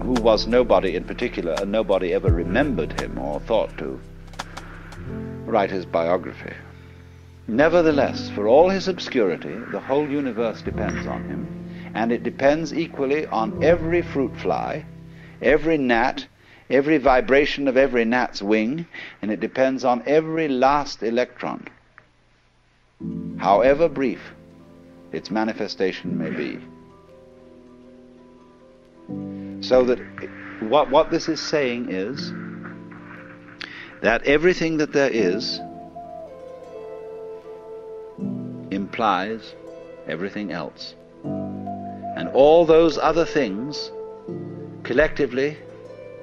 who was nobody in particular, and nobody ever remembered him or thought to write his biography. Nevertheless, for all his obscurity, the whole universe depends on him, and it depends equally on every fruit fly, every gnat, every vibration of every gnat's wing, and it depends on every last electron, however brief its manifestation may be. So that what this is saying is that everything that there is implies everything else. And all those other things, collectively,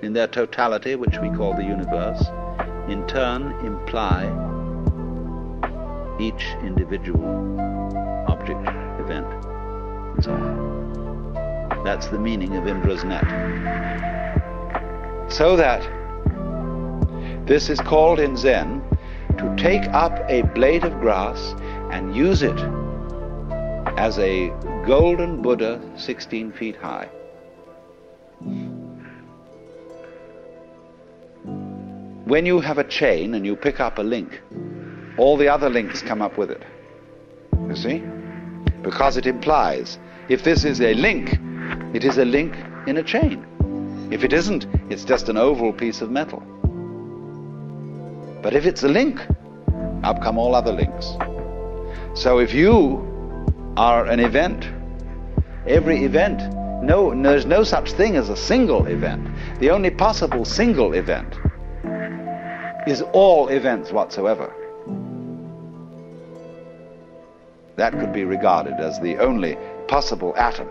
in their totality, which we call the universe, in turn imply each individual object, event, and so on. That's the meaning of Indra's net. So that this is called in Zen to take up a blade of grass and use it as a golden Buddha 16 feet high. When you have a chain and you pick up a link, all the other links come up with it. You see? Because it implies, if this is a link, it is a link in a chain. If it isn't, it's just an oval piece of metal. But if it's a link, up come all other links. So if you are an event, every event, there's no such thing as a single event. The only possible single event is all events whatsoever. That could be regarded as the only possible atom.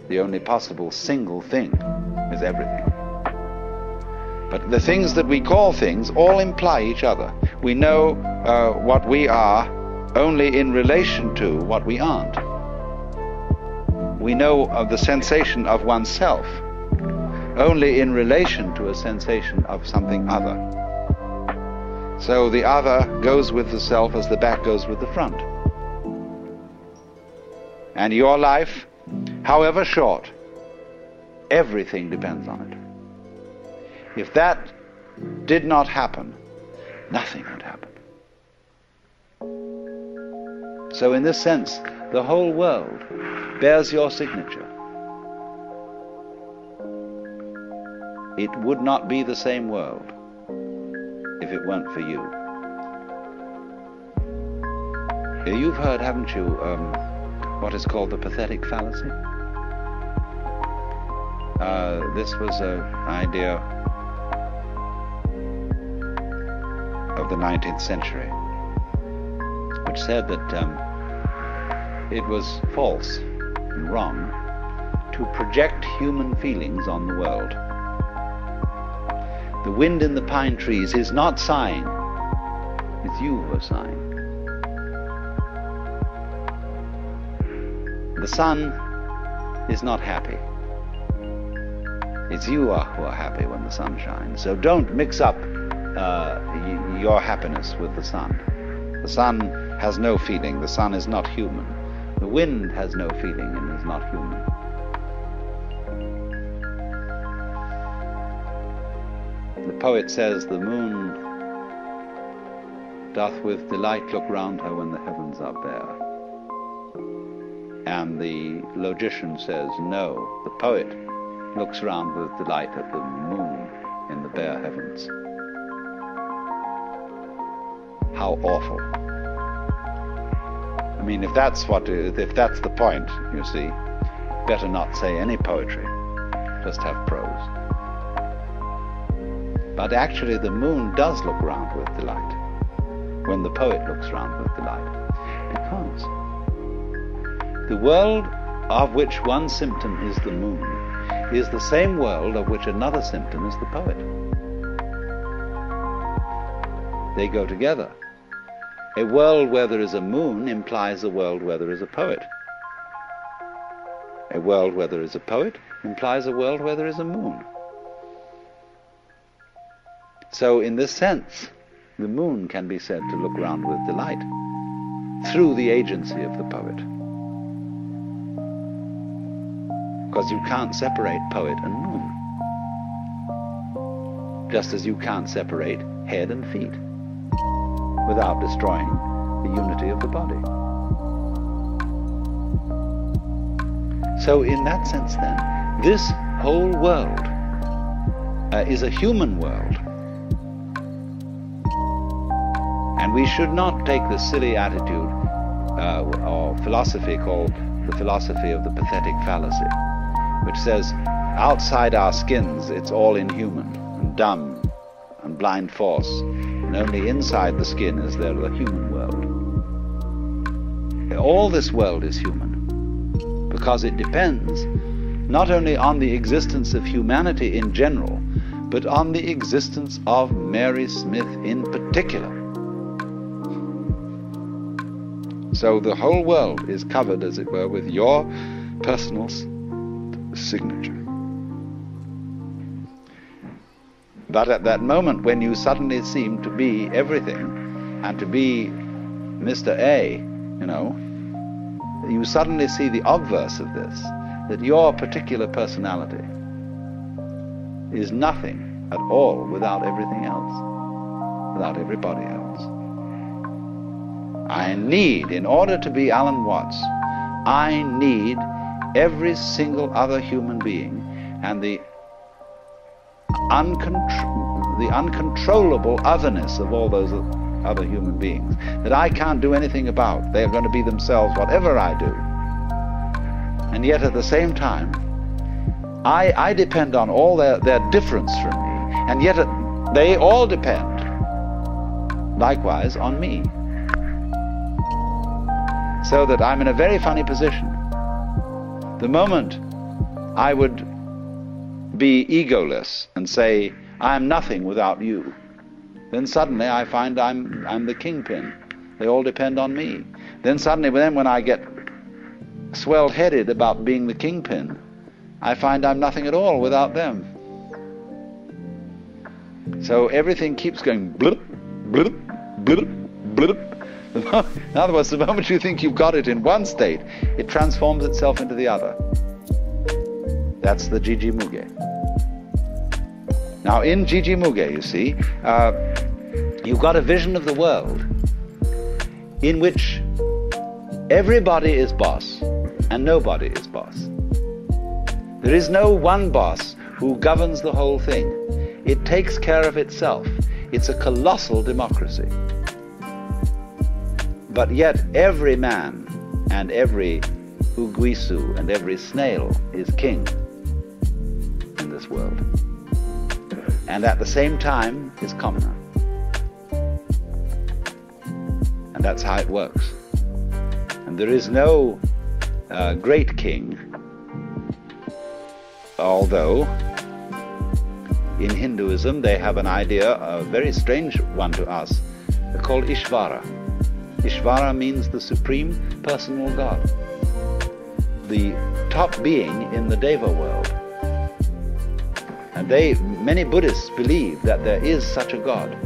The only possible single thing is everything. But the things that we call things all imply each other. We know what we are only in relation to what we aren't. We know of the sensation of oneself only in relation to a sensation of something other. So the other goes with the self as the back goes with the front. And your life, however short, everything depends on it. If that did not happen, nothing would happen. So in this sense, the whole world bears your signature. It would not be the same world if it weren't for you. You've heard, haven't you, what is called the pathetic fallacy? This was an idea of the 19th century, which said that it was false and wrong to project human feelings on the world. The wind in the pine trees is not sighing, it's you who are sighing. The sun is not happy, it's you who are happy when the sun shines. So don't mix up your happiness with the sun. The sun has no feeling, the sun is not human. The wind has no feeling and is not human. The poet says, the moon doth with delight look round her when the heavens are bare. And the logician says, no, the poet looks round with delight at the moon in the bare heavens. How awful. I mean, if that's the point, you see, better not say any poetry, just have prose. But actually the moon does look round with delight when the poet looks round with delight, because the world of which one symptom is the moon is the same world of which another symptom is the poet. They go together. A world where there is a moon implies a world where there is a poet. A world where there is a poet implies a world where there is a moon. So in this sense, the moon can be said to look round with delight through the agency of the poet. Because you can't separate poet and moon, just as you can't separate head and feet without destroying the unity of the body. So in that sense then, this whole world is a human world. And we should not take the silly attitude or philosophy called the philosophy of the pathetic fallacy, which says outside our skins it's all inhuman and dumb and blind force, and only inside the skin is there the human world. All this world is human, because it depends not only on the existence of humanity in general, but on the existence of Mary Smith in particular. So the whole world is covered, as it were, with your personal signature. But at that moment when you suddenly seem to be everything, and to be Mr. A, you suddenly see the obverse of this, that your particular personality is nothing at all without everything else, without everybody else. I need, in order to be Alan Watts, I need every single other human being and the uncontrollable otherness of all those other human beings that I can't do anything about. They are going to be themselves whatever I do. And yet at the same time, I depend on all their difference from me, and yet they all depend likewise on me. So that I'm in a very funny position. The moment I would be egoless and say, I'm nothing without you, then suddenly I find I'm the kingpin. They all depend on me. Then suddenly, when I get swelled-headed about being the kingpin, I find I'm nothing at all without them. So everything keeps going blip, blip, blip, blip. In other words, the moment you think you've got it in one state, it transforms itself into the other. That's the Jiji Muge. Now in Jiji Muge, you see, you've got a vision of the world in which everybody is boss and nobody is boss. There is no one boss who governs the whole thing. It takes care of itself. It's a colossal democracy. But yet every man and every uguisu and every snail is king in this world. And at the same time is commoner. And that's how it works. And there is no great king, although in Hinduism they have an idea, a very strange one to us, called Ishvara. Ishvara means the supreme personal God, the top being in the Deva world. And many Buddhists believe that there is such a God.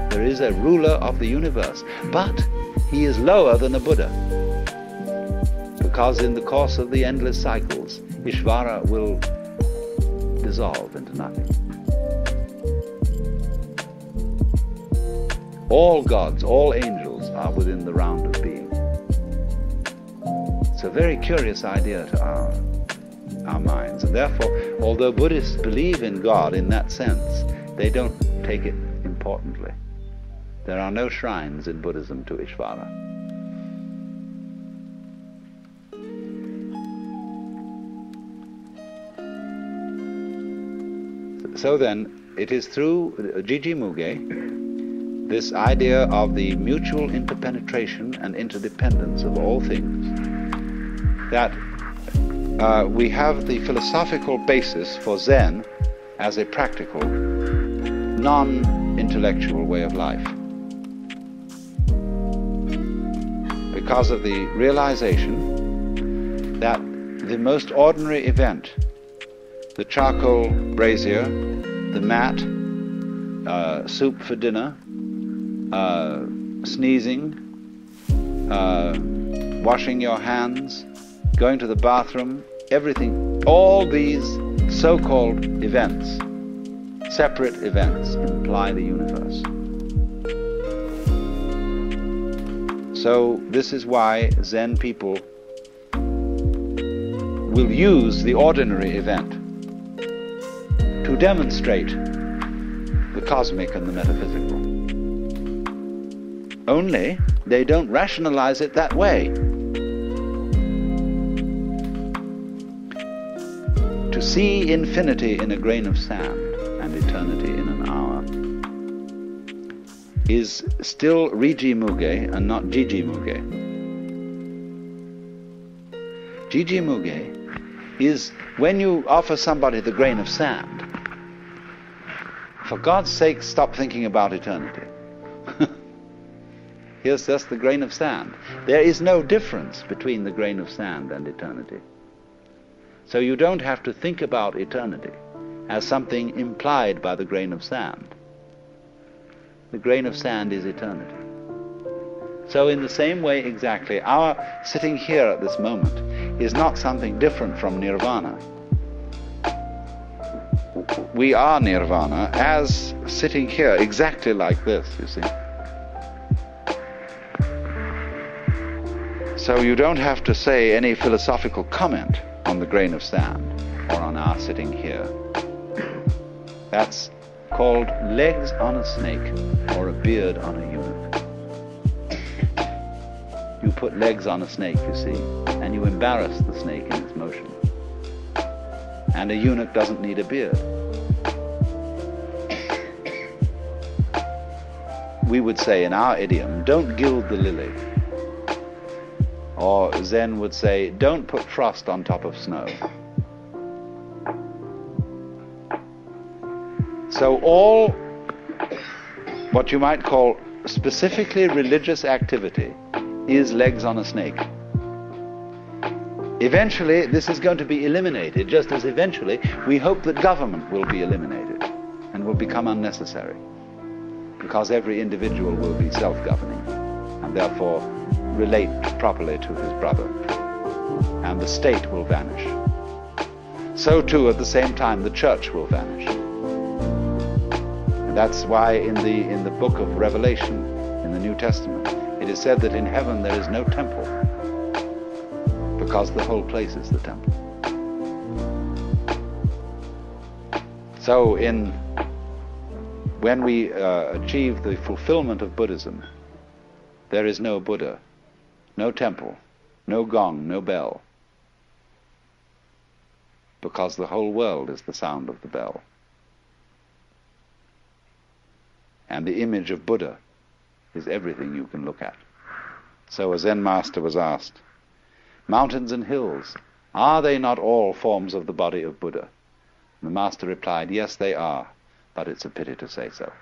There is a ruler of the universe, but he is lower than a Buddha, because in the course of the endless cycles, Ishvara will dissolve into nothing. All gods, all angels are within the round of being. It's a very curious idea to our minds, and therefore, although Buddhists believe in God in that sense, they don't take it importantly. There are no shrines in Buddhism to Ishvara. So then, it is through Jiji Muge, this idea of the mutual interpenetration and interdependence of all things, that we have the philosophical basis for Zen as a practical, non-intellectual way of life. Because of the realization that the most ordinary event, the charcoal brazier, the mat, soup for dinner, sneezing, washing your hands, going to the bathroom, everything, all these so-called events, separate events, imply the universe. So this is why Zen people will use the ordinary event to demonstrate the cosmic and the metaphysical. Only they don't rationalize it that way. To see infinity in a grain of sand and eternity in an hour is still Riji Muge and not Jiji Muge. Jiji Muge is when you offer somebody the grain of sand, for God's sake, stop thinking about eternity. Here's just the grain of sand. There is no difference between the grain of sand and eternity. So you don't have to think about eternity as something implied by the grain of sand. The grain of sand is eternity. So in the same way exactly, our sitting here at this moment is not something different from nirvana. We are nirvana as sitting here exactly like this, you see. So you don't have to say any philosophical comment on the grain of sand or on our sitting here. That's called legs on a snake or a beard on a eunuch. You put legs on a snake, you see, and you embarrass the snake in its motion. And a eunuch doesn't need a beard. We would say in our idiom, don't gild the lily. Or Zen would say, don't put frost on top of snow. So all what you might call specifically religious activity is legs on a snake. Eventually this is going to be eliminated, just as eventually we hope that government will be eliminated and will become unnecessary, because every individual will be self-governing and therefore relate properly to his brother, and the state will vanish. So too at the same time the church will vanish. And that's why in the book of Revelation in the New Testament it is said that in heaven there is no temple, because the whole place is the temple. So when we achieve the fulfillment of Buddhism, there is no Buddha, no temple, no gong, no bell, because the whole world is the sound of the bell. And the image of Buddha is everything you can look at. So a Zen master was asked, mountains and hills, are they not all forms of the body of Buddha? And the master replied, yes, they are, but it's a pity to say so.